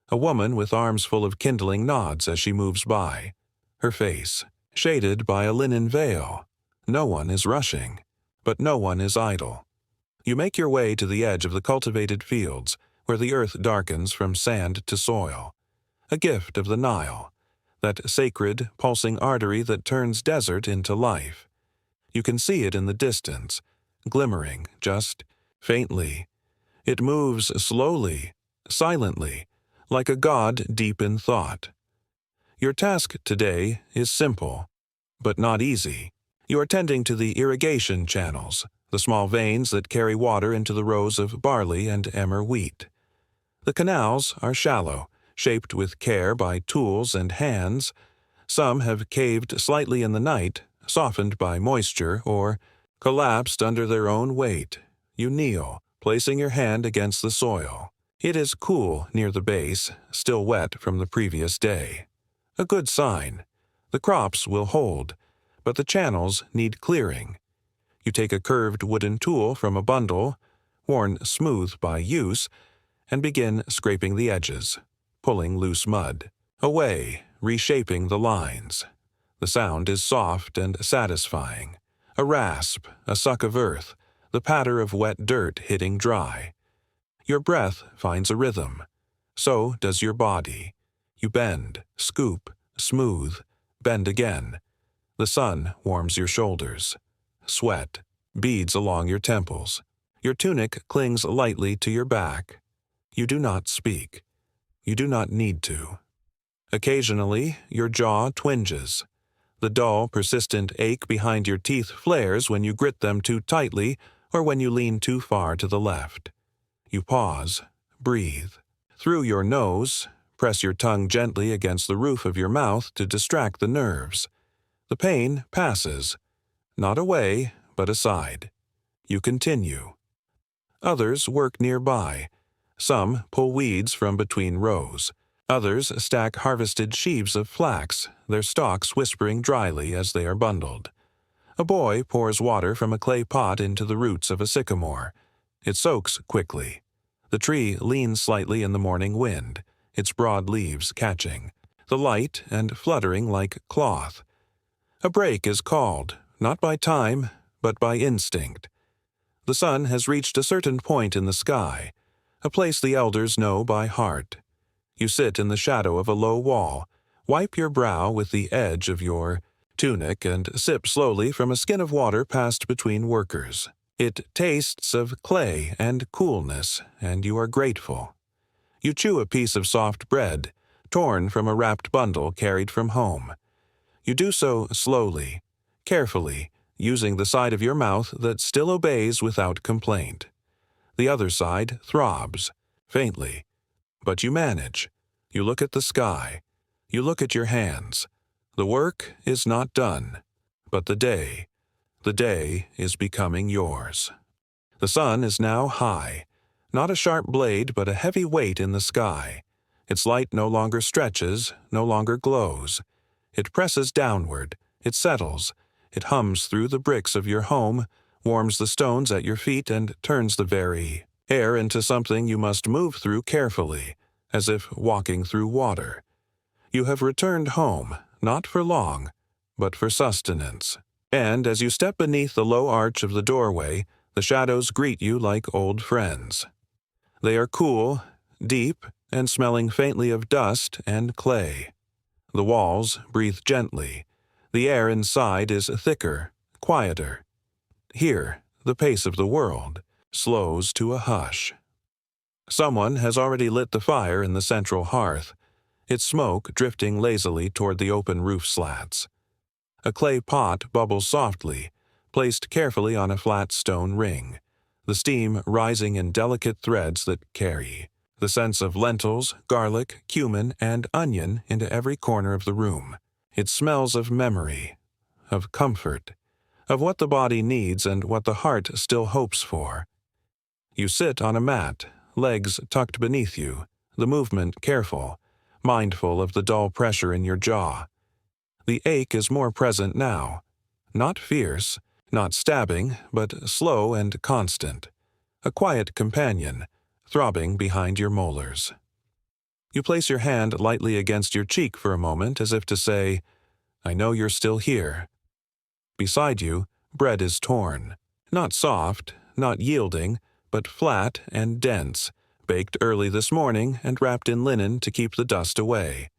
A woman with arms full of kindling nods as she moves by, her face shaded by a linen veil. No one is rushing, but no one is idle. You make your way to the edge of the cultivated fields, where the earth darkens from sand to soil. A gift of the Nile, that sacred, pulsing artery that turns desert into life. You can see it in the distance, glimmering just faintly. It moves slowly, silently, like a god deep in thought. Your task today is simple, but not easy. You are tending to the irrigation channels, the small veins that carry water into the rows of barley and emmer wheat. The canals are shallow, shaped with care by tools and hands. Some have caved slightly in the night, softened by moisture, or collapsed under their own weight. You kneel, placing your hand against the soil. It is cool near the base, still wet from the previous day. A good sign. The crops will hold, but the channels need clearing. You take a curved wooden tool from a bundle, worn smooth by use, and begin scraping the edges, pulling loose mud away, reshaping the lines. The sound is soft and satisfying. A rasp, a suck of earth, the patter of wet dirt hitting dry. Your breath finds a rhythm. So does your body. You bend, scoop, smooth, bend again. The sun warms your shoulders. Sweat beads along your temples. Your tunic clings lightly to your back. You do not speak. You do not need to. Occasionally, your jaw twinges. The dull, persistent ache behind your teeth flares when you grit them too tightly or when you lean too far to the left. You pause, breathe. Through your nose, press your tongue gently against the roof of your mouth to distract the nerves. The pain passes, not away, but aside. You continue. Others work nearby. Some pull weeds from between rows. Others stack harvested sheaves of flax, their stalks whispering dryly as they are bundled. A boy pours water from a clay pot into the roots of a sycamore. It soaks quickly. The tree leans slightly in the morning wind, its broad leaves catching, the light and fluttering like cloth. A break is called, not by time, but by instinct. The sun has reached a certain point in the sky, a place the elders know by heart. You sit in the shadow of a low wall, wipe your brow with the edge of your tunic and sip slowly from a skin of water passed between workers. It tastes of clay and coolness, and you are grateful. You chew a piece of soft bread, torn from a wrapped bundle carried from home. You do so slowly, carefully, using the side of your mouth that still obeys without complaint. The other side throbs, faintly. But you manage. You look at the sky. You look at your hands. The work is not done, but the day is becoming yours. The sun is now high, not a sharp blade but a heavy weight in the sky. Its light no longer stretches, no longer glows. It presses downward, it settles, it hums through the bricks of your home, warms the stones at your feet, and turns the very air into something you must move through carefully, as if walking through water. You have returned home, not for long, but for sustenance. And as you step beneath the low arch of the doorway, the shadows greet you like old friends. They are cool, deep, and smelling faintly of dust and clay. The walls breathe gently. The air inside is thicker, quieter. Here, the pace of the world slows to a hush. Someone has already lit the fire in the central hearth, its smoke drifting lazily toward the open roof slats. A clay pot bubbles softly, placed carefully on a flat stone ring, the steam rising in delicate threads that carry the scents of lentils, garlic, cumin, and onion into every corner of the room. It smells of memory, of comfort, of what the body needs and what the heart still hopes for. You sit on a mat, legs tucked beneath you, the movement careful, mindful of the dull pressure in your jaw. The ache is more present now, not fierce, not stabbing, but slow and constant, a quiet companion, throbbing behind your molars. You place your hand lightly against your cheek for a moment as if to say, "I know you're still here." Beside you, bread is torn, not soft, not yielding, but flat and dense, baked early this morning and wrapped in linen to keep the dust away.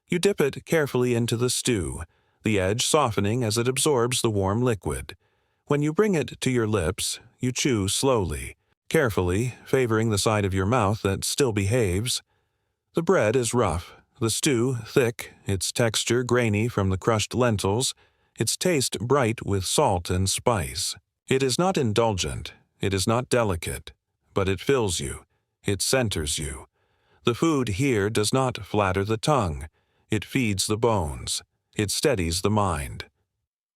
You dip it carefully into the stew, the edge softening as it absorbs the warm liquid. When you bring it to your lips, you chew slowly, carefully, favoring the side of your mouth that still behaves. The bread is rough, the stew thick, its texture grainy from the crushed lentils, its taste bright with salt and spice. It is not indulgent, it is not delicate, but it fills you, it centers you. The food here does not flatter the tongue, it feeds the bones, it steadies the mind.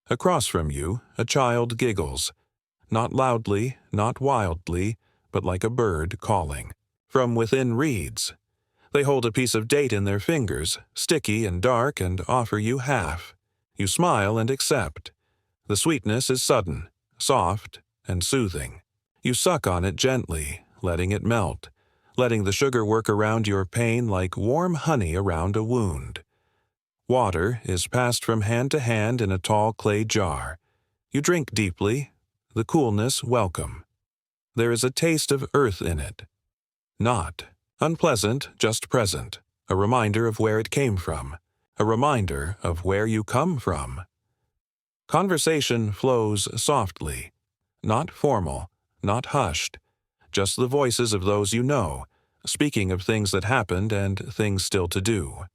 Across from you, a child giggles, not loudly, not wildly, but like a bird calling. From within reeds. They hold a piece of date in their fingers, sticky and dark, and offer you half. You smile and accept. The sweetness is sudden, soft, and soothing. You suck on it gently, letting it melt, letting the sugar work around your pain like warm honey around a wound. Water is passed from hand to hand in a tall clay jar. You drink deeply, the coolness welcome. There is a taste of earth in it. Not unpleasant, just present, a reminder of where it came from, a reminder of where you come from. Conversation flows softly, not formal, not hushed, just the voices of those you know, speaking of things that happened and things still to do.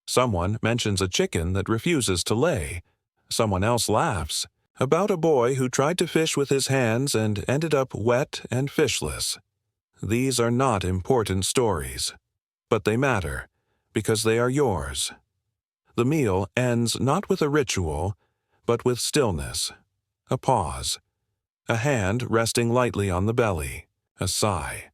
Someone mentions a chicken that refuses to lay. Someone else laughs about a boy who tried to fish with his hands and ended up wet and fishless. These are not important stories, but they matter because they are yours. The meal ends not with a ritual, but with stillness, a pause, a hand resting lightly on the belly, a sigh,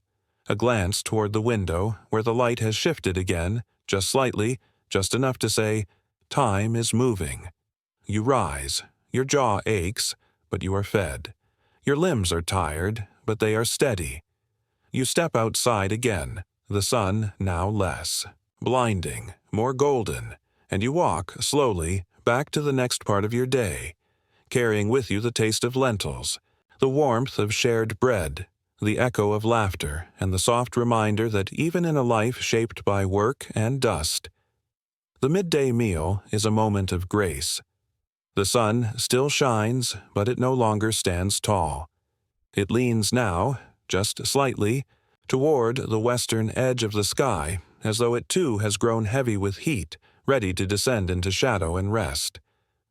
a glance toward the window where the light has shifted again, just slightly, just enough to say, time is moving. You rise, your jaw aches, but you are fed. Your limbs are tired, but they are steady. You step outside again, the sun now less, blinding, more golden, and you walk, slowly, back to the next part of your day, carrying with you the taste of lentils, the warmth of shared bread, the echo of laughter, and the soft reminder that even in a life shaped by work and dust, the midday meal is a moment of grace. The sun still shines, but it no longer stands tall. It leans now, just slightly, toward the western edge of the sky, as though it too has grown heavy with heat, ready to descend into shadow and rest.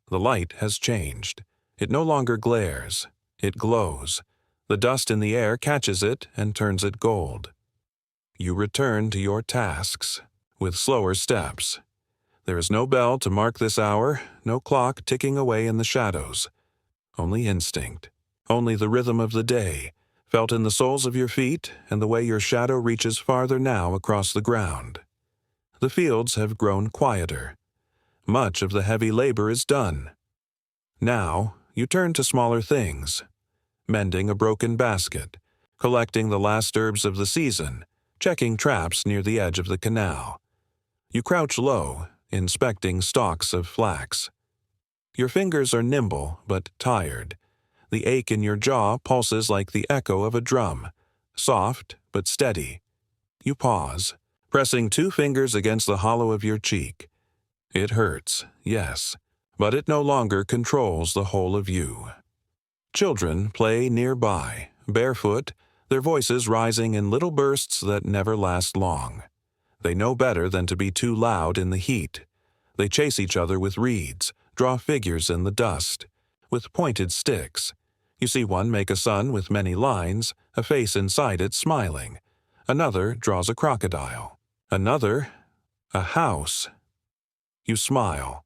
The light has changed. It no longer glares. It glows. The dust in the air catches it and turns it gold. You return to your tasks, with slower steps. There is no bell to mark this hour, no clock ticking away in the shadows. Only instinct. Only the rhythm of the day, felt in the soles of your feet and the way your shadow reaches farther now across the ground. The fields have grown quieter. Much of the heavy labor is done. Now, you turn to smaller things. Mending a broken basket, collecting the last herbs of the season, checking traps near the edge of the canal. You crouch low, inspecting stalks of flax. Your fingers are nimble but tired. The ache in your jaw pulses like the echo of a drum, soft but steady. You pause, pressing 2 fingers against the hollow of your cheek. It hurts, yes, but it no longer controls the whole of you. Children play nearby, barefoot, their voices rising in little bursts that never last long. They know better than to be too loud in the heat. They chase each other with reeds, draw figures in the dust, with pointed sticks. You see one make a sun with many lines, a face inside it smiling. Another draws a crocodile. Another, a house. You smile.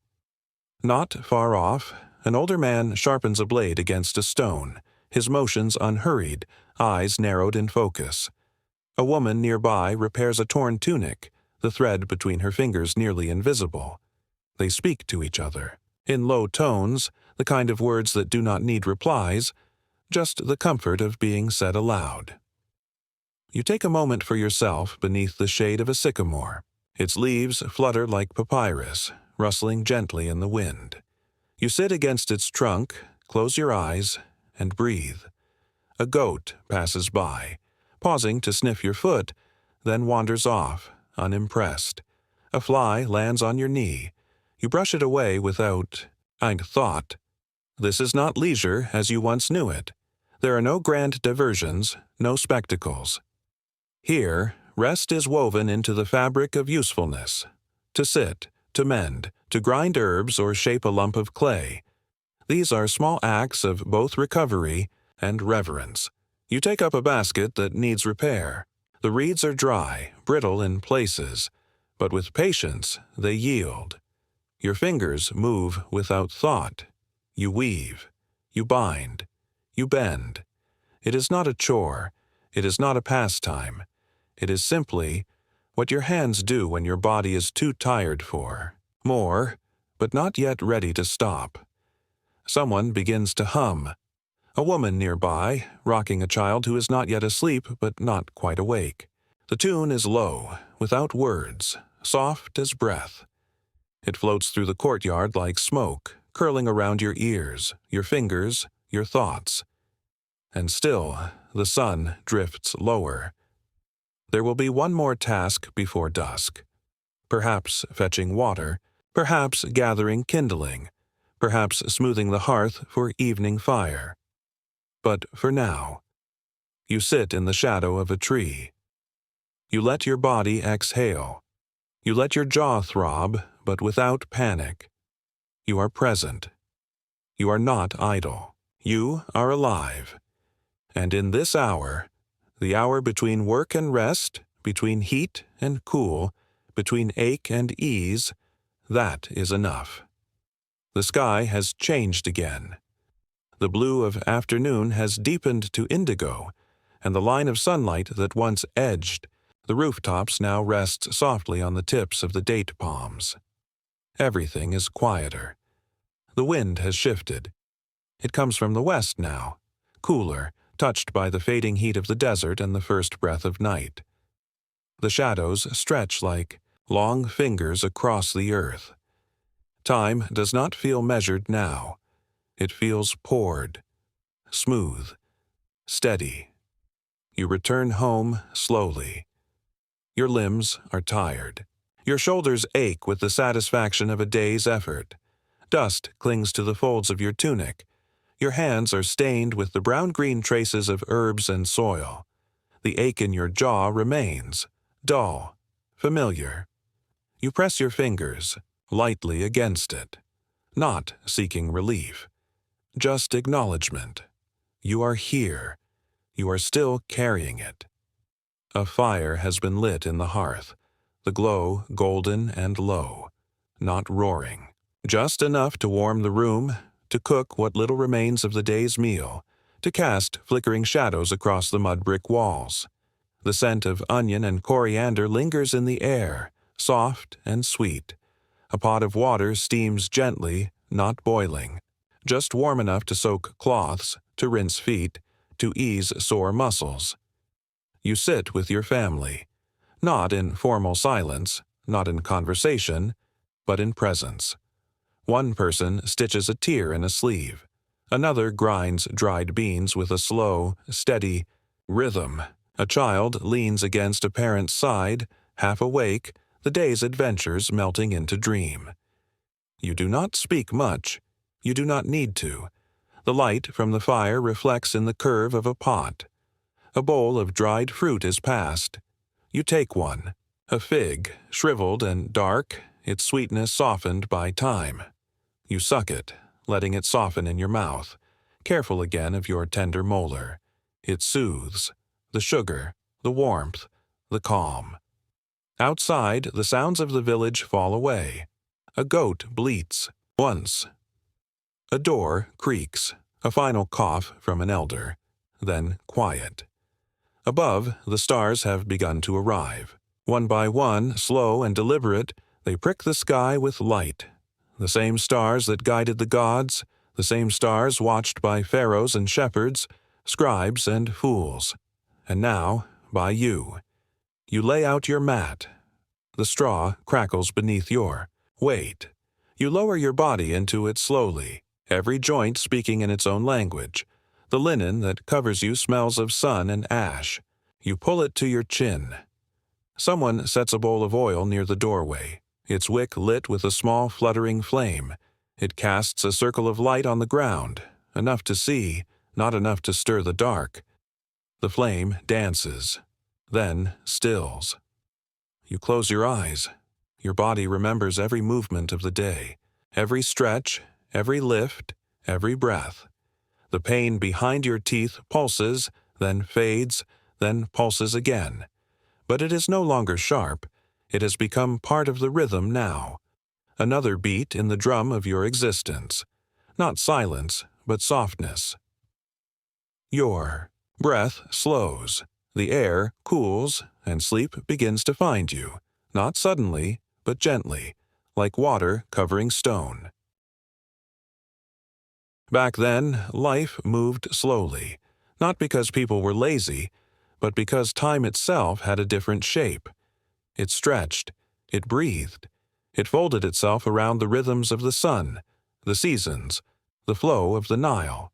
Not far off, an older man sharpens a blade against a stone, his motions unhurried, eyes narrowed in focus. A woman nearby repairs a torn tunic, the thread between her fingers nearly invisible. They speak to each other, in low tones, the kind of words that do not need replies, just the comfort of being said aloud. You take a moment for yourself beneath the shade of a sycamore. Its leaves flutter like papyrus, rustling gently in the wind. You sit against its trunk, close your eyes, and breathe. A goat passes by, pausing to sniff your foot, then wanders off, unimpressed. A fly lands on your knee. You brush it away without ein thought. This is not leisure as you once knew it. There are no grand diversions, no spectacles. Here, rest is woven into the fabric of usefulness. To sit, to mend, to grind herbs or shape a lump of clay. These are small acts of both recovery and reverence. You take up a basket that needs repair. The reeds are dry, brittle in places, but with patience they yield. Your fingers move without thought. You weave. You bind. You bend. It is not a chore. It is not a pastime. It is simply what your hands do when your body is too tired for more, but not yet ready to stop. Someone begins to hum. A woman nearby, rocking a child who is not yet asleep but not quite awake. The tune is low, without words, soft as breath. It floats through the courtyard like smoke, curling around your ears, your fingers, your thoughts. And still, the sun drifts lower. There will be one more task before dusk. Perhaps fetching water, perhaps gathering kindling, perhaps smoothing the hearth for evening fire. But for now, you sit in the shadow of a tree. You let your body exhale. You let your jaw throb, but without panic. You are present. You are not idle. You are alive. And in this hour, the hour between work and rest, between heat and cool, between ache and ease, that is enough. The sky has changed again. The blue of afternoon has deepened to indigo, and the line of sunlight that once edged the rooftops now rests softly on the tips of the date palms. Everything is quieter. The wind has shifted. It comes from the west now, cooler, touched by the fading heat of the desert and the first breath of night. The shadows stretch like long fingers across the earth. Time does not feel measured now. It feels poured, smooth, steady. You return home slowly. Your limbs are tired. Your shoulders ache with the satisfaction of a day's effort. Dust clings to the folds of your tunic. Your hands are stained with the brown-green traces of herbs and soil. The ache in your jaw remains, dull, familiar. You press your fingers lightly against it, not seeking relief, just acknowledgement. You are here. You are still carrying it. A fire has been lit in the hearth, the glow golden and low, not roaring, just enough to warm the room, to cook what little remains of the day's meal, to cast flickering shadows across the mud-brick walls. The scent of onion and coriander lingers in the air, soft and sweet. A pot of water steams gently, not boiling, just warm enough to soak cloths, to rinse feet, to ease sore muscles. You sit with your family, not in formal silence, not in conversation, but in presence. One person stitches a tear in a sleeve. Another grinds dried beans with a slow, steady rhythm. A child leans against a parent's side, half awake, the day's adventures melting into dream. You do not speak much. You do not need to. The light from the fire reflects in the curve of a pot. A bowl of dried fruit is passed. You take one. A fig, shriveled and dark, its sweetness softened by time. You suck it, letting it soften in your mouth, careful again of your tender molar. It soothes. The sugar, the warmth, the calm. Outside, the sounds of the village fall away. A goat bleats. Once. A door creaks. A final cough from an elder. Then quiet. Above, the stars have begun to arrive. One by one, slow and deliberate, they prick the sky with light. The same stars that guided the gods, the same stars watched by pharaohs and shepherds, scribes and fools. And now, by you. You lay out your mat. The straw crackles beneath your weight. You lower your body into it slowly, every joint speaking in its own language. The linen that covers you smells of sun and ash. You pull it to your chin. Someone sets a bowl of oil near the doorway, its wick lit with a small fluttering flame. It casts a circle of light on the ground, enough to see, not enough to stir the dark. The flame dances, then stills. You close your eyes. Your body remembers every movement of the day, every stretch, every lift, every breath. The pain behind your teeth pulses, then fades, then pulses again. But it is no longer sharp. It has become part of the rhythm now. Another beat in the drum of your existence. Not silence, but softness. Your breath slows. The air cools, and sleep begins to find you. Not suddenly, but gently, like water covering stone. Back then, life moved slowly, not because people were lazy, but because time itself had a different shape. It stretched, it breathed, it folded itself around the rhythms of the sun, the seasons, the flow of the Nile.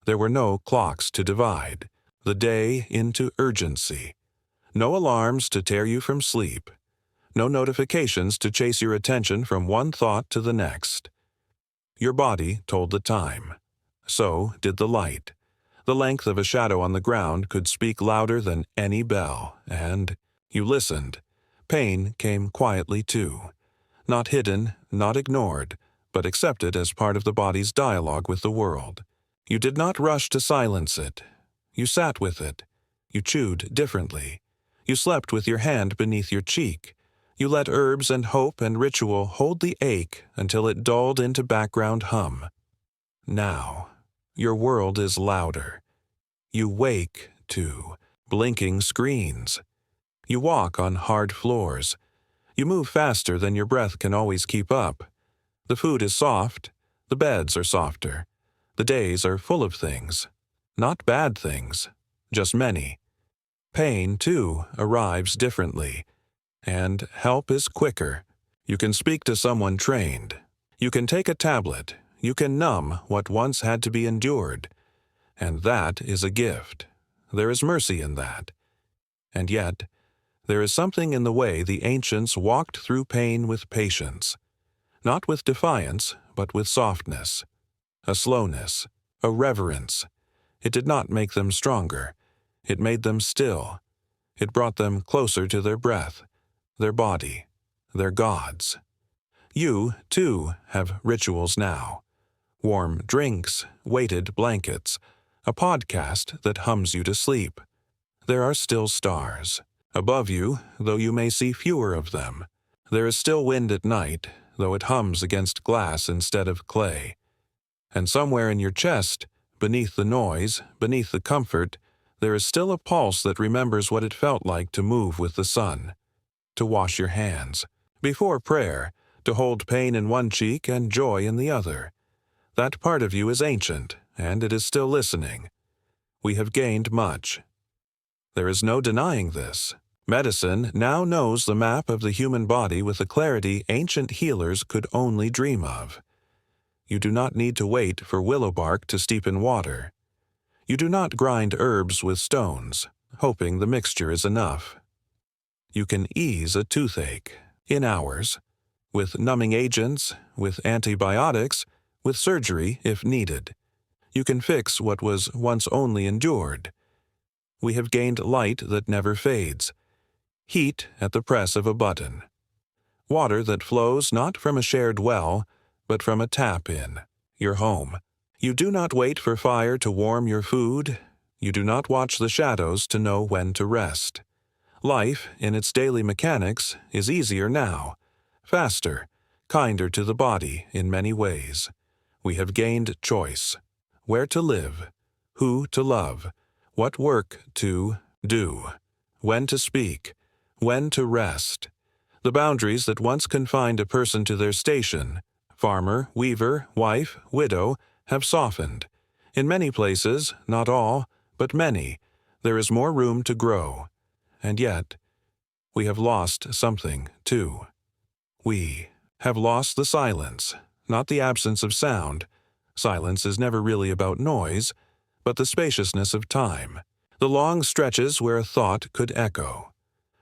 There were no clocks to divide the day into urgency, no alarms to tear you from sleep, no notifications to chase your attention from one thought to the next. Your body told the time. So did the light. The length of a shadow on the ground could speak louder than any bell, and you listened. Pain came quietly too. Not hidden, not ignored, but accepted as part of the body's dialogue with the world. You did not rush to silence it. You sat with it. You chewed differently. You slept with your hand beneath your cheek. You let herbs and hope and ritual hold the ache until it dulled into background hum. Now, your world is louder. You wake to blinking screens. You walk on hard floors. You move faster than your breath can always keep up. The food is soft. The beds are softer. The days are full of things. Not bad things, just many. Pain, too, arrives differently. And help is quicker. You can speak to someone trained. You can take a tablet. You can numb what once had to be endured. And that is a gift. There is mercy in that. And yet, there is something in the way the ancients walked through pain with patience. Not with defiance, but with softness. A slowness, a reverence. It did not make them stronger. It made them still. It brought them closer to their breath, their body, their gods. You, too, have rituals now. Warm drinks, weighted blankets, a podcast that hums you to sleep. There are still stars. Above you, though you may see fewer of them. There is still wind at night, though it hums against glass instead of clay. And somewhere in your chest, beneath the noise, beneath the comfort, there is still a pulse that remembers what it felt like to move with the sun, to wash your hands, before prayer, to hold pain in one cheek and joy in the other. That part of you is ancient, and it is still listening. We have gained much. There is no denying this. Medicine now knows the map of the human body with a clarity ancient healers could only dream of. You do not need to wait for willow bark to steep in water. You do not grind herbs with stones, hoping the mixture is enough. You can ease a toothache in hours, with numbing agents, with antibiotics, with surgery if needed. You can fix what was once only endured. We have gained light that never fades, heat at the press of a button, water that flows not from a shared well, but from a tap in your home. You do not wait for fire to warm your food. You do not watch the shadows to know when to rest. Life, in its daily mechanics, is easier now, faster, kinder to the body in many ways. We have gained choice, where to live, who to love, what work to do, when to speak, when to rest. The boundaries that once confined a person to their station, farmer, weaver, wife, widow, have softened. In many places, not all, but many, there is more room to grow. And yet, we have lost something, too. We have lost the silence, not the absence of sound. Silence is never really about noise, but the spaciousness of time, the long stretches where a thought could echo,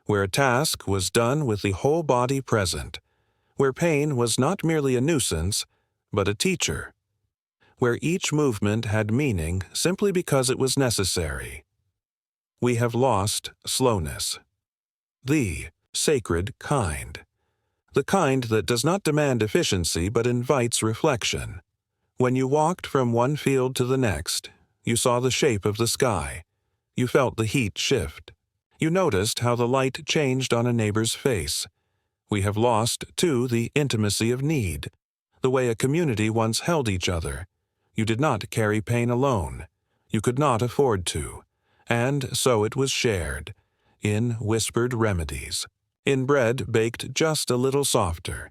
where a task was done with the whole body present, where pain was not merely a nuisance, but a teacher, where each movement had meaning simply because it was necessary. We have lost slowness, the sacred kind, the kind that does not demand efficiency but invites reflection. When you walked from one field to the next, you saw the shape of the sky. You felt the heat shift. You noticed how the light changed on a neighbor's face. We have lost, too, the intimacy of need, the way a community once held each other. You did not carry pain alone. You could not afford to. And so it was shared, in whispered remedies, in bread baked just a little softer,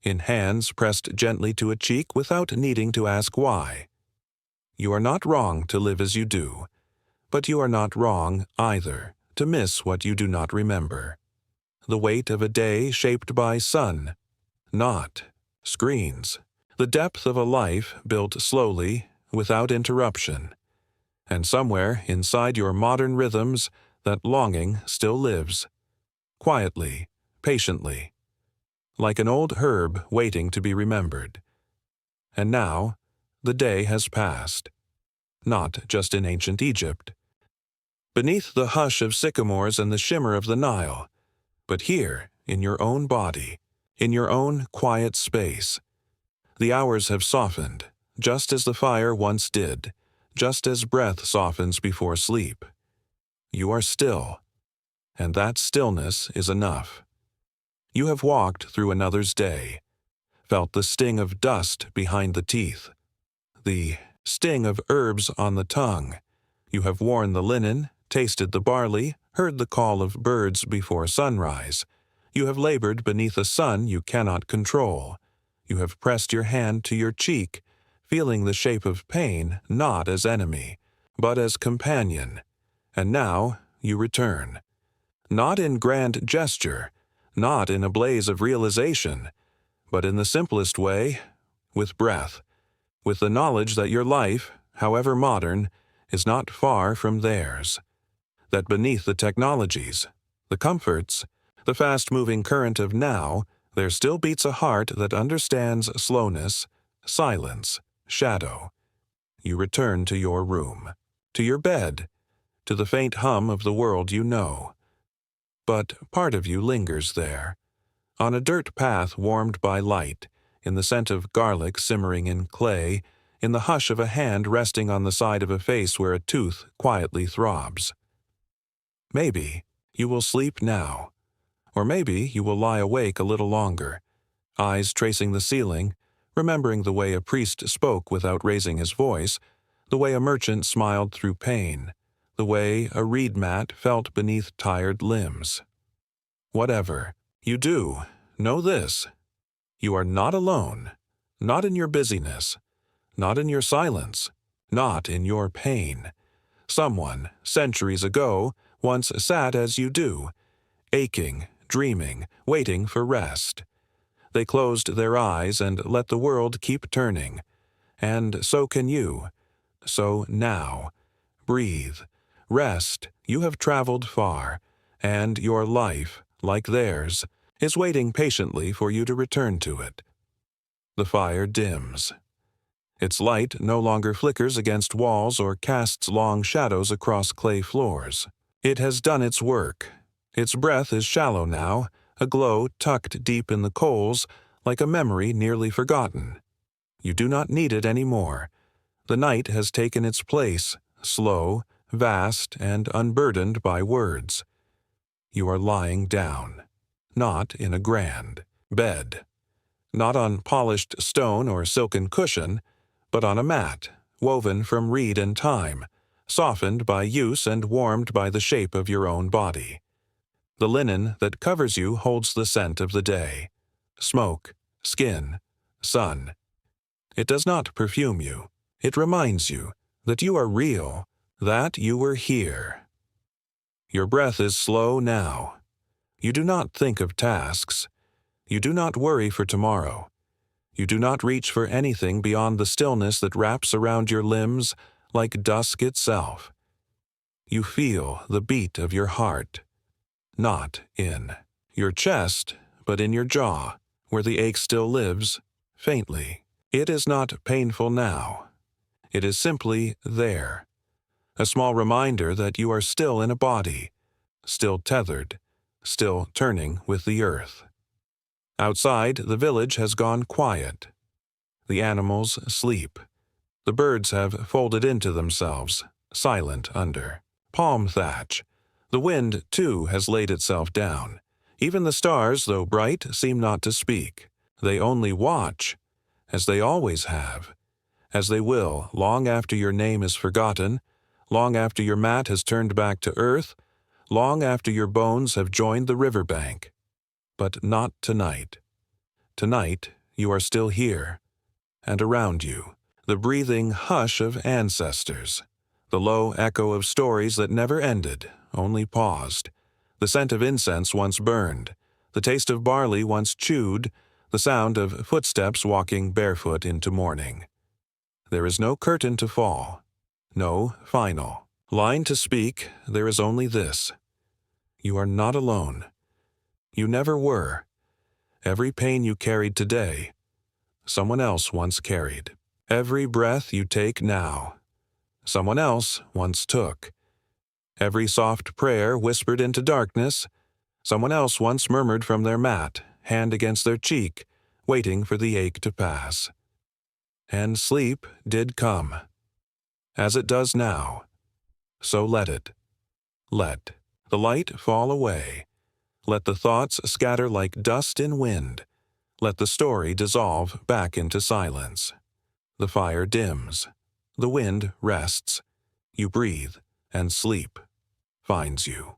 in hands pressed gently to a cheek without needing to ask why. You are not wrong to live as you do, but you are not wrong, either, to miss what you do not remember. The weight of a day shaped by sun, not screens. The depth of a life built slowly, without interruption. And somewhere inside your modern rhythms, that longing still lives, quietly, patiently, like an old herb waiting to be remembered. And now, the day has passed, not just in ancient Egypt, beneath the hush of sycamores and the shimmer of the Nile, but here, in your own body, in your own quiet space. The hours have softened, just as the fire once did, just as breath softens before sleep. You are still, and that stillness is enough. You have walked through another's day, felt the sting of dust behind the teeth, the sting of herbs on the tongue. You have worn the linen, tasted the barley, heard the call of birds before sunrise. You have labored beneath a sun you cannot control. You have pressed your hand to your cheek, feeling the shape of pain not as enemy, but as companion. And now you return. Not in grand gesture, not in a blaze of realization, but in the simplest way, with breath, with the knowledge that your life, however modern, is not far from theirs. That beneath the technologies, the comforts, the fast-moving current of now, there still beats a heart that understands slowness, silence, shadow. You return to your room, to your bed, to the faint hum of the world you know. But part of you lingers there, on a dirt path warmed by light, in the scent of garlic simmering in clay, in the hush of a hand resting on the side of a face where a tooth quietly throbs. Maybe you will sleep now, or maybe you will lie awake a little longer, eyes tracing the ceiling, remembering the way a priest spoke without raising his voice, the way a merchant smiled through pain, the way a reed mat felt beneath tired limbs. Whatever you do, know this: you are not alone, not in your busyness, not in your silence, not in your pain. Someone, centuries ago, once sat as you do, aching, dreaming, waiting for rest. They closed their eyes and let the world keep turning. And so can you. So now, breathe, rest. You have traveled far, and your life, like theirs, is waiting patiently for you to return to it. The fire dims. Its light no longer flickers against walls or casts long shadows across clay floors. It has done its work. Its breath is shallow now, a glow tucked deep in the coals, like a memory nearly forgotten. You do not need it any more. The night has taken its place, slow, vast, and unburdened by words. You are lying down, not in a grand bed, not on polished stone or silken cushion, but on a mat, woven from reed and time, softened by use and warmed by the shape of your own body. The linen that covers you holds the scent of the day, smoke, skin, sun. It does not perfume you. It reminds you that you are real, that you were here. Your breath is slow now. You do not think of tasks. You do not worry for tomorrow. You do not reach for anything beyond the stillness that wraps around your limbs like dusk itself. You feel the beat of your heart, not in your chest, but in your jaw, where the ache still lives, faintly. It is not painful now. It is simply there, a small reminder that you are still in a body, still tethered, still turning with the earth. Outside, the village has gone quiet. The animals sleep. The birds have folded into themselves, silent under palm thatch. The wind, too, has laid itself down. Even the stars, though bright, seem not to speak. They only watch, as they always have, as they will long after your name is forgotten, long after your mat has turned back to earth, long after your bones have joined the riverbank. But not tonight. Tonight, you are still here, and around you, the breathing hush of ancestors, the low echo of stories that never ended, only paused, the scent of incense once burned, the taste of barley once chewed, the sound of footsteps walking barefoot into morning. There is no curtain to fall, no final line to speak. There is only this: you are not alone. You never were. Every pain you carried today, someone else once carried. Every breath you take now, someone else once took. Every soft prayer whispered into darkness, someone else once murmured from their mat, hand against their cheek, waiting for the ache to pass. And sleep did come, as it does now. So let it. Let the light fall away. Let the thoughts scatter like dust in wind. Let the story dissolve back into silence. The fire dims. The wind rests. You breathe, and sleep finds you.